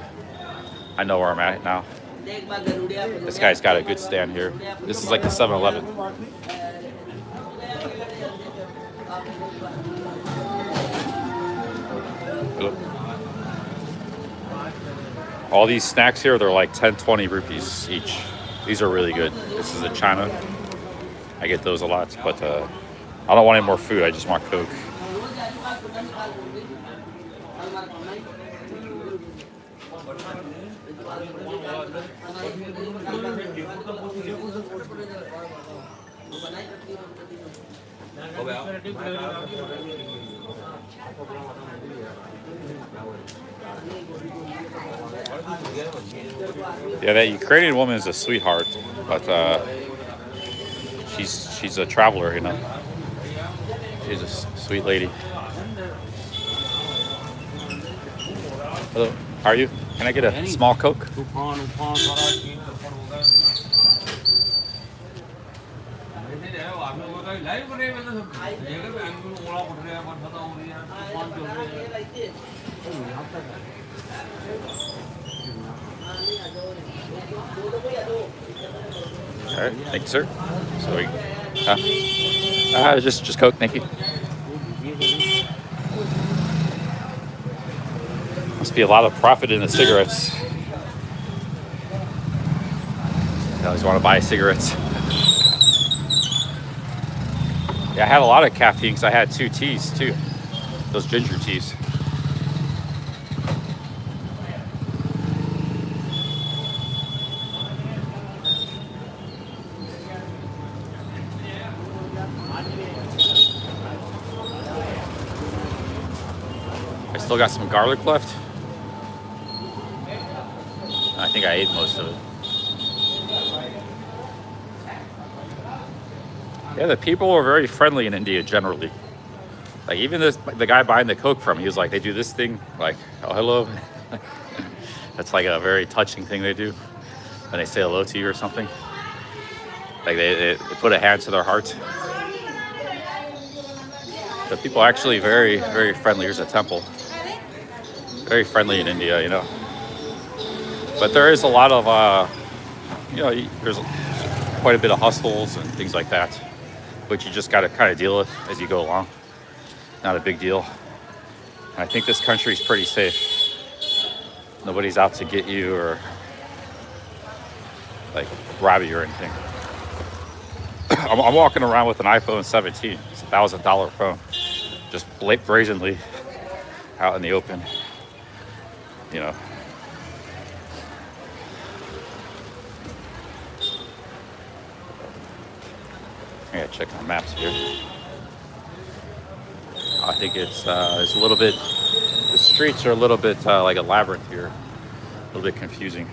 I know where I'm at now. This guy's got a good stand here. This is like the 7-Eleven. All these snacks here, they're like 10, 20 rupees each. These are really good. This is a China. I get those a lot, but I don't want any more food. I just want Coke. Yeah, that Ukrainian woman is a sweetheart, but she's a traveler, you know. She's a sweet lady. Hello, how are you? Can I get a small Coke? All right, thank you, sir. So we, just Coke, thank you. Must be a lot of profit in the cigarettes. I always want to buy cigarettes. Yeah, I had a lot of caffeine because I had 2 teas too. Those ginger teas. I still got some garlic left. I think I ate most of it. Yeah, the people are very friendly in India generally. Like even the guy buying the Coke from me, he was like, they do this thing, like, oh, hello. That's like a very touching thing they do when they say hello to you or something. Like they put a hand to their heart. The people are actually very, very friendly. Here's a temple. Very friendly in India, you know. But there is a lot of, you know, there's quite a bit of hustles and things like that, which you just got to kind of deal with as you go along. Not a big deal. And I think this country is pretty safe. Nobody's out to get you or like rob you or anything. I'm walking around with an iPhone 17. It's a $1,000 phone, just brazenly out in the open. You know. I gotta check my maps here. I think it's a little bit. The streets are a little bit like a labyrinth here, a little bit confusing.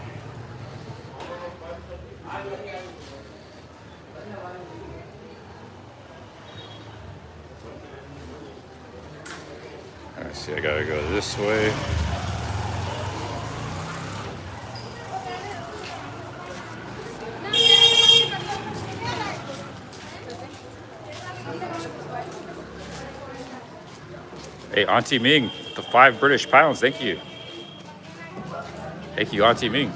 All right, see, I gotta go this way. Hey, Auntie Ming, the 5 British pounds. Thank you. Thank you, Auntie Ming.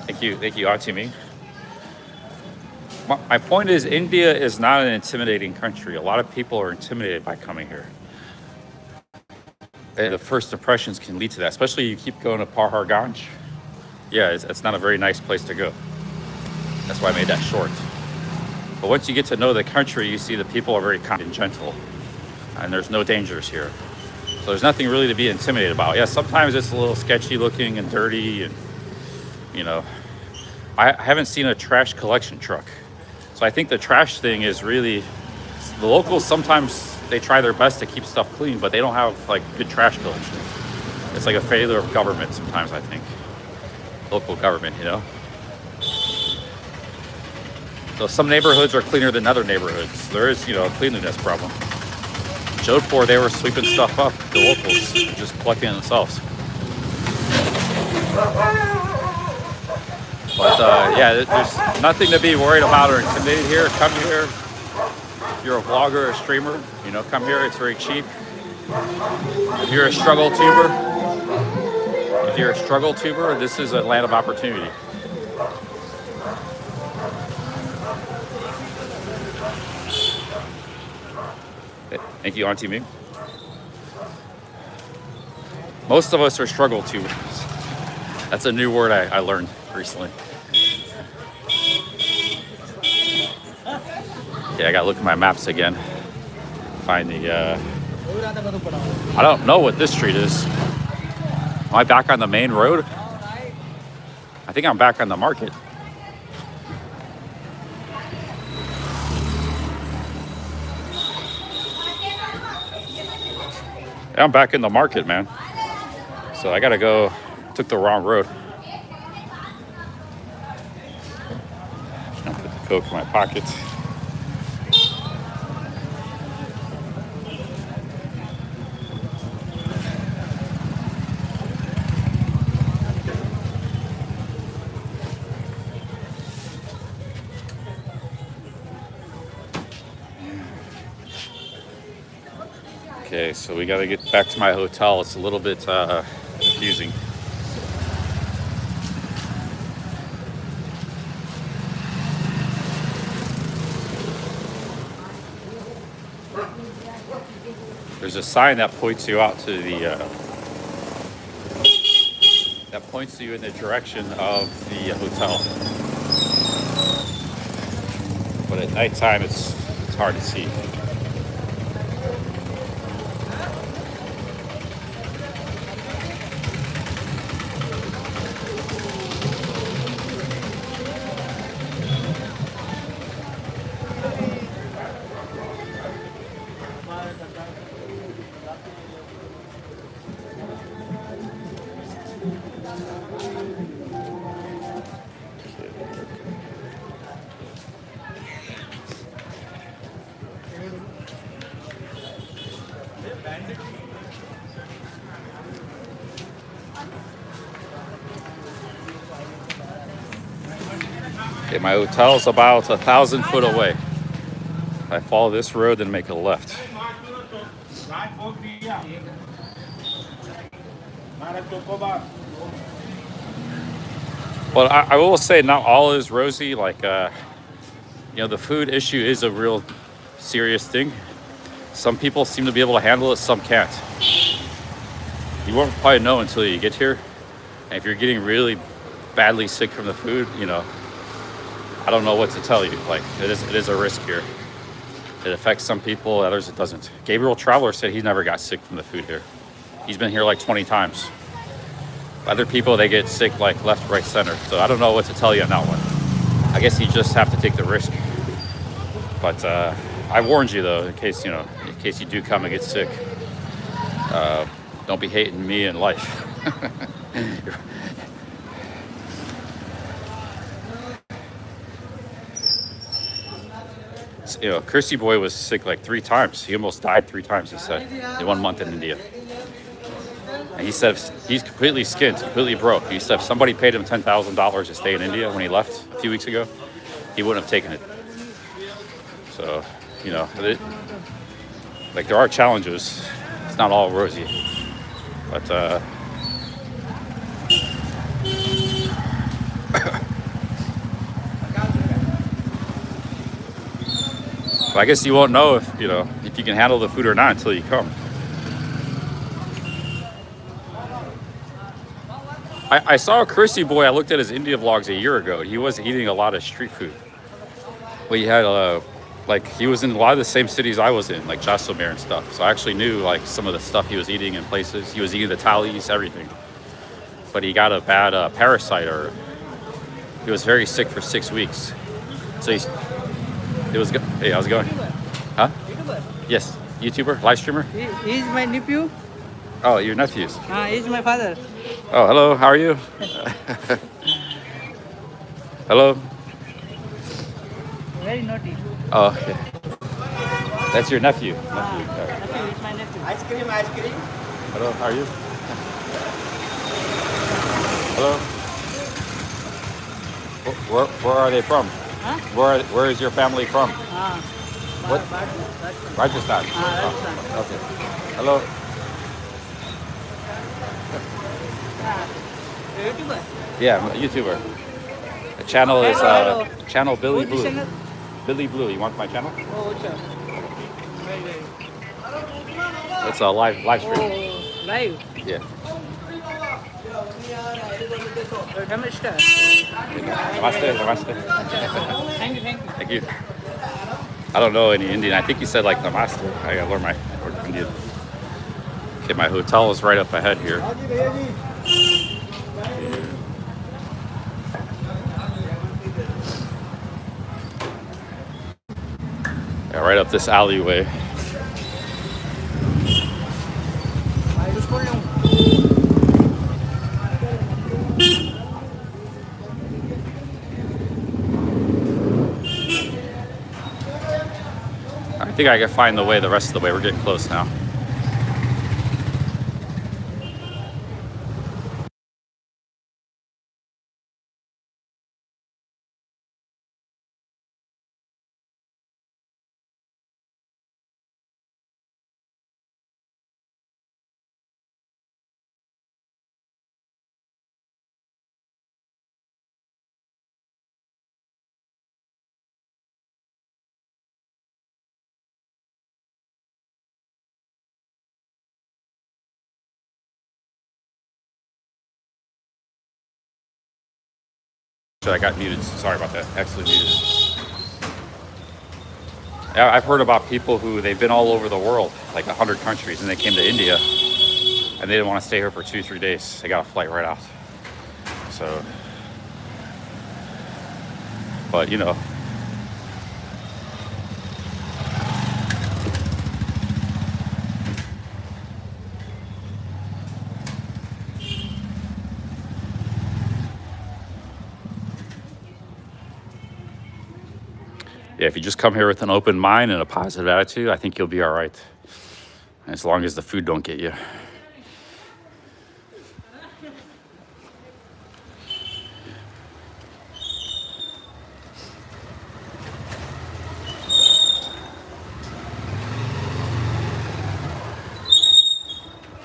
Thank you, Auntie Ming. My point is, India is not an intimidating country. A lot of people are intimidated by coming here. And the first impressions can lead to that, especially you keep going to Paharganj. Yeah, it's not a very nice place to go. That's why I made that short. But once you get to know the country, you see the people are very kind and gentle, and there's no dangers here. So there's nothing really to be intimidated about. Yeah, sometimes it's a little sketchy looking and dirty, and you know, I haven't seen a trash collection truck. So I think the trash thing is really, the locals sometimes they try their best to keep stuff clean, but they don't have like good trash collection. It's like a failure of government sometimes, I think. Local government, you know. So some neighborhoods are cleaner than other neighborhoods. There is, you know, a cleanliness problem. Jodhpur, they were sweeping stuff up, the locals, just collecting it themselves. But yeah, there's nothing to be worried about or intimidated here. Come here. If you're a vlogger or a streamer, you know, come here. It's very cheap. If you're a struggle tuber, this is a land of opportunity. Thank you, Auntie Ming. Most of us are struggle tubers. That's a new word I learned recently. Yeah, I gotta look at my maps again. Find the, I don't know what this street is. Am I back on the main road? I think I'm back on the market. Yeah, I'm back in the market, man. So I gotta go, took the wrong road. I'll put the Coke in my pocket. Okay, so we gotta get back to my hotel. It's a little bit confusing. There's a sign that points you out to the that points you in the direction of the hotel. But at nighttime, it's hard to see. Okay, my hotel's about 1,000 foot away. If I follow this road, then make a left. But I will say, not all is rosy. Like, the food issue is a real serious thing. Some people seem to be able to handle it, some can't. You won't probably know until you get here. And if you're getting really badly sick from the food, I don't know what to tell you. Like, it is a risk here. It affects some people, others it doesn't. Gabriel Traveler said he never got sick from the food here. He's been here like 20 times. Other people, they get sick like left, right, center. So I don't know what to tell you on that one. I guess you just have to take the risk. But I warned you though, in case you do come and get sick. Don't be hating me and life. Chrissy boy was sick like 3 times. He almost died 3 times, he said, in 1 month in India. And he said he's completely skint, completely broke. He said if somebody paid him $10,000 to stay in India when he left a few weeks ago, he wouldn't have taken it. So, like there are challenges. It's not all rosy. But I guess you won't know if you can handle the food or not until you come. I saw a Chrissy boy. I looked at his India vlogs a year ago. He was eating a lot of street food. But he had he was in a lot of the same cities I was in, like Jaisalmer and stuff. So I actually knew like some of the stuff he was eating in places. He was eating the thalis, everything. But he got a bad parasite, or he was very sick for 6 weeks. So hey, how's it going? Huh? YouTuber. Yes, YouTuber, live streamer. He is my nephew. Oh, your nephews. He is my father. Oh, hello. How are you? Hello. Very naughty. Oh, okay. That's your nephew. Nephew is my nephew. Ice cream. Hello. How are you? Hello. Where are they from? Huh? Where is your family from? What? Rajasthan. Rajasthan. Rajasthan. Oh, okay. Hello. YouTuber. Yeah, I'm a YouTuber. The channel is Hello. channel Billy What's Blue. the channel? Billy Blue. You want my channel? Oh, sure. Very. It's a live stream. Oh, live. Yeah. Namaskar. Namaste. Namaste. Thank you. Thank you. I don't know any Indian. I think you said like namaste. I gotta learn my word Indian. Okay, my hotel is right up ahead here. Yeah, right up this alleyway. I think I can find the way the rest of the way. We're getting close now. I got muted. Sorry about that. Accidentally muted. Yeah, I've heard about people who they've been all over the world, like 100 countries, and they came to India, and they didn't want to stay here for 2-3 days. They got a flight right out. So, but you know. Yeah, if you just come here with an open mind and a positive attitude, I think you'll be all right. As long as the food don't get you.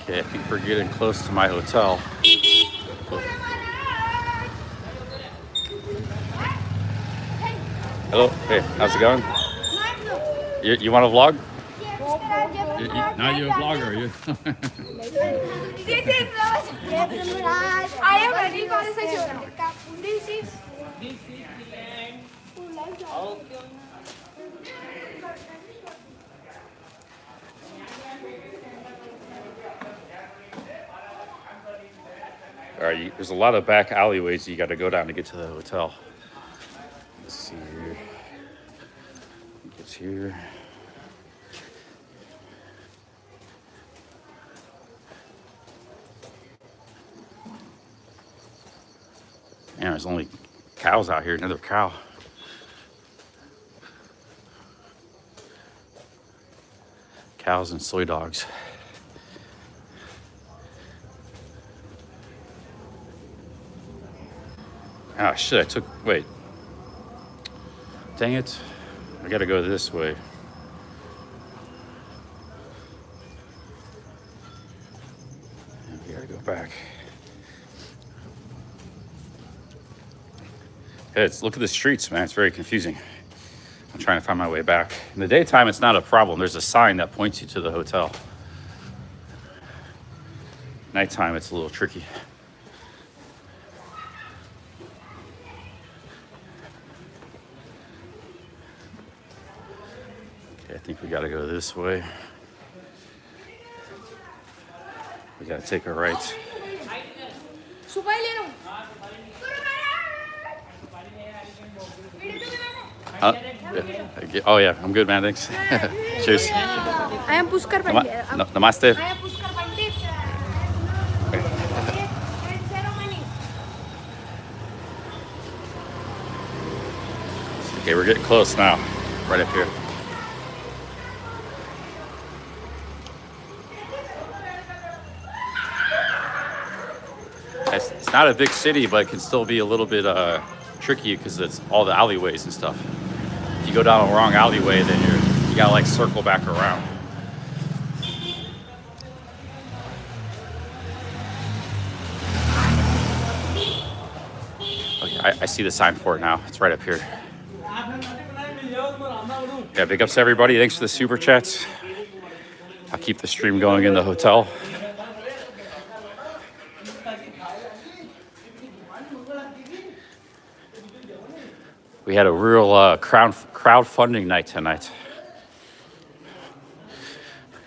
Okay, I think we're getting close to my hotel. Hello, hey, how's it going? You want to vlog? Now you're a vlogger, are you? This is Raj. I am ready for the show. This is. All right, there's a lot of back alleyways you got to go down to get to the hotel. Let's see here. It's here. Man, there's only cows out here. Another cow. Cows and soy dogs. Ah, shit, wait. Dang it. I gotta go this way. We gotta go back. Hey, look at the streets, man. It's very confusing. I'm trying to find my way back. In the daytime, it's not a problem. There's a sign that points you to the hotel. Nighttime, it's a little tricky. Okay, I think we gotta go this way. We gotta take a right. Oh yeah, I'm good, man. Thanks. Cheers. I am Pushkar Pandit. Namaste. I am Pushkar Pandit. Ceremony. Okay, we're getting close now. Right up here. It's not a big city, but it can still be a little bit tricky because it's all the alleyways and stuff. If you go down the wrong alleyway, then you gotta like circle back around. Okay, I see the sign for it now. It's right up here. Yeah, big ups to everybody. Thanks for the super chats. I'll keep the stream going in the hotel. We had a real crowdfunding night tonight.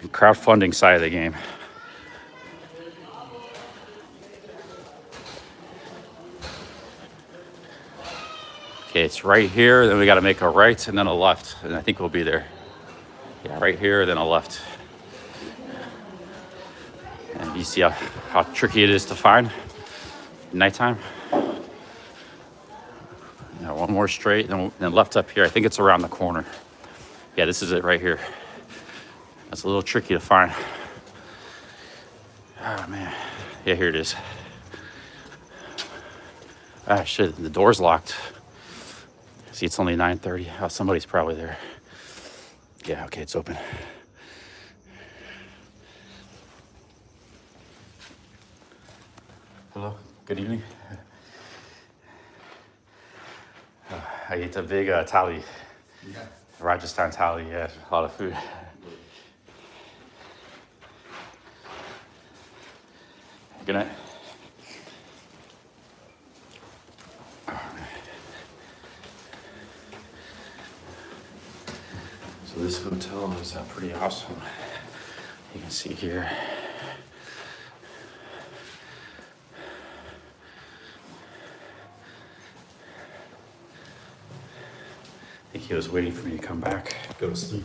Crowdfunding side of the game. Okay, it's right here. Then we got to make a right and then a left, and I think we'll be there. Yeah, right here, then a left. And you see how tricky it is to find nighttime. Now one more straight, then left up here. I think it's around the corner. Yeah, this is it right here. That's a little tricky to find. Oh man. Yeah, here it is. Ah shit, the door's locked. See, it's only 9:30. Oh, somebody's probably there. Yeah, okay, it's open. Hello, good evening. I ate a big thali. Yeah. Rajasthan thali, yeah, a lot of food. Good night. This hotel is pretty awesome. You can see here. I think he was waiting for me to come back, go to sleep.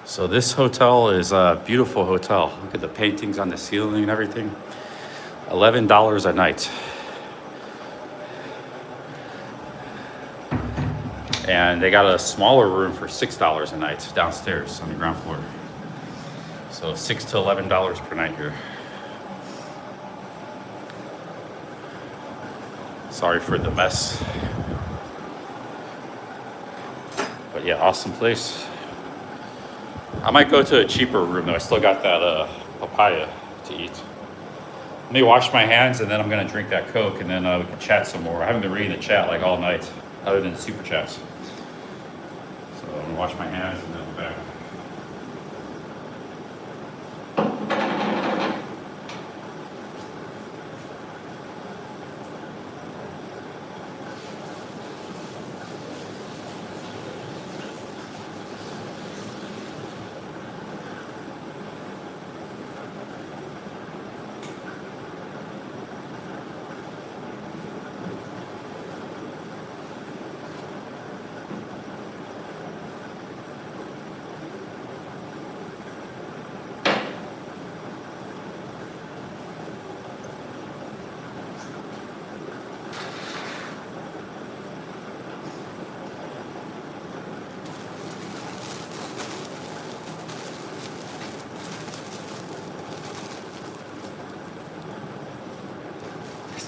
So this hotel is a beautiful hotel. Look at the paintings on the ceiling and everything. $11 a night. And they got a smaller room for $6 a night downstairs on the ground floor. So $6 to $11 per night here. Sorry for the mess. But yeah, awesome place. I might go to a cheaper room though. I still got that papaya to eat. Let me wash my hands and then I'm gonna drink that Coke and then we can chat some more. I haven't been reading the chat like all night, other than super chats. So I'm gonna wash my hands and then I'm back.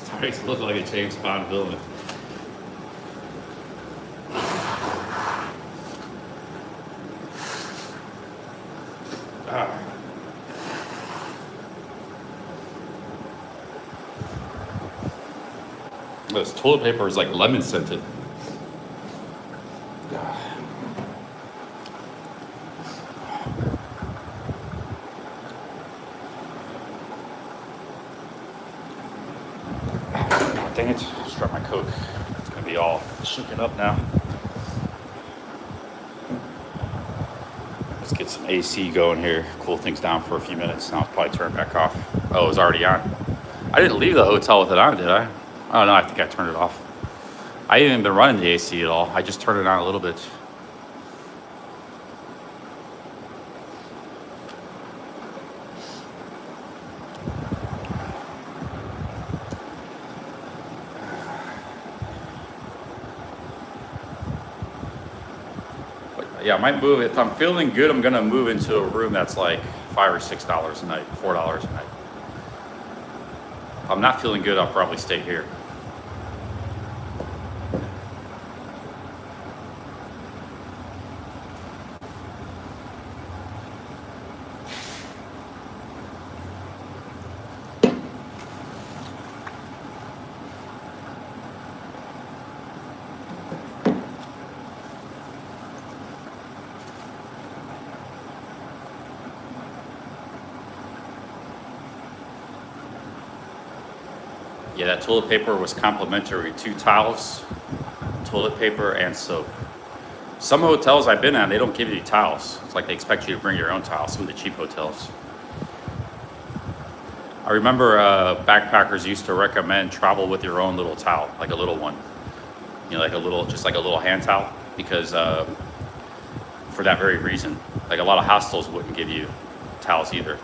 Starting to look like a James Bond villain. This toilet paper is like lemon scented. Dang it, just dropped my Coke. It's gonna be all shaken up now. Let's get some AC going here, cool things down for a few minutes. Now I'll probably turn it back off. Oh, it was already on. I didn't leave the hotel with it on, did I? Oh no, I think I turned it off. I haven't even been running the AC at all. I just turned it on a little bit. Yeah, I might move. If I'm feeling good, I'm gonna move into a room that's like $5 or $6 a night, $4 a night. If I'm not feeling good, I'll probably stay here. Yeah, that toilet paper was complimentary. 2 towels, toilet paper, and soap. Some hotels I've been at, they don't give you towels. It's like they expect you to bring your own towels, some of the cheap hotels. I remember backpackers used to recommend travel with your own little towel, like a little one. You know, like a little, just like a little hand towel, because for that very reason. Like a lot of hostels wouldn't give you towels either.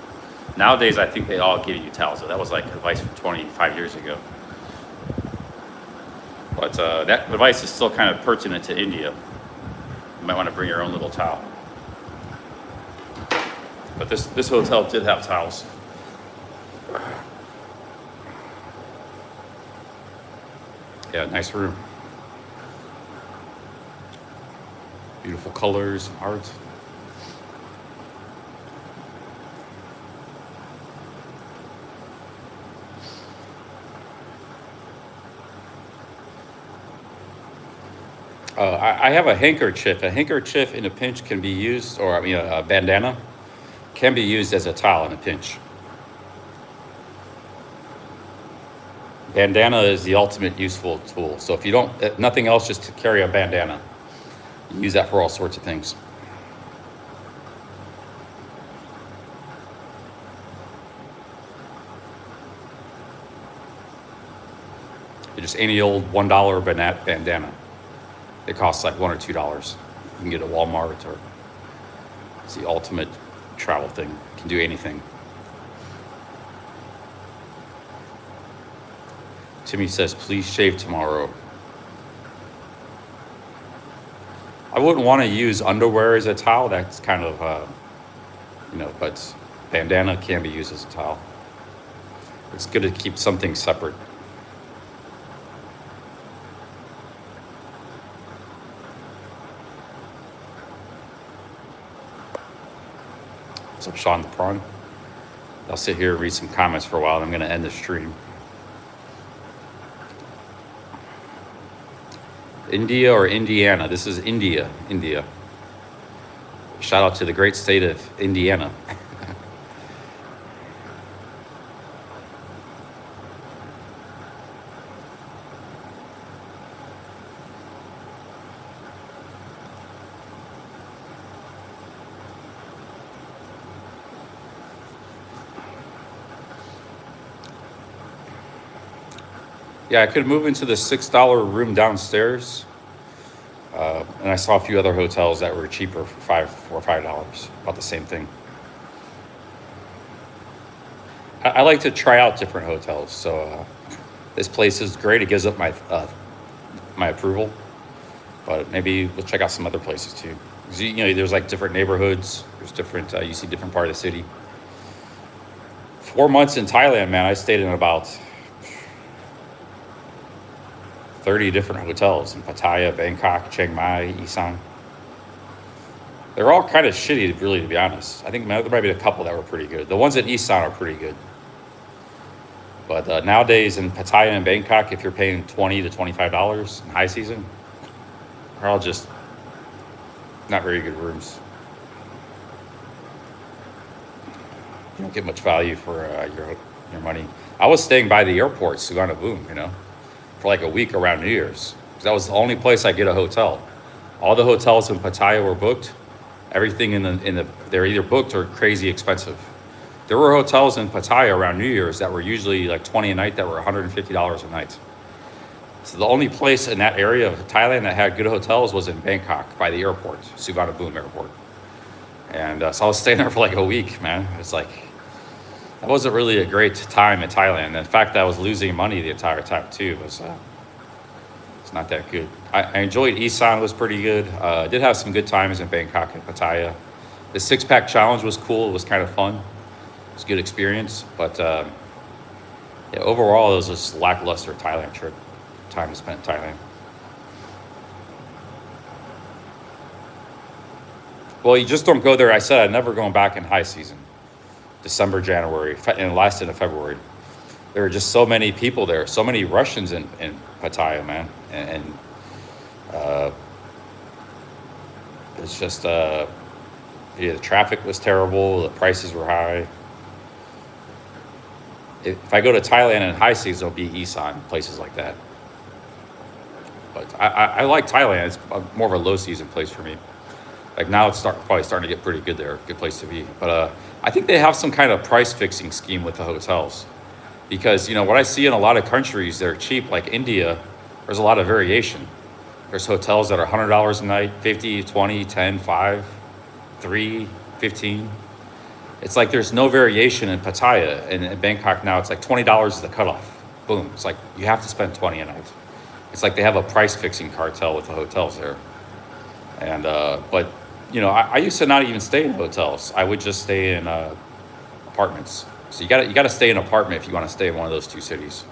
Nowadays, I think they all give you towels. So that was like advice from 25 years ago. But that advice is still kind of pertinent to India. You might want to bring your own little towel. But this hotel did have towels. Yeah, nice room. Beautiful colors, art. I have a handkerchief. A handkerchief in a pinch can be used, or I mean, a bandana can be used as a towel in a pinch. Bandana is the ultimate useful tool. So if you don't, nothing else, just to carry a bandana. You use that for all sorts of things. Just any old $1 bandana. It costs like $1 or $2. You can get it at Walmart, or it's the ultimate travel thing. You can do anything. Timmy says, please shave tomorrow. I wouldn't want to use underwear as a towel. That's kind of, but bandana can be used as a towel. It's good to keep something separate. What's up, Sean the Prawn? I'll sit here and read some comments for a while, and I'm going to end the stream. India or Indiana? This is India. India. Shout out to the great state of Indiana. Yeah, I could move into the $6 room downstairs. And I saw a few other hotels that were cheaper for $4 or $5, about the same thing. I like to try out different hotels. So this place is great. It gives up my approval. But maybe we'll check out some other places too. 'Cause, there's like different neighborhoods. There's different, you see different part of the city. 4 months in Thailand, man, I stayed in about 30 different hotels in Pattaya, Bangkok, Chiang Mai, Isan. They're all kind of shitty, really, to be honest. I think there might be a couple that were pretty good. The ones in Isan are pretty good. But nowadays in Pattaya and Bangkok, if you're paying $20 to $25 in high season, they're all just not very good rooms. You don't get much value for your money. I was staying by the airport, Suvarnabhumi, for like a week around New Year's. That was the only place I get a hotel. All the hotels in Pattaya were booked. Everything they're either booked or crazy expensive. There were hotels in Pattaya around New Year's that were usually like $20 a night that were $150 a night. So the only place in that area of Thailand that had good hotels was in Bangkok by the airport, Suvarnabhumi Airport. And so I was staying there for like a week, man. It's like, that wasn't really a great time in Thailand. In fact, I was losing money the entire time too. It's not that good. I enjoyed Isan, was pretty good. I did have some good times in Bangkok and Pattaya. The 6-pack challenge was cool. It was kind of fun. It was a good experience. But overall, it was just lackluster Thailand trip. Time to spend in Thailand. Well, you just don't go there. I said I'm never going back in high season. December, January, and last into February. There were just so many people there, so many Russians in Pattaya, man. And it's just, the traffic was terrible, the prices were high. If I go to Thailand in high season, it'll be Isan, places like that. But I like Thailand. It's more of a low season place for me. Like now it's probably starting to get pretty good there, good place to be. But I think they have some kind of price fixing scheme with the hotels. Because, what I see in a lot of countries that are cheap, like India, there's a lot of variation. There's hotels that are $100 a night, 50, 20, 10, 5, 3, 15. It's like there's no variation in Pattaya. And in Bangkok now, it's like $20 is the cutoff. Boom. It's like you have to spend 20 a night. It's like they have a price fixing cartel with the hotels there. And, but, I used to not even stay in hotels. I would just stay in apartments. So you gotta stay in an apartment if you want to stay in one of those two cities.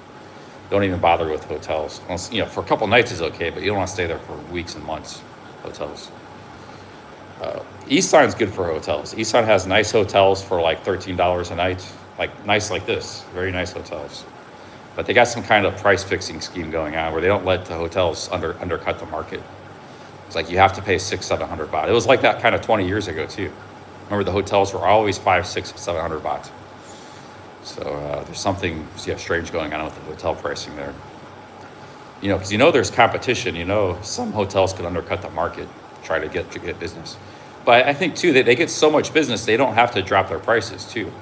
Don't even bother with hotels. For a couple nights is okay, but you don't want to stay there for weeks and months. Hotels. Isan's good for hotels. Isan has nice hotels for like $13 a night, like nice like this, very nice hotels. But they got some kind of price fixing scheme going on where they don't let the hotels undercut the market. It's like you have to pay 600-700 baht. It was like that kind of 20 years ago too. Remember, the hotels were always 500, 600, 700 baht. So there's something strange going on with the hotel pricing there. You know, because there's competition. You know, some hotels could undercut the market, try to get business. But I think too that they get so much business, they don't have to drop their prices too.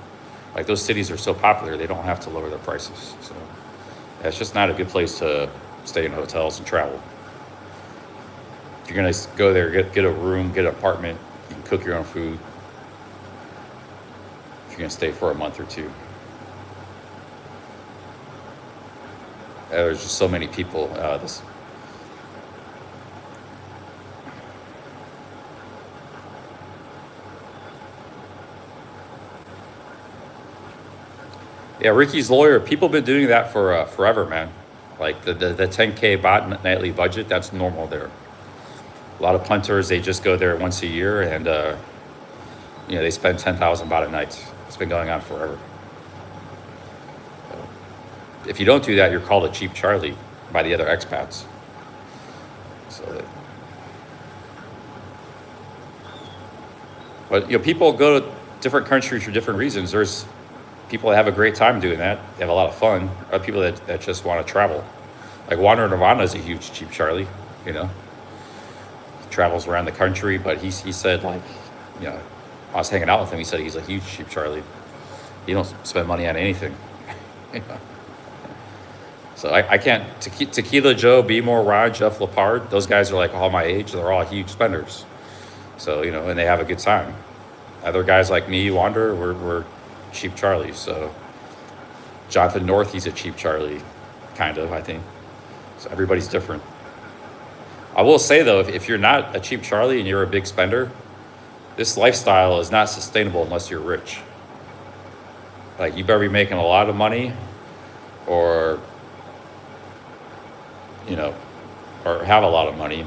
Like those cities are so popular, they don't have to lower their prices. So yeah, it's just not a good place to stay in hotels and travel. If you're gonna go there, get a room, get an apartment, you can cook your own food. If you're gonna stay for a month or two. There's just so many people. Yeah, Ricky's lawyer, people have been doing that for forever, man. Like the 10K baht nightly budget, that's normal there. A lot of punters, they just go there once a year and, they spend 10,000 baht a night. It's been going on forever. If you don't do that, you're called a cheap Charlie by the other expats. But people go to different countries for different reasons. There's people that have a great time doing that. They have a lot of fun. Other people that just want to travel. Like Wander Nirvana is a huge cheap Charlie, He travels around the country, but he said, like, I was hanging out with him. He said he's a huge cheap Charlie. He don't spend money on anything. So I can't, Tequila Joe, B More, Raj, Jeff Lepard, those guys are like all my age. They're all huge spenders. So, and they have a good time. Other guys like me, Wander, we're cheap Charlies. So Jonathan North, he's a cheap Charlie, kind of, I think. So everybody's different. I will say though, if you're not a cheap Charlie and you're a big spender, this lifestyle is not sustainable unless you're rich. Like you better be making a lot of money or or have a lot of money,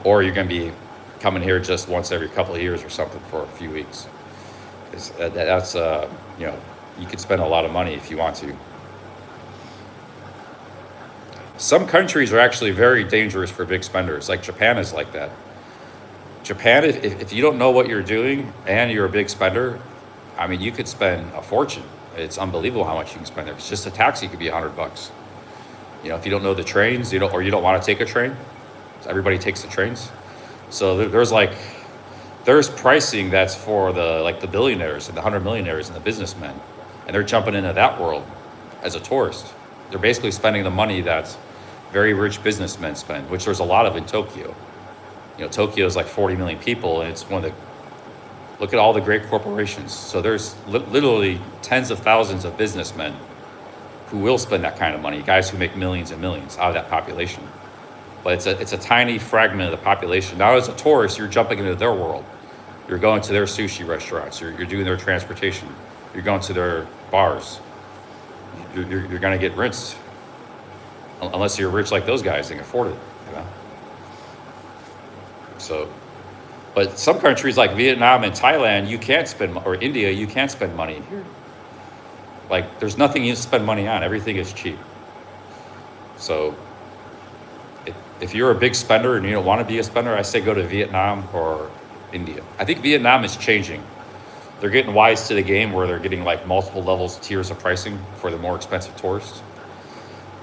or you're going to be coming here just once every couple of years or something for a few weeks. That's you could spend a lot of money if you want to. Some countries are actually very dangerous for big spenders. Like Japan is like that. Japan, if you don't know what you're doing and you're a big spender, I mean, you could spend a fortune. It's unbelievable how much you can spend there. It's just a taxi could be $100. If you don't know the trains, or you don't want to take a train, so everybody takes the trains. So there's pricing that's for the billionaires and the 100 millionaires and the businessmen, and they're jumping into that world as a tourist. They're basically spending the money that very rich businessmen spend, which there's a lot of in Tokyo. Tokyo is like 40 million people, and it's look at all the great corporations. So there's literally tens of thousands of businessmen who will spend that kind of money, guys who make millions and millions out of that population. But it's a tiny fragment of the population. Now as a tourist, you're jumping into their world. You're going to their sushi restaurants. You're doing their transportation. You're going to their bars. You're going to get rinsed. Unless you're rich like those guys and can afford it, So, but some countries like Vietnam and Thailand, you can't spend, or India, you can't spend money here. Like, there's nothing you spend money on. Everything is cheap. So, if you're a big spender and you don't want to be a spender, I say go to Vietnam or India. I think Vietnam is changing. They're getting wise to the game where they're getting like multiple levels, tiers of pricing for the more expensive tourists.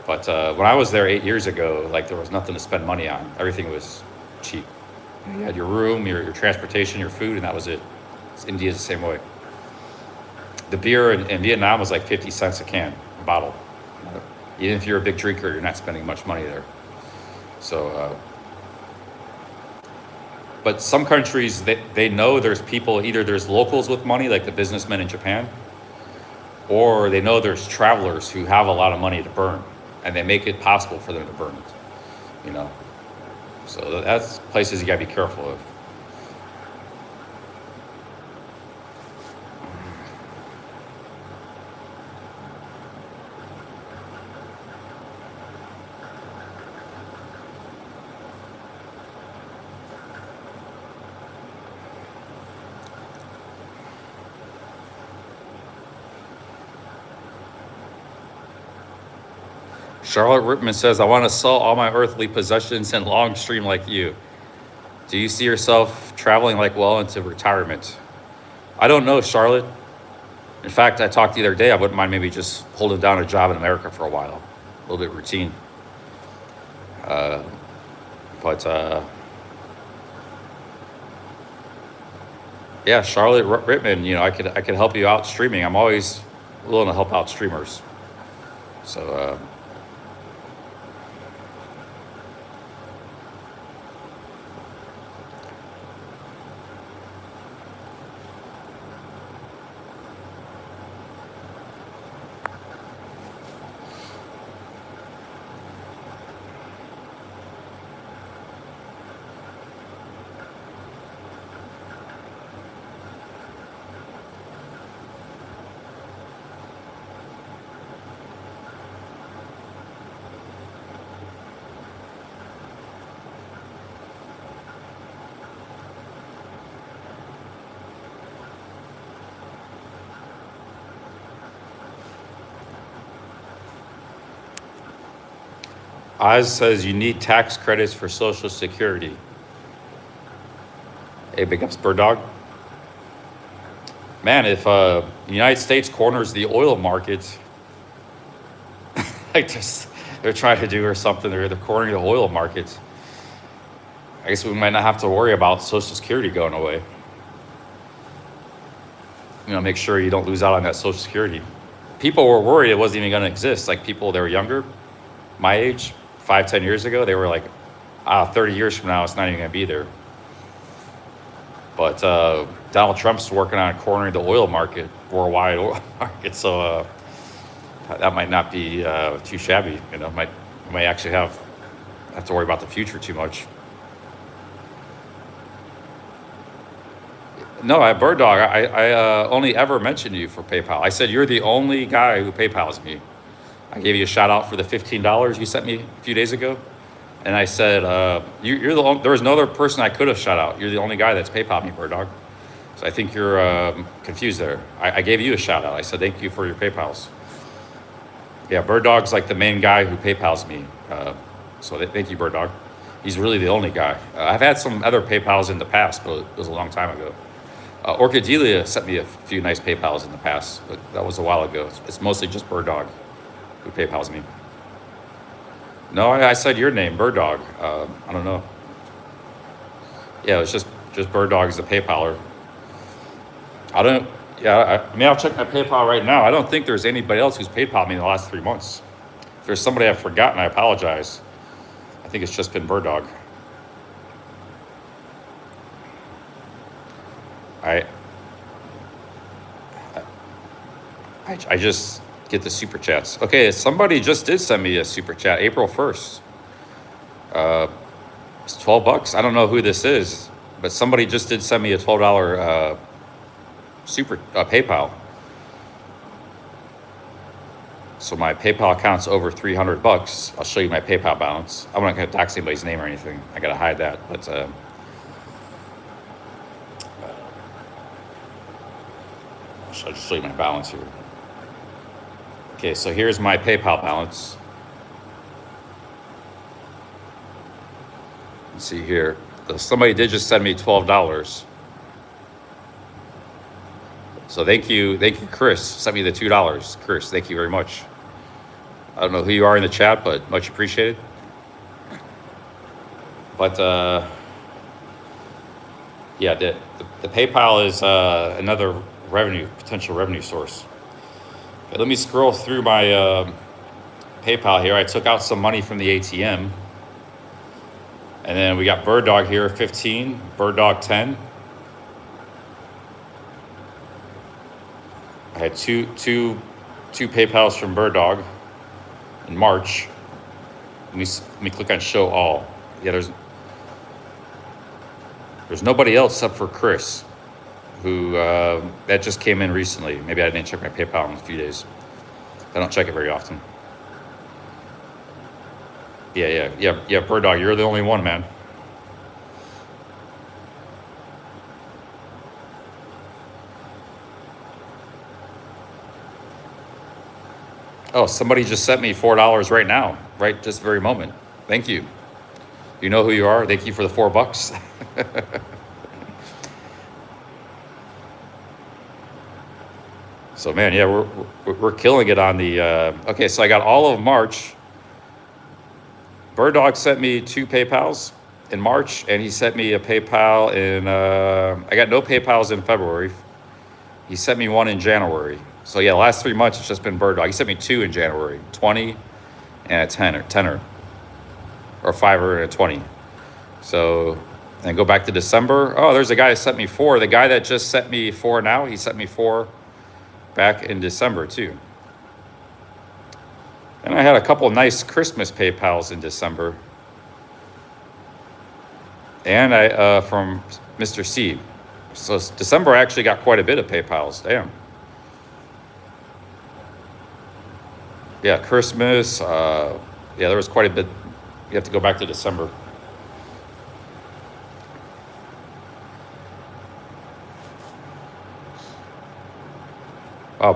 But when I was there 8 years ago, like there was nothing to spend money on. Everything was cheap. You had your room, your transportation, your food, and that was it. India's the same way. The beer in Vietnam was like 50 cents a can, a bottle. Even if you're a big drinker, you're not spending much money there. So, but some countries, they know there's people, either there's locals with money, like the businessmen in Japan, or they know there's travelers who have a lot of money to burn, and they make it possible for them to burn it, So that's places you gotta be careful of. Charlotte Ripman says, I want to sell all my earthly possessions and long stream like you. Do you see yourself traveling like well into retirement? I don't know, Charlotte. In fact, I talked the other day, I wouldn't mind maybe just holding down a job in America for a while. A little bit routine. Yeah, Charlotte Rittman, you know, I could help you out streaming. I'm always willing to help out streamers. So, Oz says you need tax credits for Social Security. Hey, big ups, Bird Dog. Man, if the United States corners the oil market, like they're trying to do or something, they're cornering the oil market. I guess we might not have to worry about Social Security going away. You know, make sure you don't lose out on that Social Security. People were worried it wasn't even going to exist. Like people that were younger, my age, 5-10 years ago, they were like, 30 years from now, it's not even going to be there. But Donald Trump's working on cornering the oil market, worldwide oil market. So that might not be too shabby. You know, might actually have to worry about the future too much. No, Bird Dog, I only ever mentioned you for PayPal. I said you're the only guy who PayPals me. I gave you a shout out for the $15 you sent me a few days ago. And I said, you're the only, there was no other person I could have shout out. You're the only guy that's PayPal me, Bird Dog. So I think you're confused there. I gave you a shout out. I said, thank you for your PayPals. Yeah, Bird Dog's like the main guy who PayPals me. So thank you, Bird Dog. He's really the only guy. I've had some other PayPals in the past, but it was a long time ago. Orchidelia sent me a few nice PayPals in the past, but that was a while ago. It's mostly just Bird Dog who PayPals me. No, I said your name, Bird Dog. I don't know. Yeah, it was just Bird Dog is the PayPaler. I mean, I'll check my PayPal right now. I don't think there's anybody else who's PayPal me in the last 3 months. If there's somebody I've forgotten, I apologize. I think it's just been Bird Dog. I just get the super chats. Okay, somebody just did send me a super chat April 1st. It's $12. I don't know who this is, but somebody just did send me a $12 super PayPal. So my PayPal account's over $300. I'll show you my PayPal balance. I'm not gonna dox anybody's name or anything. I gotta hide that, but I'll just show you my balance here. Okay, so here's my PayPal balance. Let's see here. Somebody did just send me $12. So thank you, Chris. Sent me the $2. Chris, thank you very much. I don't know who you are in the chat, but much appreciated. But yeah, the PayPal is another potential revenue source. Okay, let me scroll through my PayPal here. I took out some money from the ATM. And then we got Bird Dog here, 15, Bird Dog 10. I had two PayPals from Bird Dog in March. Let me click on show all. Yeah, there's nobody else except for Chris, who that just came in recently. Maybe I didn't check my PayPal in a few days. I don't check it very often. Yeah, Bird Dog, you're the only one, man. Oh, somebody just sent me $4 right now, right this very moment. Thank you. You know who you are. Thank you for the $4. So man, yeah, we're killing it on the. Okay, so I got all of March. Bird Dog sent me 2 PayPals in March, and he sent me a PayPal in. I got no PayPals in February. He sent me 1 in January. So yeah, the last 3 months it's just been Bird Dog. He sent me 2 in January, 20 and a tenner, or 5 and a 20. So, and go back to December. Oh, there's a guy that sent me 4. The guy that just sent me 4 now, he sent me 4 back in December too. And I had a couple nice Christmas PayPals in December. And I from Mr. C. So December I actually got quite a bit of PayPals. Damn. Yeah, Christmas. Yeah, there was quite a bit. You have to go back to December.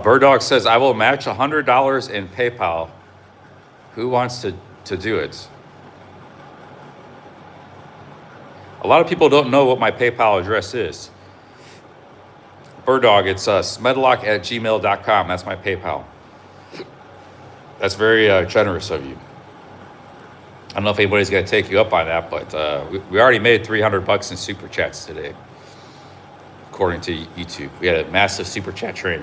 Bird Dog says, I will match $100 in PayPal. Who wants to do it? A lot of people don't know what my PayPal address is. Bird Dog, it's smedlock@gmail.com. That's my PayPal. That's very generous of you. I don't know if anybody's going to take you up on that, but we already made $300 in super chats today, according to YouTube. We had a massive super chat train.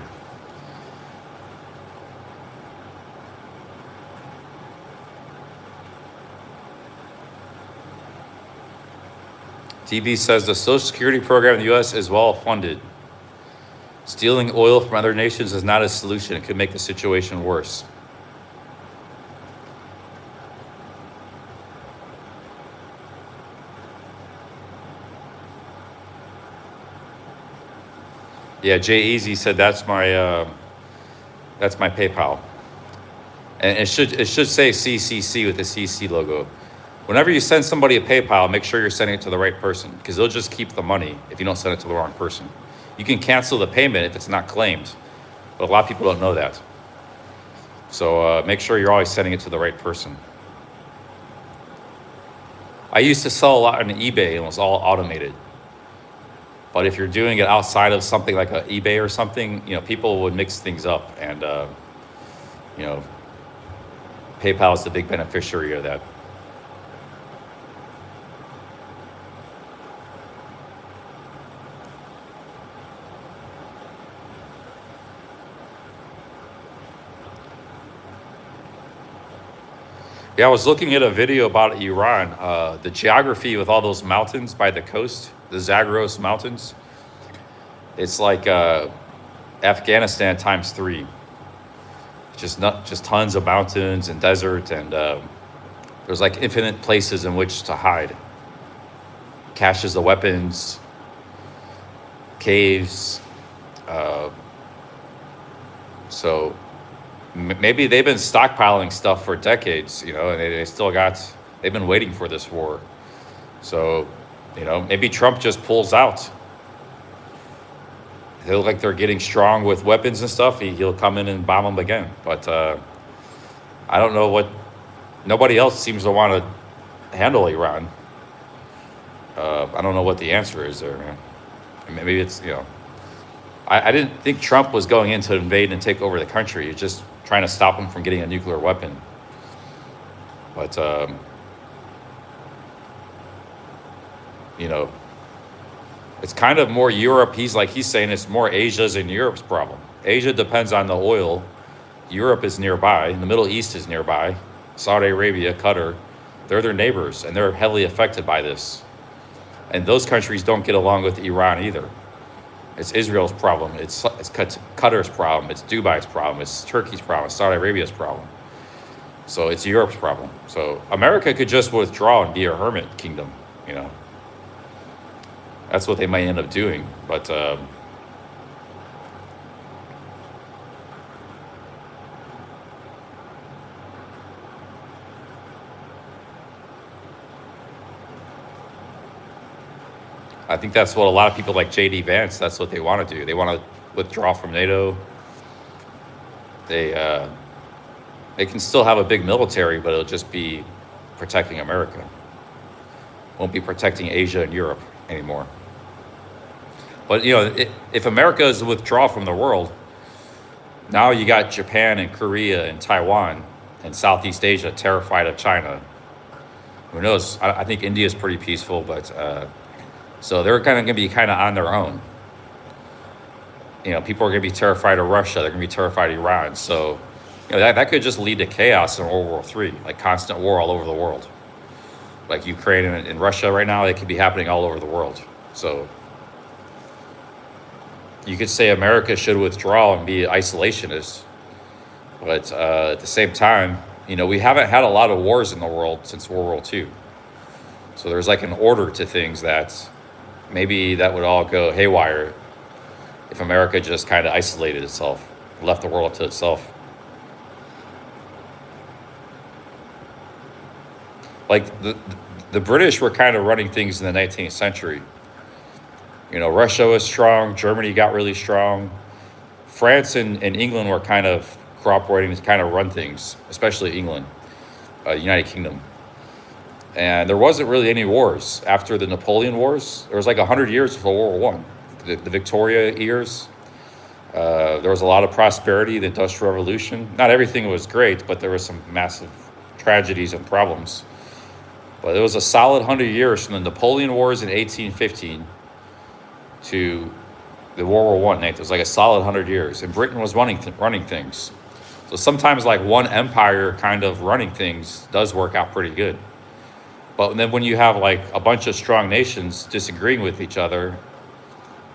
TV says the Social Security program in the U.S. is well funded. Stealing oil from other nations is not a solution. It could make the situation worse. Yeah, Jay Easy said that's my PayPal, and it should say CCC with the CC logo. Whenever you send somebody a PayPal, make sure you're sending it to the right person, because they'll just keep the money if you don't send it to the wrong person. You can cancel the payment if it's not claimed, but a lot of people don't know that. So make sure you're always sending it to the right person. I used to sell a lot on eBay, and it was all automated. But if you're doing it outside of something like an eBay or something, you know, people would mix things up, and you know, PayPal is the big beneficiary of that. Yeah, I was looking at a video about Iran, the geography with all those mountains by the coast, the Zagros Mountains. It's like Afghanistan times 3. Just tons of mountains and desert, and there's like infinite places in which to hide. Caches of weapons, caves. So maybe they've been stockpiling stuff for decades, you know, and they've been waiting for this war. So, you know, maybe Trump just pulls out. They look like they're getting strong with weapons and stuff. He'll come in and bomb them again. But I don't know nobody else seems to want to handle Iran. I don't know what the answer is there, man. Maybe it's, you know, I didn't think Trump was going in to invade and take over the country. He's just trying to stop him from getting a nuclear weapon. But, you know, it's kind of more Europe. He's saying it's more Asia's and Europe's problem. Asia depends on the oil. Europe is nearby. The Middle East is nearby. Saudi Arabia, Qatar, they're their neighbors, and they're heavily affected by this. And those countries don't get along with Iran either. It's Israel's problem. It's Qatar's problem. It's Dubai's problem. It's Turkey's problem. It's Saudi Arabia's problem. So it's Europe's problem. So America could just withdraw and be a hermit kingdom, you know. That's what they might end up doing. But I think that's what a lot of people like J.D. Vance, that's what they want to do. They want to withdraw from NATO. They can still have a big military, but it'll just be protecting America. won't be protecting Asia and Europe anymore. But you know, if America is to withdraw from the world, now you got Japan and Korea and Taiwan and Southeast Asia terrified of China. Who knows? I think India is pretty peaceful, but so they're kind of going to be kind of on their own. You know, people are going to be terrified of Russia. They're going to be terrified of Iran. So, you know, that could just lead to chaos in World War III, like constant war all over the world. Like Ukraine and Russia right now, it could be happening all over the world. So you could say America should withdraw and be isolationist. But at the same time, you know, we haven't had a lot of wars in the world since World War II. So there's like an order to things that maybe that would all go haywire if America just kind of isolated itself, left the world to itself. Like the British were kind of running things in the 19th century. You know, Russia was strong, Germany got really strong. France and England were kind of cooperating to kind of run things, especially England, United Kingdom. And there wasn't really any wars after the Napoleon Wars. There was like 100 years before World War I. The Victoria years, there was a lot of prosperity, the Industrial Revolution. Not everything was great, but there were some massive tragedies and problems. But it was a solid 100 years from the Napoleon Wars in 1815 to the World War I. It was like a solid 100 years, and Britain was running things. So sometimes like one empire kind of running things does work out pretty good. But then when you have like a bunch of strong nations disagreeing with each other,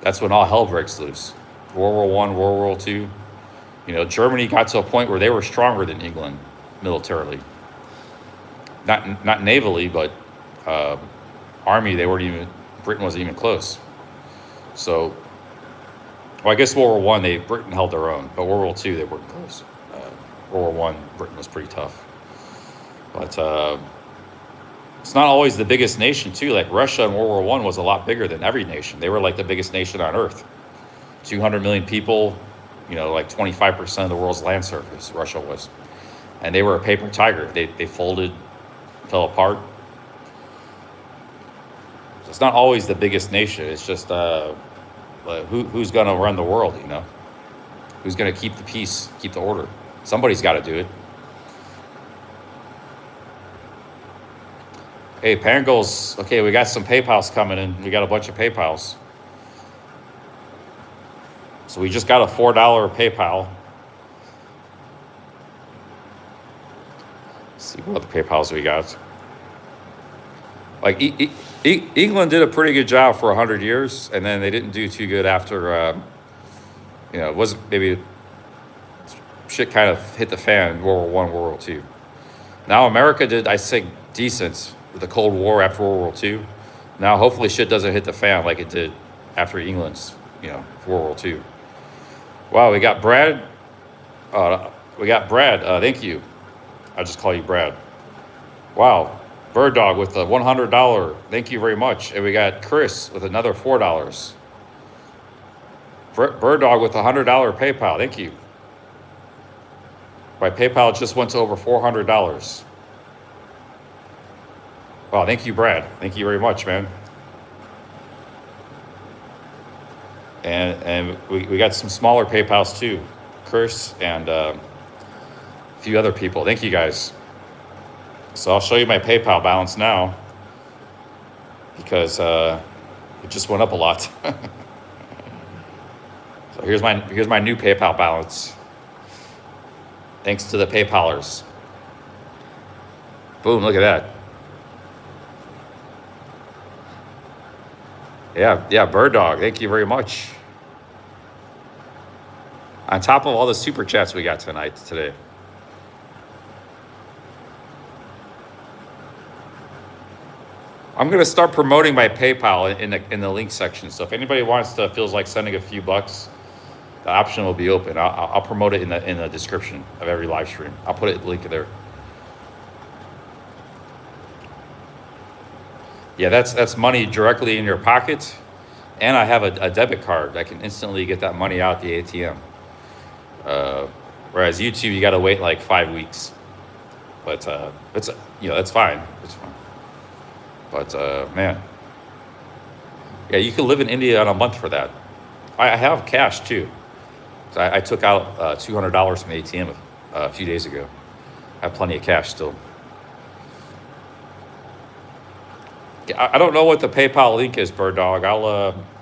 that's when all hell breaks loose. World War I, World War II. You know, Germany got to a point where they were stronger than England militarily. Not navally, but army, Britain wasn't even close. So, well, I guess World War I, Britain held their own, but World War II, they weren't close. World War I, Britain was pretty tough. But it's not always the biggest nation, too. Like Russia in World War I was a lot bigger than every nation. They were like the biggest nation on Earth. 200 million people, you know, like 25% of the world's land surface, Russia was. And they were a paper tiger. They folded, fell apart. So it's not always the biggest nation. It's just who's going to run the world, you know? Who's going to keep the peace, keep the order? Somebody's got to do it. Hey, Pangol's, okay, we got some PayPals coming in. We got a bunch of PayPals. So we just got a $4 PayPal. Let's see what other PayPals we got. Like England did a pretty good job for 100 years, and then they didn't do too good after, you know, it wasn't, maybe shit kind of hit the fan in World War I, World War II. Now America did, I think, decent with the Cold War after World War II. Now hopefully shit doesn't hit the fan like it did after England's, you know, World War II. Wow, we got Brad. Thank you. I'll just call you Brad. Wow. Bird Dog with the $100. Thank you very much. And we got Chris with another $4. Bird Dog with a $100 PayPal. Thank you. My PayPal just went to over $400. Wow, thank you, Brad. Thank you very much, man. And we got some smaller PayPals too. Chris and a few other people. Thank you, guys. So I'll show you my PayPal balance now because it just went up a lot. So here's my new PayPal balance. Thanks to the PayPalers. Boom, look at that. Yeah, Bird Dog, thank you very much. On top of all the super chats we got today. I'm gonna start promoting my PayPal in the link section. So if anybody feels like sending a few bucks, the option will be open. I'll promote it in the description of every live stream. I'll put it link there. Yeah, that's money directly in your pocket, and I have a debit card. I can instantly get that money out the ATM. Whereas YouTube, you got to wait like 5 weeks. But it's that's fine. It's fine. But man, yeah, you could live in India on a month for that. I have cash too. So I took out $200 from the ATM a few days ago. I have plenty of cash still. I don't know what the PayPal link is, Bird Dog.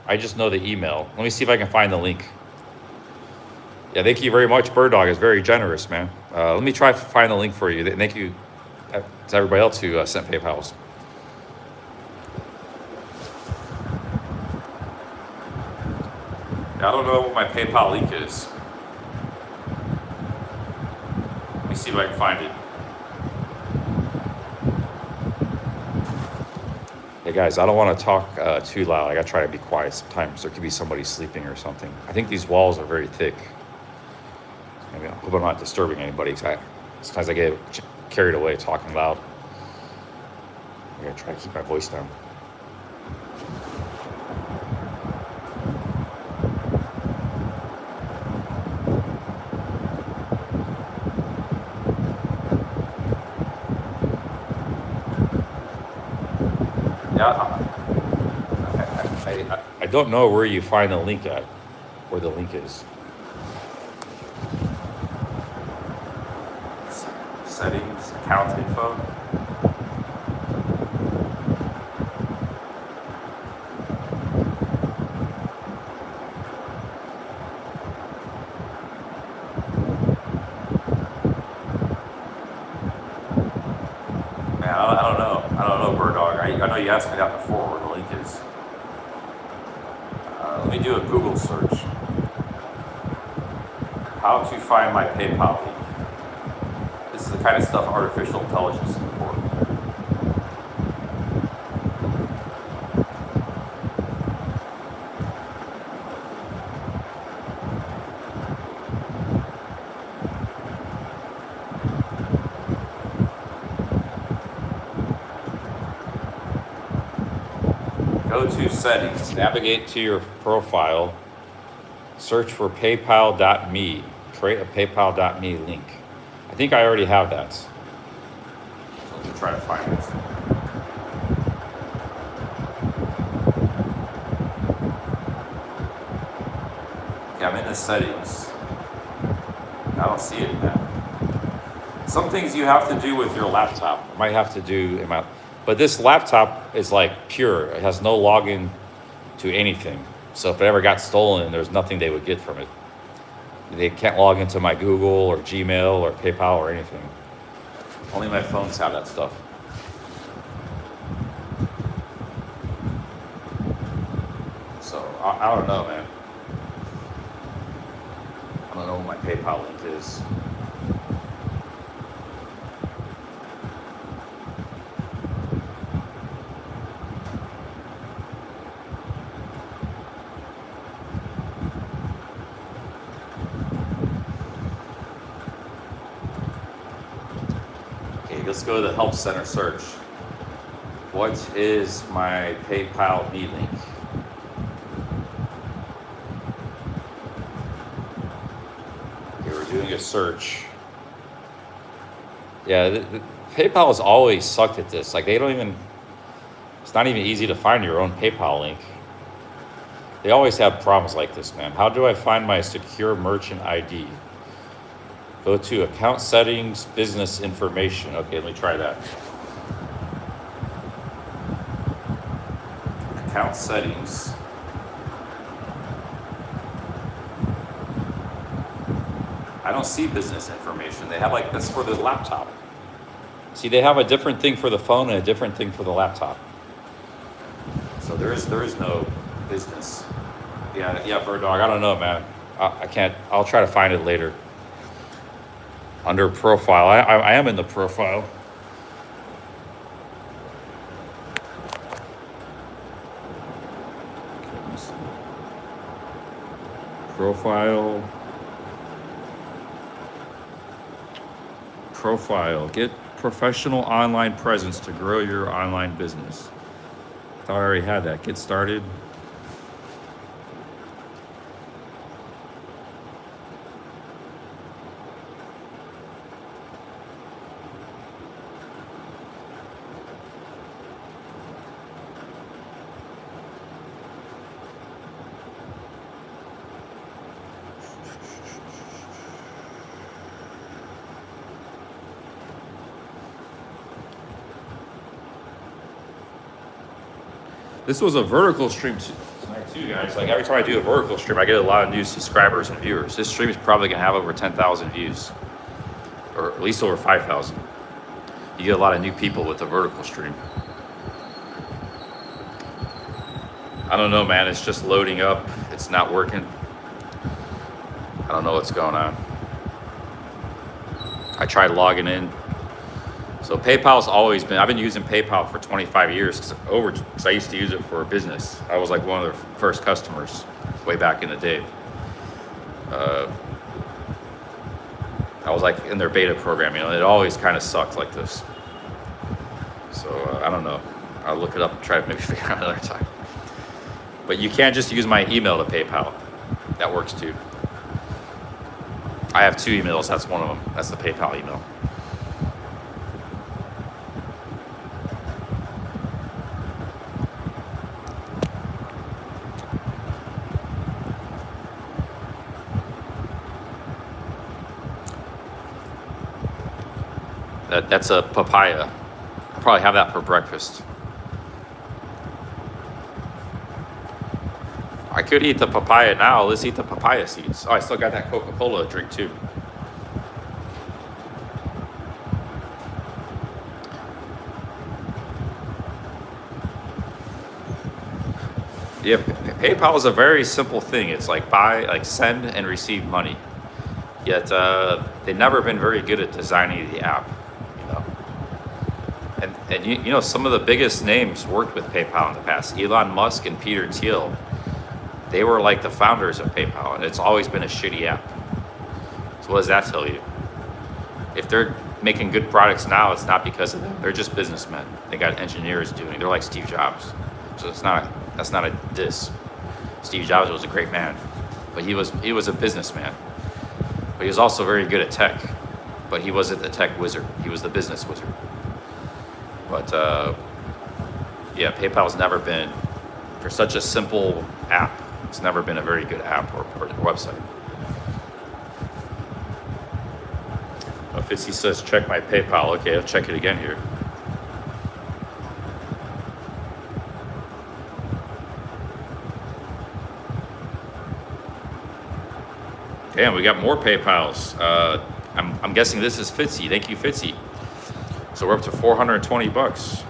I just know the email. Let me see if I can find the link. Yeah, thank you very much, Bird Dog. It's very generous, man. Let me try to find the link for you. Thank you to everybody else who sent PayPals. I don't know what my PayPal link is. Let me see if I can find it. Hey guys, I don't want to talk too loud. I gotta try to be quiet. Sometimes there could be somebody sleeping or something. I think these walls are very thick. Maybe I hope I'm not disturbing anybody. Sometimes I get carried away talking loud. I gotta try to keep my voice down. I don't know where you find the link at, where the link is. Settings, account info. Man, I don't know. I don't know, Bird Dog. I know you asked me that before, where the link is. Let me do a Google search. How to find my PayPal link. This is the kind of stuff artificial intelligence is for. Go to settings, navigate to your profile, search for paypal.me, create a paypal.me link. I think I already have that. So let me try to find it. Okay, I'm in the settings. I don't see it now. Some things you have to do with your laptop. I might have to do in my, but this laptop is like pure. It has no login to anything. So if it ever got stolen, there's nothing they would get from it. They can't log into my Google or Gmail or PayPal or anything. Only my phones have that stuff. So I don't know, man. I don't know what my PayPal link is. Let's go to the Help Center search. What is my PayPal me link? Okay, we're doing a search. Yeah, the PayPal has always sucked at this. Like, they don't even, it's not even easy to find your own PayPal link. They always have problems like this, man. How do I find my secure merchant ID? Go to account settings, business information. Okay, let me try that. Account settings. I don't see business information. They have like this for the laptop. See, they have a different thing for the phone and a different thing for the laptop. So there is no business. Yeah, Bird Dog. I don't know, man. I can't. I'll try to find it later. Under profile, I am in the profile. Profile. Get professional online presence to grow your online business. I thought I already had that. Get started. This was a vertical stream too, guys. Like every time I do a vertical stream, I get a lot of new subscribers and viewers. This stream is probably gonna have over 10,000 views, or at least over 5,000. You get a lot of new people with the vertical stream. I don't know, man. It's just loading up. It's not working. I don't know what's going on. I tried logging in. So PayPal's always been, I've been using PayPal for 25 years because I used to use it for a business. I was like one of their first customers way back in the day. I was like in their beta program, and it always kind of sucked like this. So I don't know. I'll look it up and try to maybe figure out another time. But you can't just use my email to PayPal. That works too. I have 2 emails. That's one of them. That's the PayPal email. That's a papaya. I'll probably have that for breakfast. I could eat the papaya now. Let's eat the papaya seeds. Oh, I still got that Coca-Cola to drink too. Yeah, PayPal is a very simple thing. It's like send and receive money. Yet they've never been very good at designing the app, you know. And you know, some of the biggest names worked with PayPal in the past. Elon Musk and Peter Thiel. They were like the founders of PayPal, and it's always been a shitty app. So what does that tell you? If they're making good products now, it's not because of them. They're just businessmen. They got engineers doing. They're like Steve Jobs. So that's not a diss. Steve Jobs was a great man, but he was a businessman. But he was also very good at tech. But he wasn't the tech wizard. He was the business wizard. But yeah, PayPal's never been, for such a simple app, it's never been a very good app or website. Fitzy says, check my PayPal. Okay, I'll check it again here. Damn, we got more PayPals. I'm guessing this is Fitzy. Thank you, Fitzy. So we're up to 420 bucks.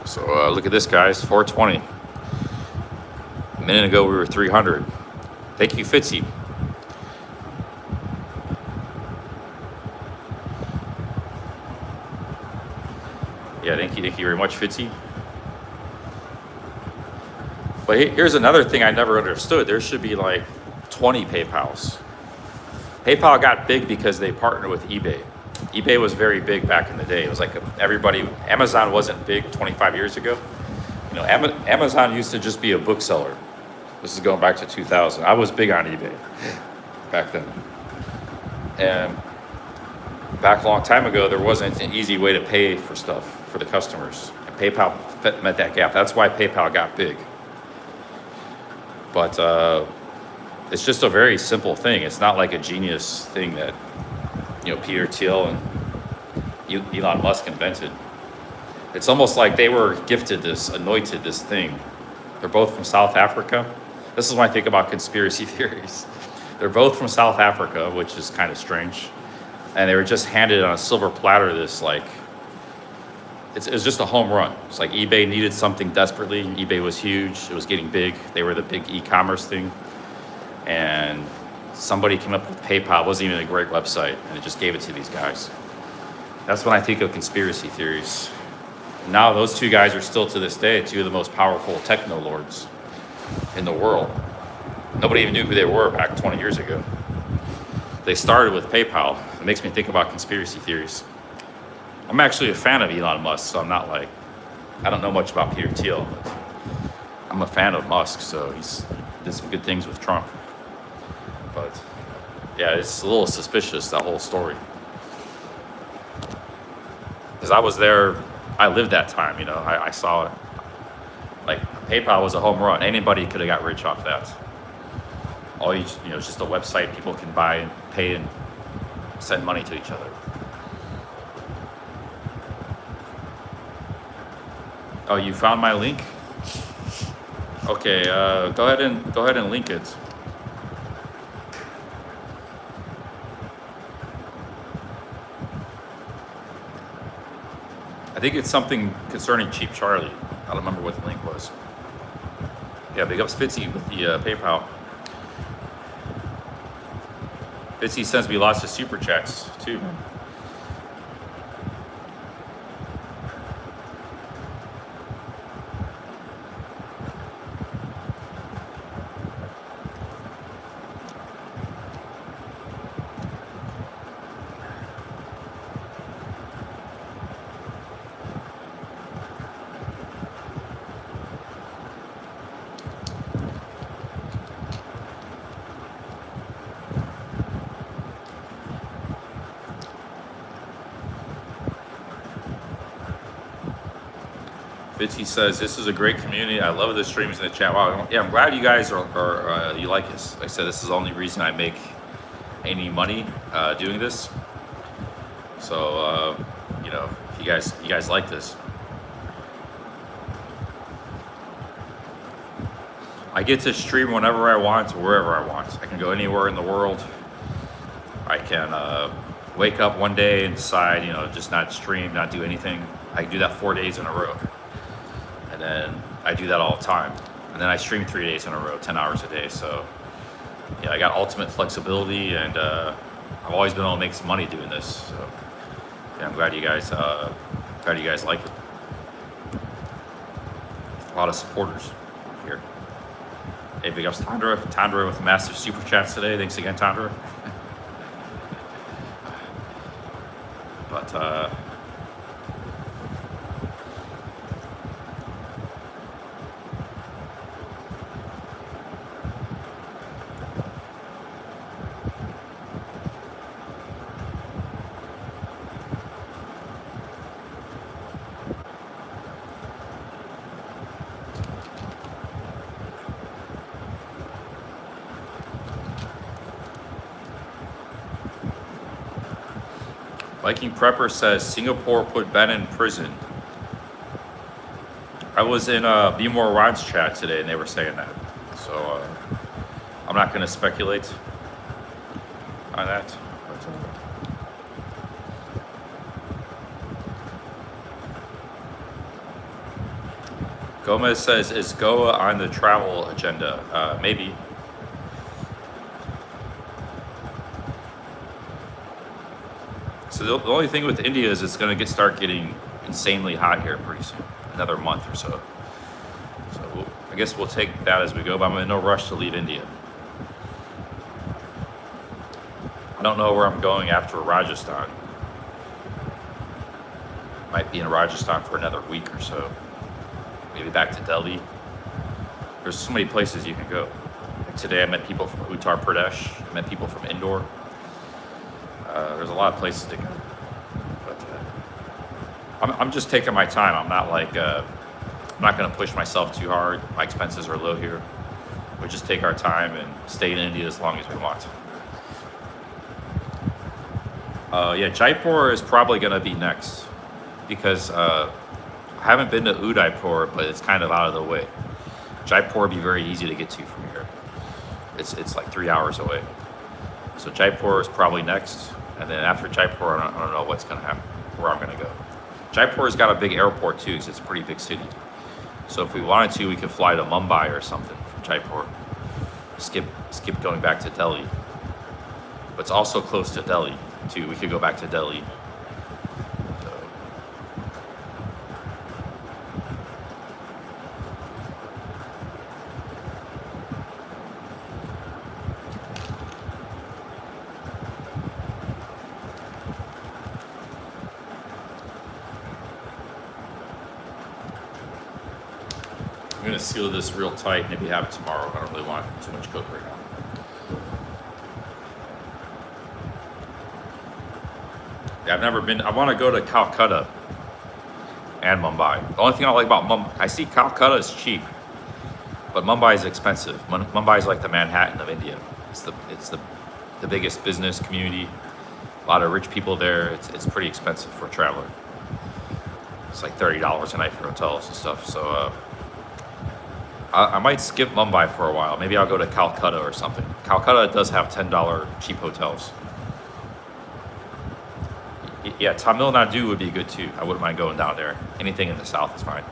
So look at this, guys, 420. A minute ago, we were 300. Thank you, Fitzy. Yeah, thank you very much, Fitzy. But here's another thing I never understood. There should be like 20 PayPals. PayPal got big because they partnered with eBay. eBay was very big back in the day. It was like Amazon wasn't big 25 years ago. You know, Amazon used to just be a bookseller. This is going back to 2000. I was big on eBay back then. And back a long time ago, there wasn't an easy way to pay for stuff for the customers. And PayPal met that gap. That's why PayPal got big. But it's just a very simple thing. It's not like a genius thing that, you know, Peter Thiel and Elon Musk invented. It's almost like they were gifted anointed this thing. They're both from South Africa. This is when I think about conspiracy theories. They're both from South Africa, which is kind of strange. And they were just handed on a silver platter this, like, it was just a home run. It's like eBay needed something desperately. eBay was huge. It was getting big. They were the big e-commerce thing. And somebody came up with PayPal. It wasn't even a great website. And it just gave it to these guys. That's when I think of conspiracy theories. Now those two guys are still to this day 2 of the most powerful techno lords in the world. Nobody even knew who they were back 20 years ago. They started with PayPal. It makes me think about conspiracy theories. I'm actually a fan of Elon Musk, so I'm not like, I don't know much about Peter Thiel, but I'm a fan of Musk, so he did some good things with Trump. But yeah, it's a little suspicious, that whole story. Because I was there, I lived that time, you know, I saw it. Like, PayPal was a home run. Anybody could have got rich off that. It's just a website people can buy and pay and send money to each other. Oh, you found my link? Okay, go ahead and link it. I think it's something concerning Cheap Charlie. I don't remember what the link was. Yeah, big ups Fitzy with the PayPal. Fitzy sends me lots of super chats too. Fitzy says, this is a great community. I love the streams in the chat. Wow, yeah, I'm glad you guys are you like this. Like I said, this is the only reason I make any money doing this. So, you know, you guys like this. I get to stream whenever I want, wherever I want. I can go anywhere in the world. I can wake up one day and decide, you know, just not stream, not do anything. I can do that 4 days in a row. And then I do that all the time. And then I stream 3 days in a row, 10 hours a day. So yeah, I got ultimate flexibility, and I've always been able to make some money doing this. So yeah, I'm glad you guys like it. A lot of supporters here. Hey, big ups Tandra. Tandra with massive super chats today. Thanks again, Tandra. But Viking Prepper says Singapore put Ben in prison. I was in Be More Rhymes chat today and they were saying that. So I'm not going to speculate on that. But, Gomez says, is Goa on the travel agenda? Maybe. So the only thing with India is it's going to start getting insanely hot here pretty soon, another month or so. So I guess we'll take that as we go, but I'm in no rush to leave India. I don't know where I'm going after Rajasthan. Might be in Rajasthan for another week or so. Maybe back to Delhi. There's so many places you can go. Like today I met people from Uttar Pradesh, I met people from Indore. There's a lot of places to go, but I'm just taking my time. I'm not like I'm not going to push myself too hard. My expenses are low here. We just take our time and stay in India as long as we want. Yeah, Jaipur is probably going to be next because I haven't been to Udaipur, but it's kind of out of the way. Jaipur would be very easy to get to from here. It's like 3 hours away. So Jaipur is probably next. And then after Jaipur, I don't know what's going to happen, where I'm going to go. Jaipur's got a big airport too, because it's a pretty big city. So if we wanted to, we could fly to Mumbai or something from Jaipur. Skip going back to Delhi. But it's also close to Delhi too. We could go back to Delhi. I'm gonna seal this real tight, maybe have it tomorrow. I don't really want too much coke right now. Yeah, I've never been. I want to go to Calcutta and Mumbai. The only thing I like about Mumbai, I see Calcutta is cheap, but Mumbai is expensive. Mumbai is like the Manhattan of India. It's the biggest business community. A lot of rich people there. It's pretty expensive for a traveler. It's like $30 a night for hotels and stuff. So I might skip Mumbai for a while. Maybe I'll go to Calcutta or something. Calcutta does have $10 cheap hotels. Yeah, Tamil Nadu would be good too. I wouldn't mind going down there. Anything in the south is fine.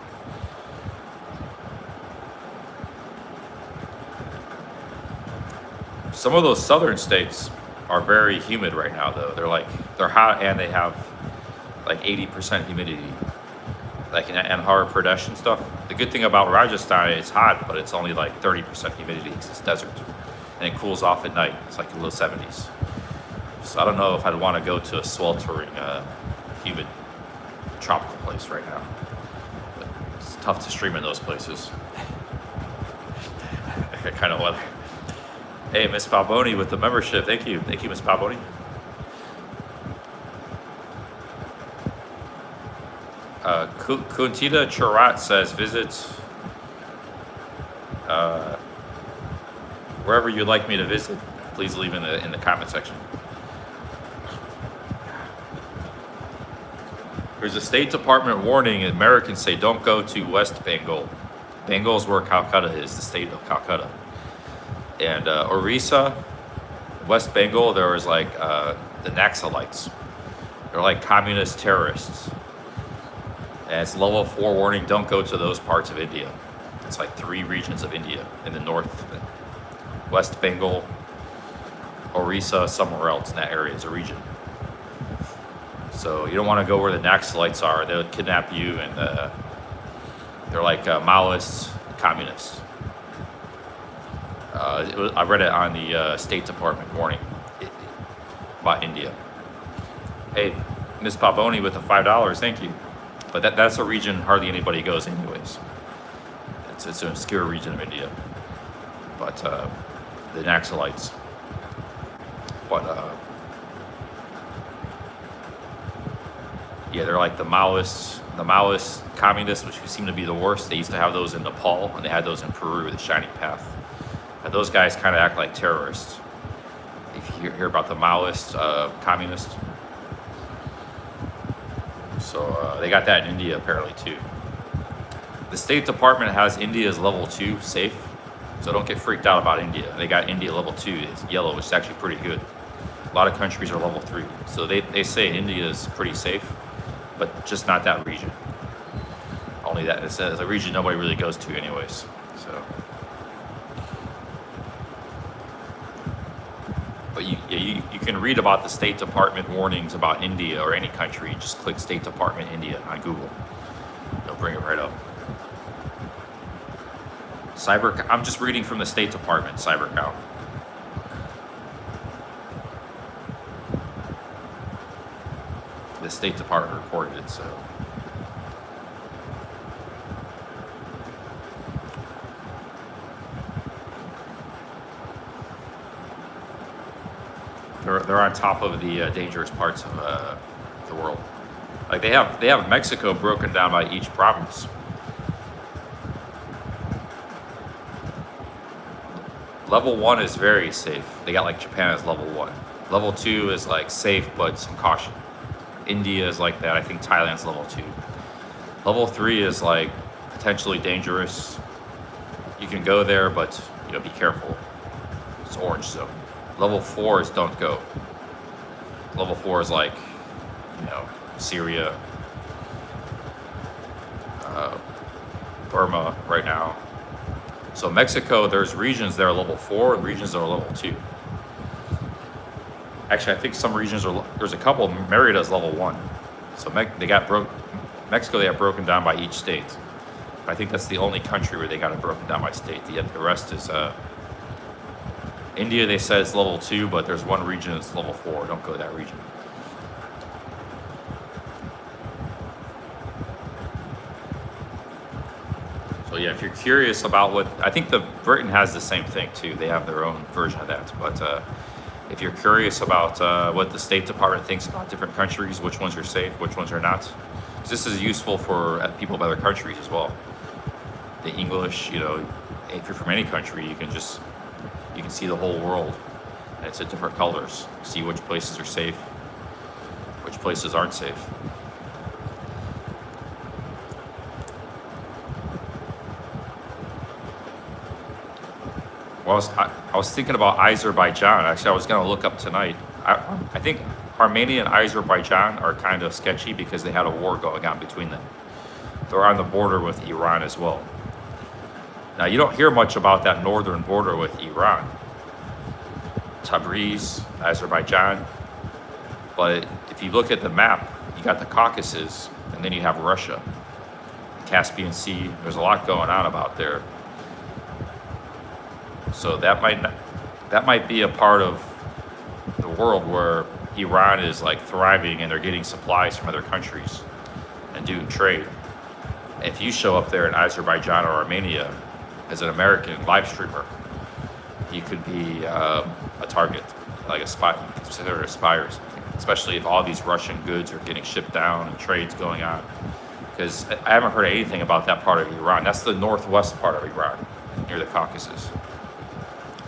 Some of those southern states are very humid right now though. They're hot and they have like 80% humidity. Like in Andhra Pradesh and stuff. The good thing about Rajasthani, it's hot, but it's only like 30% humidity because it's desert. And it cools off at night. It's like the low 70s. So I don't know if I'd want to go to a sweltering, humid, tropical place right now. But it's tough to stream in those places. Kind of weather. Hey, Miss Balboni with the membership. Thank you. Thank you, Miss Balboni. Kuntita Charat says visit wherever you'd like me to visit. Please leave in the comment section. There's a State Department warning. Americans say don't go to West Bengal. Bengal is where Calcutta is, the state of Calcutta. And Orissa, West Bengal, there was like the Naxalites. They're like communist terrorists. And it's level 4 warning, don't go to those parts of India. It's like 3 regions of India in the north. West Bengal, Orissa, somewhere else in that area is a region. So you don't want to go where the Naxalites are. They'll kidnap you and they're like Maoists, communists. I read it on the State Department warning about India. Hey, Miss Pavoni with the $5, thank you. But that's a region hardly anybody goes anyways. It's an obscure region of India. But the Naxalites. But yeah, they're like the Maoist communists, which seem to be the worst. They used to have those in Nepal, and they had those in Peru, the Shining Path. And those guys kind of act like terrorists. If you hear about the Maoist communists. So they got that in India apparently too. The State Department has India's level 2 safe, so don't get freaked out about India. They got India level 2, it's yellow, which is actually pretty good. A lot of countries are level 3, so they say India is pretty safe, but just not that region. Only that it's a region nobody really goes to anyways. So, but you can read about the State Department warnings about India or any country. Just click State Department India on Google. They'll bring it right up. I'm just reading from the State Department cyber count. The State Department reported it, so. They're on top of the dangerous parts of the world. Like they have Mexico broken down by each province. Level 1 is very safe. They got like Japan as level 1. Level 2 is like safe but some caution. India is like that. I think Thailand's level 2. Level 3 is like potentially dangerous. You can go there, but be careful. It's orange zone. Level 4 is don't go. Level 4 is like, Syria, Burma right now. So Mexico, there's regions that are level 4 and regions that are level 2. Actually, I think some regions there's a couple, Merida's level 1. So Mexico, they got broken down by each state. I think that's the only country where they got it broken down by state. The rest is, India, they said it's level 2, but there's one region that's level 4. Don't go to that region. So yeah, if you're curious about I think Britain has the same thing too. They have their own version of that. But if you're curious about what the State Department thinks about different countries, which ones are safe, which ones are not, this is useful for people of other countries as well. The English, if you're from any country, you can see the whole world, and it's at different colors. See which places are safe, which places aren't safe. Well, I was thinking about Azerbaijan. Actually, I was going to look up tonight. I think Armenia and Azerbaijan are kind of sketchy because they had a war going on between them. They're on the border with Iran as well. Now, you don't hear much about that northern border with Iran. Tabriz, Azerbaijan. But if you look at the map, you got the Caucasus, and then you have Russia, Caspian Sea. There's a lot going on about there. So that might be a part of the world where Iran is like thriving and they're getting supplies from other countries and doing trade. If you show up there in Azerbaijan or Armenia as an American live streamer, you could be a target, like a spy, considered a spy or something, especially if all these Russian goods are getting shipped down and trades going on. Because I haven't heard anything about that part of Iran. That's the northwest part of Iran, near the Caucasus.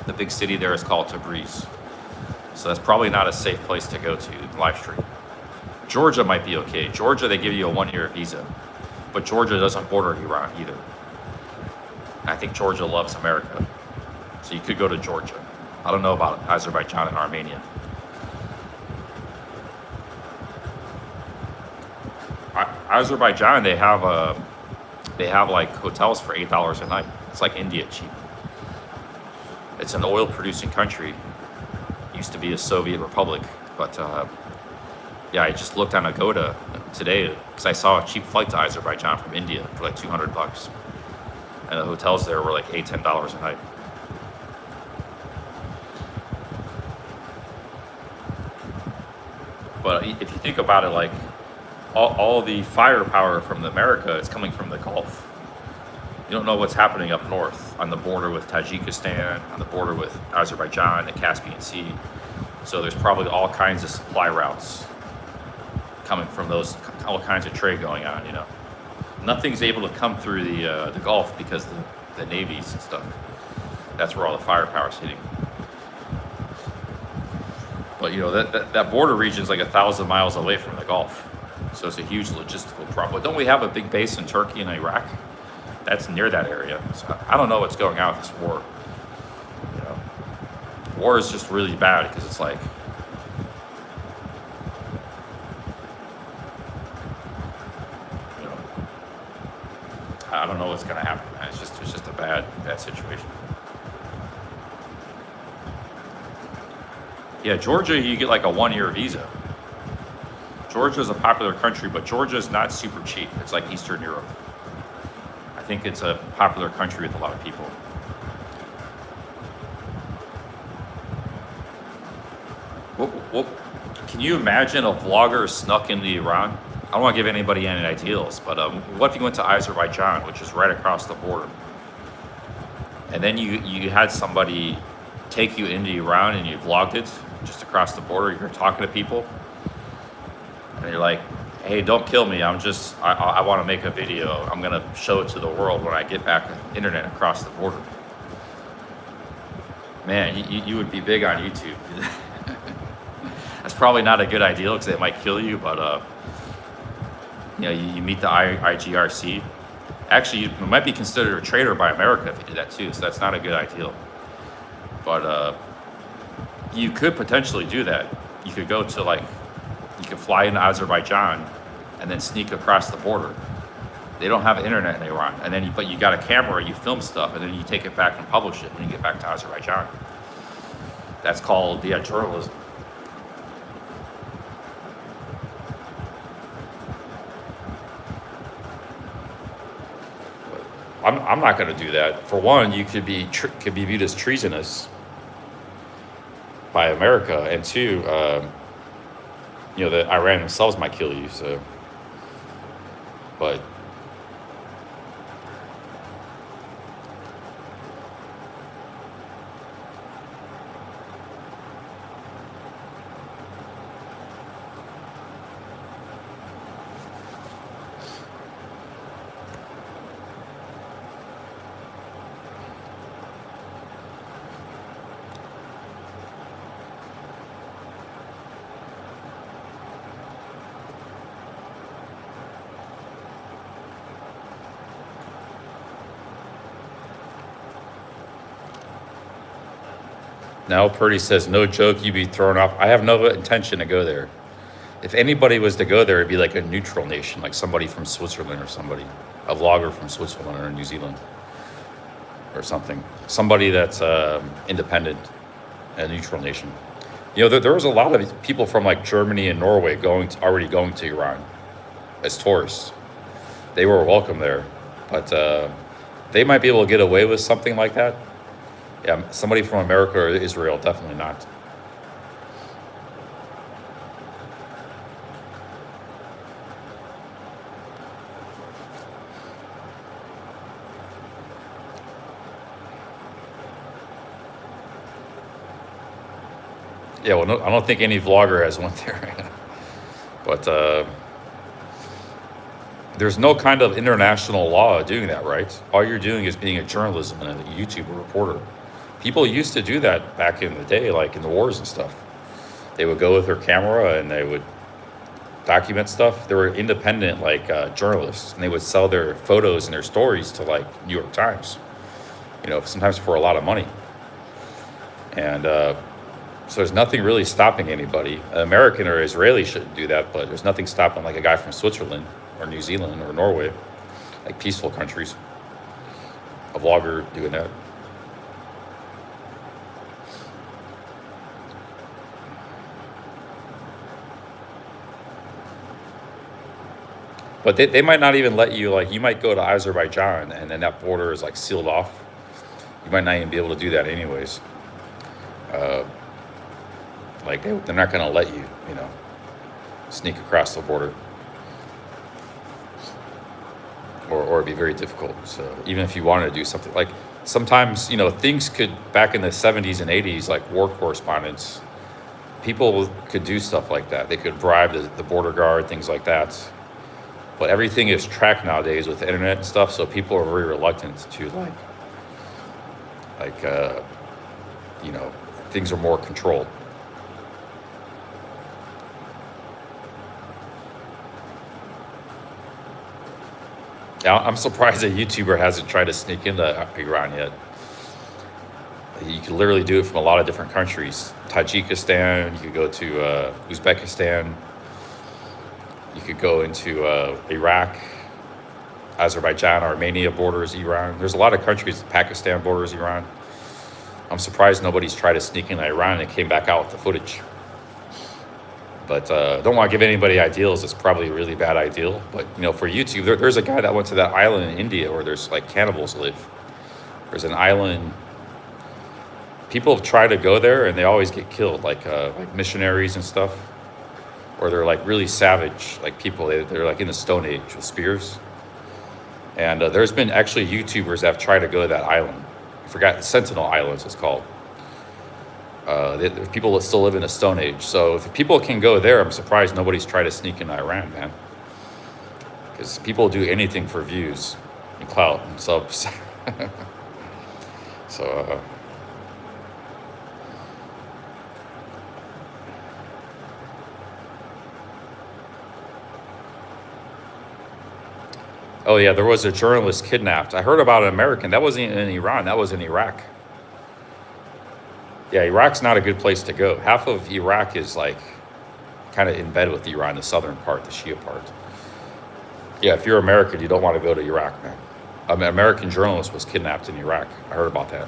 The big city there is called Tabriz. So that's probably not a safe place to go to live stream. Georgia might be okay. Georgia, they give you a 1-year visa. But Georgia doesn't border Iran either. I think Georgia loves America. So you could go to Georgia. I don't know about Azerbaijan and Armenia. Azerbaijan, they have like hotels for $8 a night. It's like India cheap. It's an oil producing country. Used to be a Soviet republic, but yeah, I just looked on Agoda today because I saw a cheap flight to Azerbaijan from India for like $200, and the hotels there were like $10 a night. But if you think about it, like all the firepower from America is coming from the Gulf. You don't know what's happening up north on the border with Tajikistan, on the border with Azerbaijan, the Caspian Sea. So there's probably all kinds of supply routes coming from those, all kinds of trade going on, you know. Nothing's able to come through the Gulf because the navies and stuff. That's where all the firepower is hitting. But you know, that border region is like 1,000 miles away from the Gulf. So it's a huge logistical problem. Don't we have a big base in Turkey and Iraq? That's near that area. So I don't know what's going on with this war. You know, war is just really bad because it's like, you know, I don't know what's going to happen, man. It's just a bad situation. Yeah, Georgia, you get like a 1-year visa. Georgia is a popular country, but Georgia is not super cheap. It's like Eastern Europe. I think it's a popular country with a lot of people. Can you imagine a vlogger snuck into Iran? I don't want to give anybody any ideals, but what if you went to Azerbaijan, which is right across the border, and then you had somebody take you into Iran and you vlogged it just across the border? You're talking to people, and you're like, hey, don't kill me. I want to make a video. I'm going to show it to the world when I get back on the internet across the border. Man, you would be big on YouTube. That's probably not a good idea because it might kill you, but you know, you meet the IGRC. Actually, you might be considered a traitor by America if you do that too, so that's not a good idea. But you could potentially do that. You could go to you could fly into Azerbaijan and then sneak across the border. They don't have internet in Iran, and then but you got a camera, you film stuff, and then you take it back and publish it when you get back to Azerbaijan. That's called journalism. I'm not going to do that. For one, you could be viewed as treasonous by America, and two, you know, the Iran themselves might kill you. So, but Now Purdy says, no joke, you'd be thrown off. I have no intention to go there. If anybody was to go there, it'd be like a neutral nation, like somebody from Switzerland or somebody, a vlogger from Switzerland or New Zealand or something. Somebody that's independent, a neutral nation. You know, there was a lot of people from like Germany and Norway already going to Iran as tourists. They were welcome there, but they might be able to get away with something like that. Yeah, somebody from America or Israel, definitely not. Yeah, well, no, I don't think any vlogger has went there. But there's no kind of international law doing that, right? All you're doing is being a journalism and a YouTuber reporter. People used to do that back in the day, like in the wars and stuff. They would go with their camera and they would document stuff. They were independent, like journalists, and they would sell their photos and their stories to like New York Times, you know, sometimes for a lot of money. And so there's nothing really stopping anybody. An American or Israeli shouldn't do that, but there's nothing stopping like a guy from Switzerland or New Zealand or Norway, like peaceful countries, a vlogger doing that. But they might not even let you, like, you might go to Azerbaijan and then that border is like sealed off. You might not even be able to do that anyways. Like they're not going to let you, you know, sneak across the border. Or it'd be very difficult. So even if you wanted to do something, like sometimes, you know, things could, back in the 70s and 80s, like war correspondents, people could do stuff like that. They could bribe the border guard, things like that. But everything is tracked nowadays with the internet and stuff, so people are very reluctant to you know, things are more controlled. Now, I'm surprised a YouTuber hasn't tried to sneak into Iran yet. You can literally do it from a lot of different countries. Tajikistan, you could go to Uzbekistan, you could go into Iraq, Azerbaijan, Armenia borders Iran. There's a lot of countries, Pakistan borders Iran. I'm surprised nobody's tried to sneak into Iran and came back out with the footage. But don't want to give anybody ideals. It's probably a really bad ideal. But, you know, for YouTube, there's a guy that went to that island in India where there's like cannibals live. There's an island. People have tried to go there and they always get killed, like missionaries and stuff. Or they're like really savage, like people, they're like in the Stone Age with spears. And there's been actually YouTubers that have tried to go to that island. I forgot, Sentinel Islands it's called. There's people that still live in a Stone Age. So if people can go there, I'm surprised nobody's tried to sneak in Iran, man. Because people do anything for views and clout and subs. So, oh yeah, there was a journalist kidnapped. I heard about an American. That wasn't in Iran, that was in Iraq. Yeah, Iraq's not a good place to go. Half of Iraq is like kind of in bed with Iran, the southern part, the Shia part. Yeah, if you're American, you don't want to go to Iraq, man. An American journalist was kidnapped in Iraq. I heard about that.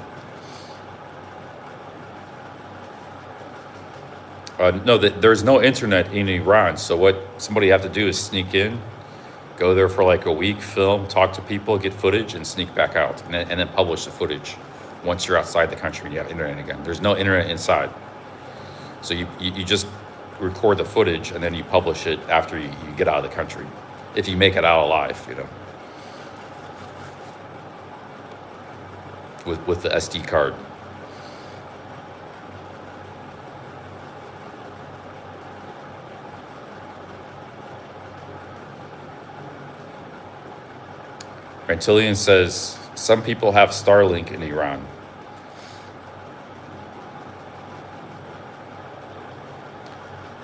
No, there's no internet in Iran. So what somebody have to do is sneak in, go there for like a week, film, talk to people, get footage, and sneak back out, and then publish the footage. Once you're outside the country and you have internet again. There's no internet inside. So you just record the footage and then you publish it after you get out of the country. If you make it out alive, you know. With the SD card. Rantillion says, some people have Starlink in Iran.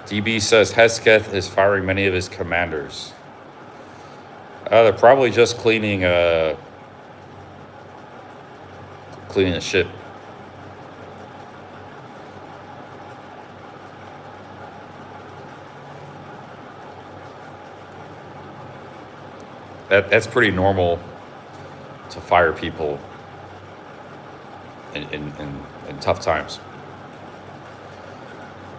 DB says Hesketh is firing many of his commanders. They're probably just cleaning the ship. that's pretty normal to fire people in tough times.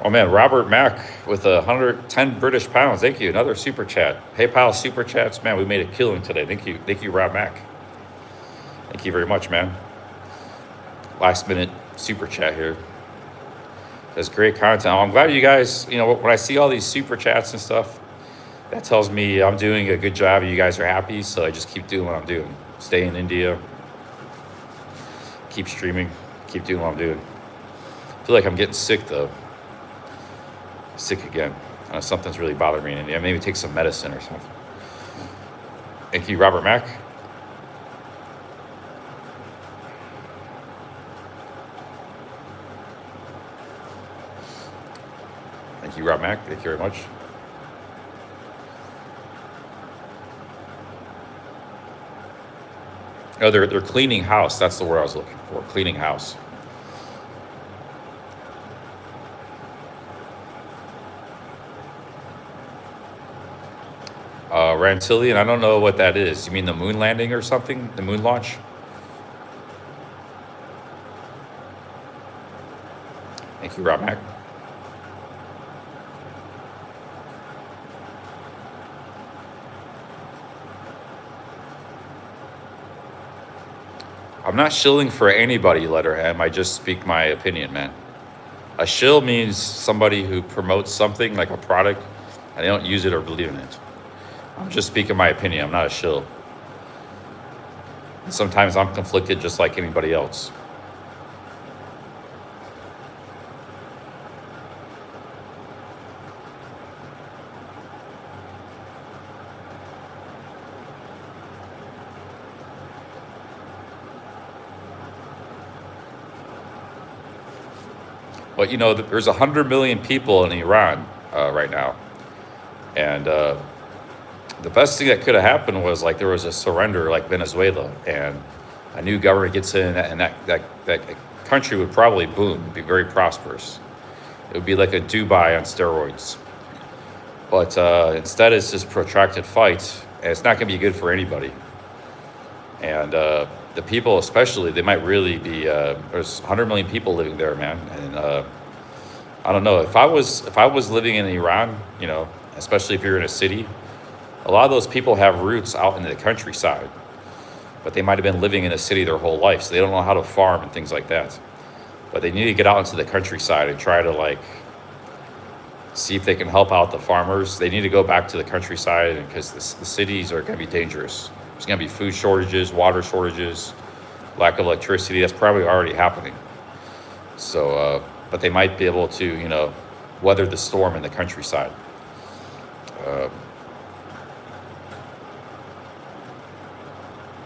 Oh man, Robert Mack with 110 British pounds. Thank you. Another super chat. PayPal super chats. Man, we made a killing today. Thank you, Rob Mack. Thank you very much, man. Last minute super chat here. That's great content. I'm glad you guys, you know, when I see all these super chats and stuff, that tells me I'm doing a good job. You guys are happy, so I just keep doing what I'm doing. Stay in India. Keep streaming. Keep doing what I'm doing. I feel like I'm getting sick though. Sick again. Something's really bothering me in India. Maybe take some medicine or something. Thank you, Robert Mack. Thank you, Rob Mack. Thank you very much. Oh, they're cleaning house. That's the word I was looking for. Cleaning house. Rantillion, I don't know what that is. You mean the moon landing or something? The moon launch? Thank you, Rob Mack. I'm not shilling for anybody, Letterham. I just speak my opinion, man. A shill means somebody who promotes something like a product and they don't use it or believe in it. I'm just speaking my opinion. I'm not a shill. And sometimes I'm conflicted just like anybody else. But you know, there's 100 million people in Iran right now. And the best thing that could have happened was like there was a surrender like Venezuela, and a new government gets in, and that country would probably boom, be very prosperous. It would be like a Dubai on steroids. But instead it's just protracted fights, and it's not going to be good for anybody. And the people especially, they might really be, there's 100 million people living there, man. And I don't know, if I was living in Iran, you know, especially if you're in a city, a lot of those people have roots out in the countryside, but they might have been living in a city their whole life, so they don't know how to farm and things like that. But they need to get out into the countryside and try to like see if they can help out the farmers. They need to go back to the countryside because the cities are going to be dangerous. There's going to be food shortages, water shortages, lack of electricity. That's probably already happening. So, but they might be able to, you know, weather the storm in the countryside.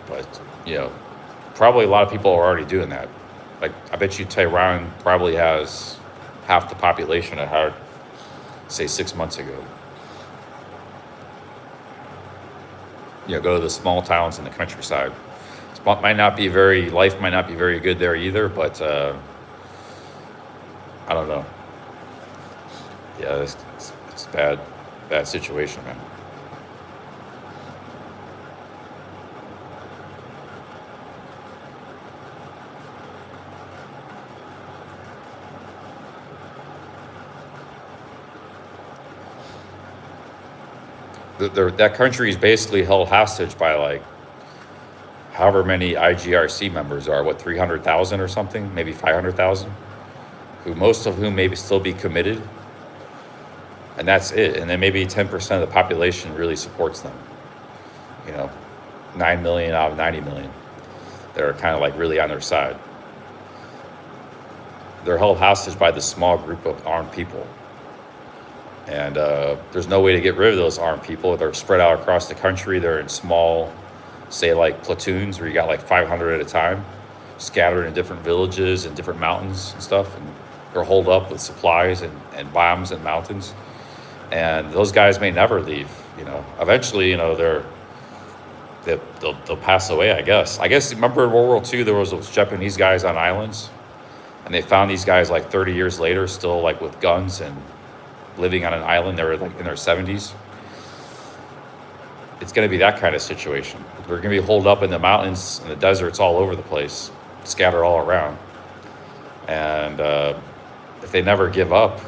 But, you know, probably a lot of people are already doing that. Like, I bet you Tehran probably has half the population it had, say, 6 months ago. You know, go to the small towns in the countryside. Life might not be very good there either, but I don't know. Yeah, it's bad situation, man. That country is basically held hostage by like however many IGRC members are, 300,000 or something, maybe 500,000, most of whom maybe still be committed, and that's it. And then maybe 10% of the population really supports them. You know, 9 million out of 90 million, they're kind of like really on their side. They're held hostage by this small group of armed people. And there's no way to get rid of those armed people. They're spread out across the country. They're in small, say like platoons where you got like 500 at a time, scattered in different villages and different mountains and stuff. And they're holed up with supplies and bombs and mountains. And those guys may never leave, you know. Eventually, you know, they'll pass away, I guess. Remember in World War II, there was those Japanese guys on islands, and they found these guys like 30 years later, still like with guns and living on an island. They were like in their 70s. it's going to be that kind of situation. They're going to be holed up in the mountains and the deserts all over the place, scattered all around. And if they never give up,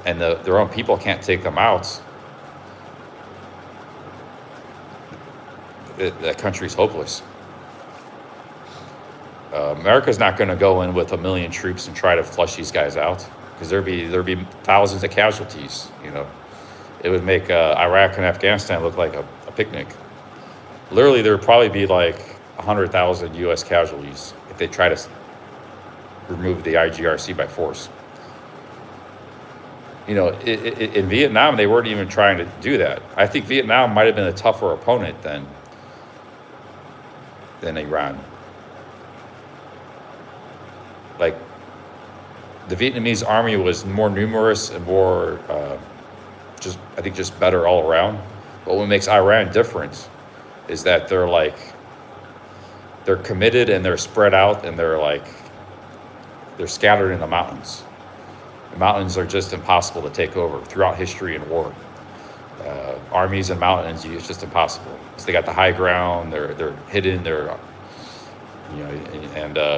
and their own people can't take them out, that country's hopeless. America's not going to go in with 1 million troops and try to flush these guys out, because there'd be thousands of casualties. You know, it would make Iraq and Afghanistan look like a picnic. Literally, there would probably be like 100,000 U.S. casualties if they try to remove the IGRC by force. You know, in Vietnam, they weren't even trying to do that. I think Vietnam might have been a tougher opponent than Iran. Like, the Vietnamese army was more numerous and more, just better all around. But what makes Iran different is that they're committed and they're spread out and they're scattered in the mountains. The mountains are just impossible to take over throughout history and war. Armies and mountains, it's just impossible. So they got the high ground, they're hidden,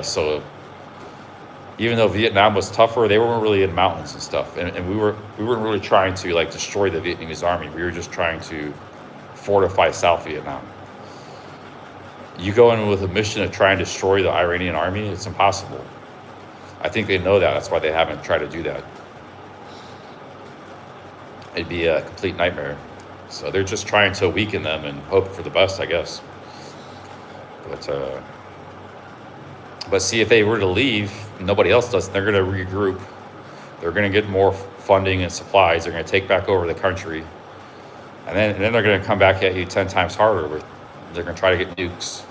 so even though Vietnam was tougher, they weren't really in mountains and stuff. And we weren't really trying to destroy the Vietnamese army. We were just trying to fortify South Vietnam. You go in with a mission of trying to destroy the Iranian army, it's impossible. I think they know that. That's why they haven't tried to do that. It'd be a complete nightmare. So they're just trying to weaken them and hope for the best, I guess. But see, if they were to leave, nobody else does, they're going to regroup. They're going to get more funding and supplies. They're going to take back over the country. And then they're going to come back at you 10 times harder. They're going to try to get nukes.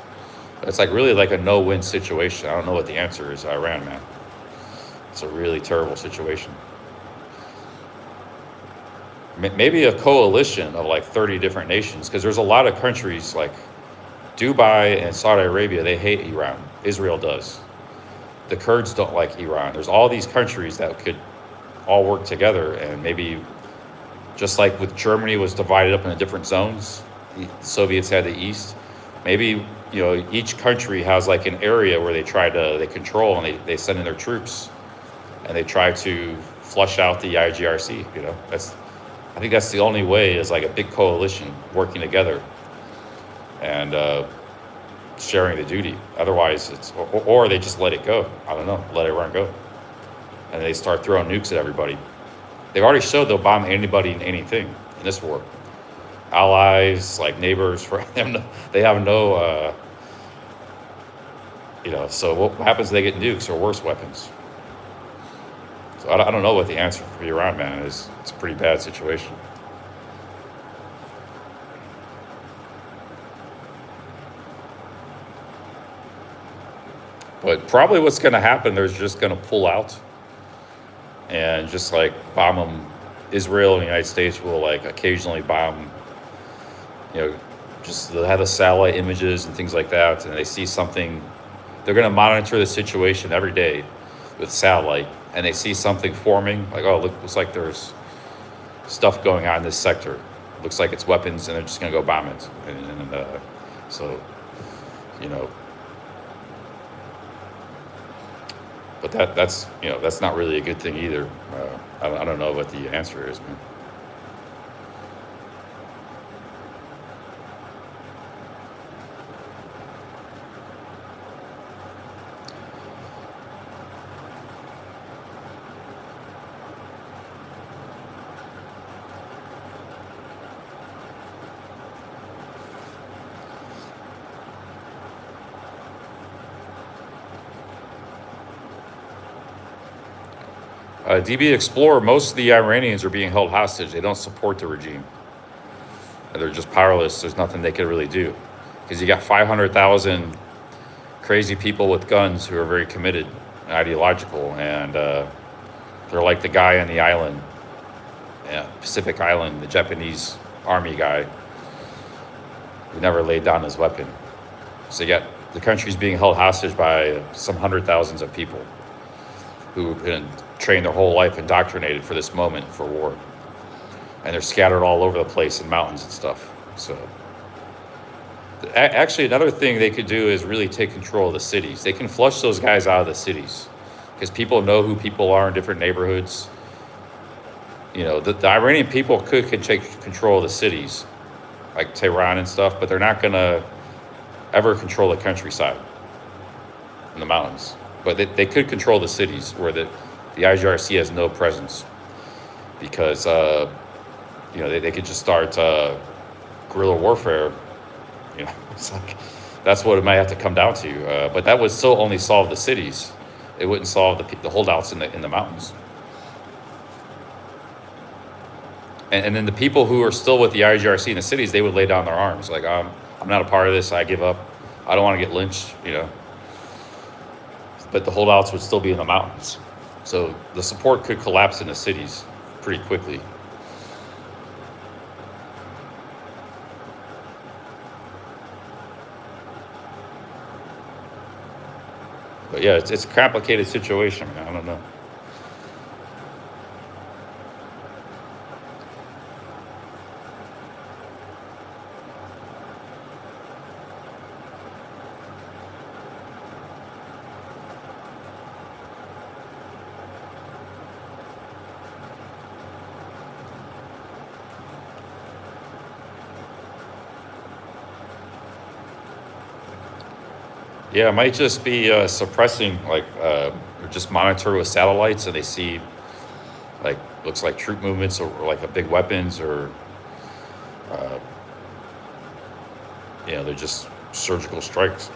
It's really like a no-win situation. I don't know what the answer is, Iran, man. It's a really terrible situation. Maybe a coalition of 30 different nations, because there's a lot of countries like Dubai and Saudi Arabia, they hate Iran. Israel does. The Kurds don't like Iran. There's all these countries that could all work together, and maybe just like with Germany was divided up into different zones, the Soviets had the East, maybe each country has an area where they control and they send in their troops and they try to flush out the IGRC. I think that's the only way, is a big coalition working together and sharing the duty. Otherwise, or they just let it go. I don't know, let Iran go. And they start throwing nukes at everybody. They've already showed they'll bomb anybody and anything in this war. Allies, neighbors, for them, they have no, so what happens if they get nukes or worse weapons? So I don't know what the answer for Iran, man, is. It's a pretty bad situation. But probably what's going to happen, they're just going to pull out and just bomb them. Israel and the United States will occasionally bomb, just they'll have the satellite images and things like that, and they see something. They're going to monitor the situation every day with satellite, and they see something forming, looks like there's stuff going on in this sector. Looks like it's weapons, and they're just going to go bomb it. But that's not really a good thing either. I don't know what the answer is, man. DB Explorer, most of the Iranians are being held hostage. They don't support the regime. They're just powerless. There's nothing they can really do. Because you got 500,000 crazy people with guns who are very committed and ideological. And they're like the guy on the island, Pacific Island, the Japanese army guy who never laid down his weapon. So you got the country's being held hostage by some 100,000s of people who've been trained their whole life, indoctrinated for this moment, for war. And they're scattered all over the place in mountains and stuff. So, actually, another thing they could do is really take control of the cities. They can flush those guys out of the cities because people know who people are in different neighborhoods. You know, the Iranian people could take control of the cities, like Tehran and stuff, but they're not going to ever control the countryside in the mountains. But they could control the cities where the IGRC has no presence because, you know, they could just start guerrilla warfare. You know, it's like, that's what it might have to come down to. But that would still only solve the cities. It wouldn't solve the holdouts in the mountains. And then the people who are still with the IGRC in the cities, they would lay down their arms. Like, I'm not a part of this. I give up. I don't want to get lynched, you know. But the holdouts would still be in the mountains. So the support could collapse in the cities pretty quickly. But yeah, it's a complicated situation, man. I don't know. Yeah, it might just be suppressing, like, or just monitor with satellites, and they see, like, looks like troop movements or like a big weapons, or, you know, they're just surgical strikes.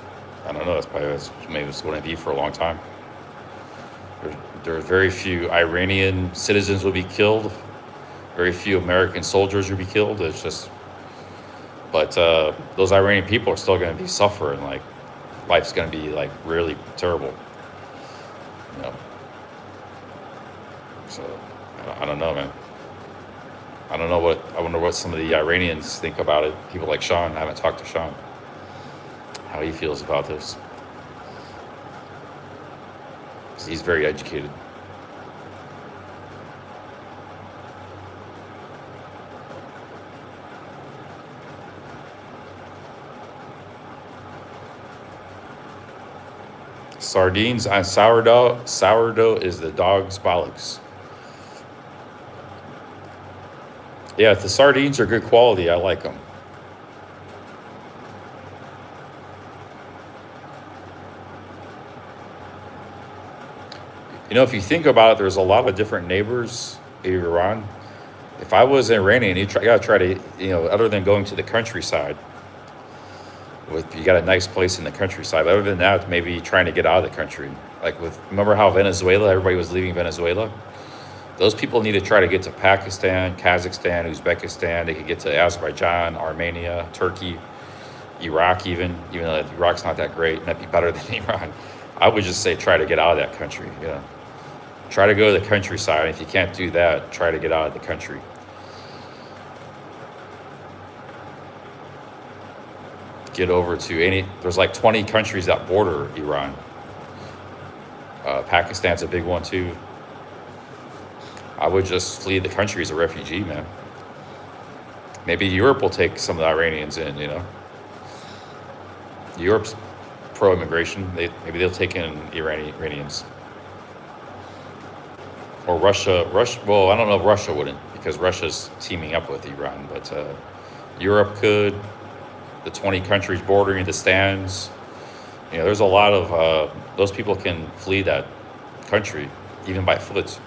I don't know. That's maybe it's going to be for a long time. There are very few Iranian citizens will be killed. Very few American soldiers will be killed. It's just, but those Iranian people are still going to be suffering. Like, life's going to be like really terrible, you know. So I don't know, man. I don't know I wonder what some of the Iranians think about it. People like Sean. I haven't talked to Sean. How he feels about this. 'Cause he's very educated. Sardines on sourdough. Sourdough is the dog's bollocks. Yeah, if the sardines are good quality, I like them. You know, if you think about it, there's a lot of different neighbors in Iran. If I was Iranian, you gotta try to, you know, other than going to the countryside, you got a nice place in the countryside. But other than that, maybe trying to get out of the country. Like remember how Venezuela, everybody was leaving Venezuela? Those people need to try to get to Pakistan, Kazakhstan, Uzbekistan. They could get to Azerbaijan, Armenia, Turkey, Iraq even though Iraq's not that great. It might be better than Iran. I would just say try to get out of that country, you know. Try to go to the countryside. If you can't do that, try to get out of the country. Get over to there's like 20 countries that border Iran. Pakistan's a big one too. I would just flee the country as a refugee, man. Maybe Europe will take some of the Iranians in, you know. Europe's pro-immigration. Maybe they'll take in Iranians. Or Russia, well, I don't know if Russia wouldn't, because Russia's teaming up with Iran, but Europe could. The 20 countries bordering the stands. You know, there's a lot of, those people can flee that country, even by foot.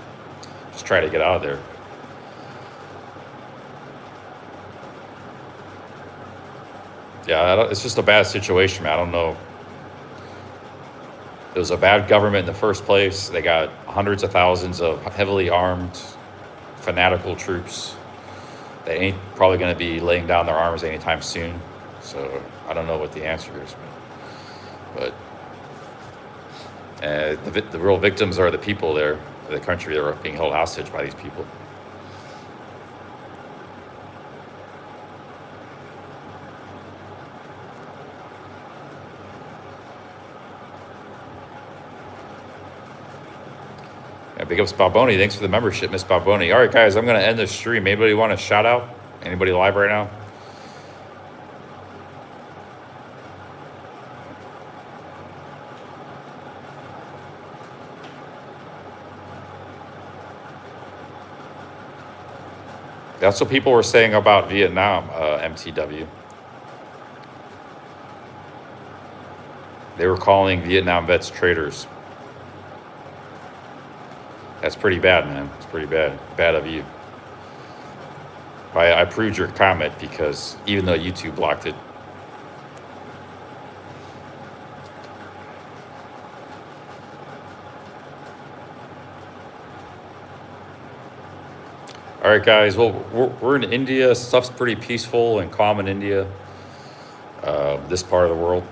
Just try to get out of there. Yeah, it's just a bad situation, man. I don't know. It was a bad government in the first place. They got hundreds of thousands of heavily armed, fanatical troops. They ain't probably going to be laying down their arms anytime soon. So I don't know what the answer is, but the real victims are the people there, the country that are being held hostage by these people. Yeah, big ups Balboni. Thanks for the membership, Miss Balboni. All right, guys, I'm going to end this stream. Anybody want a shout out? Anybody live right now? That's what people were saying about Vietnam, MTW. They were calling Vietnam vets traitors. That's pretty bad, man. It's pretty bad. Bad of you. I approved your comment because even though YouTube blocked it. All right, guys. Well, we're in India. Stuff's pretty peaceful and calm in India. This part of the world,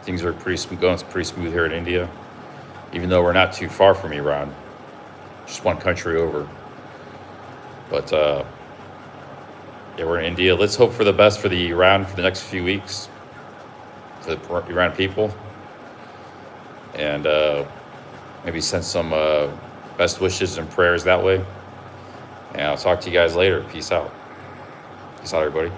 things are pretty smooth here in India. Even though we're not too far from Iran, just one country over. But yeah, we're in India. Let's hope for the best for the Iran for the next few weeks, for the Iran people, and maybe send some best wishes and prayers that way. And I'll talk to you guys later. Peace out. Peace out, everybody.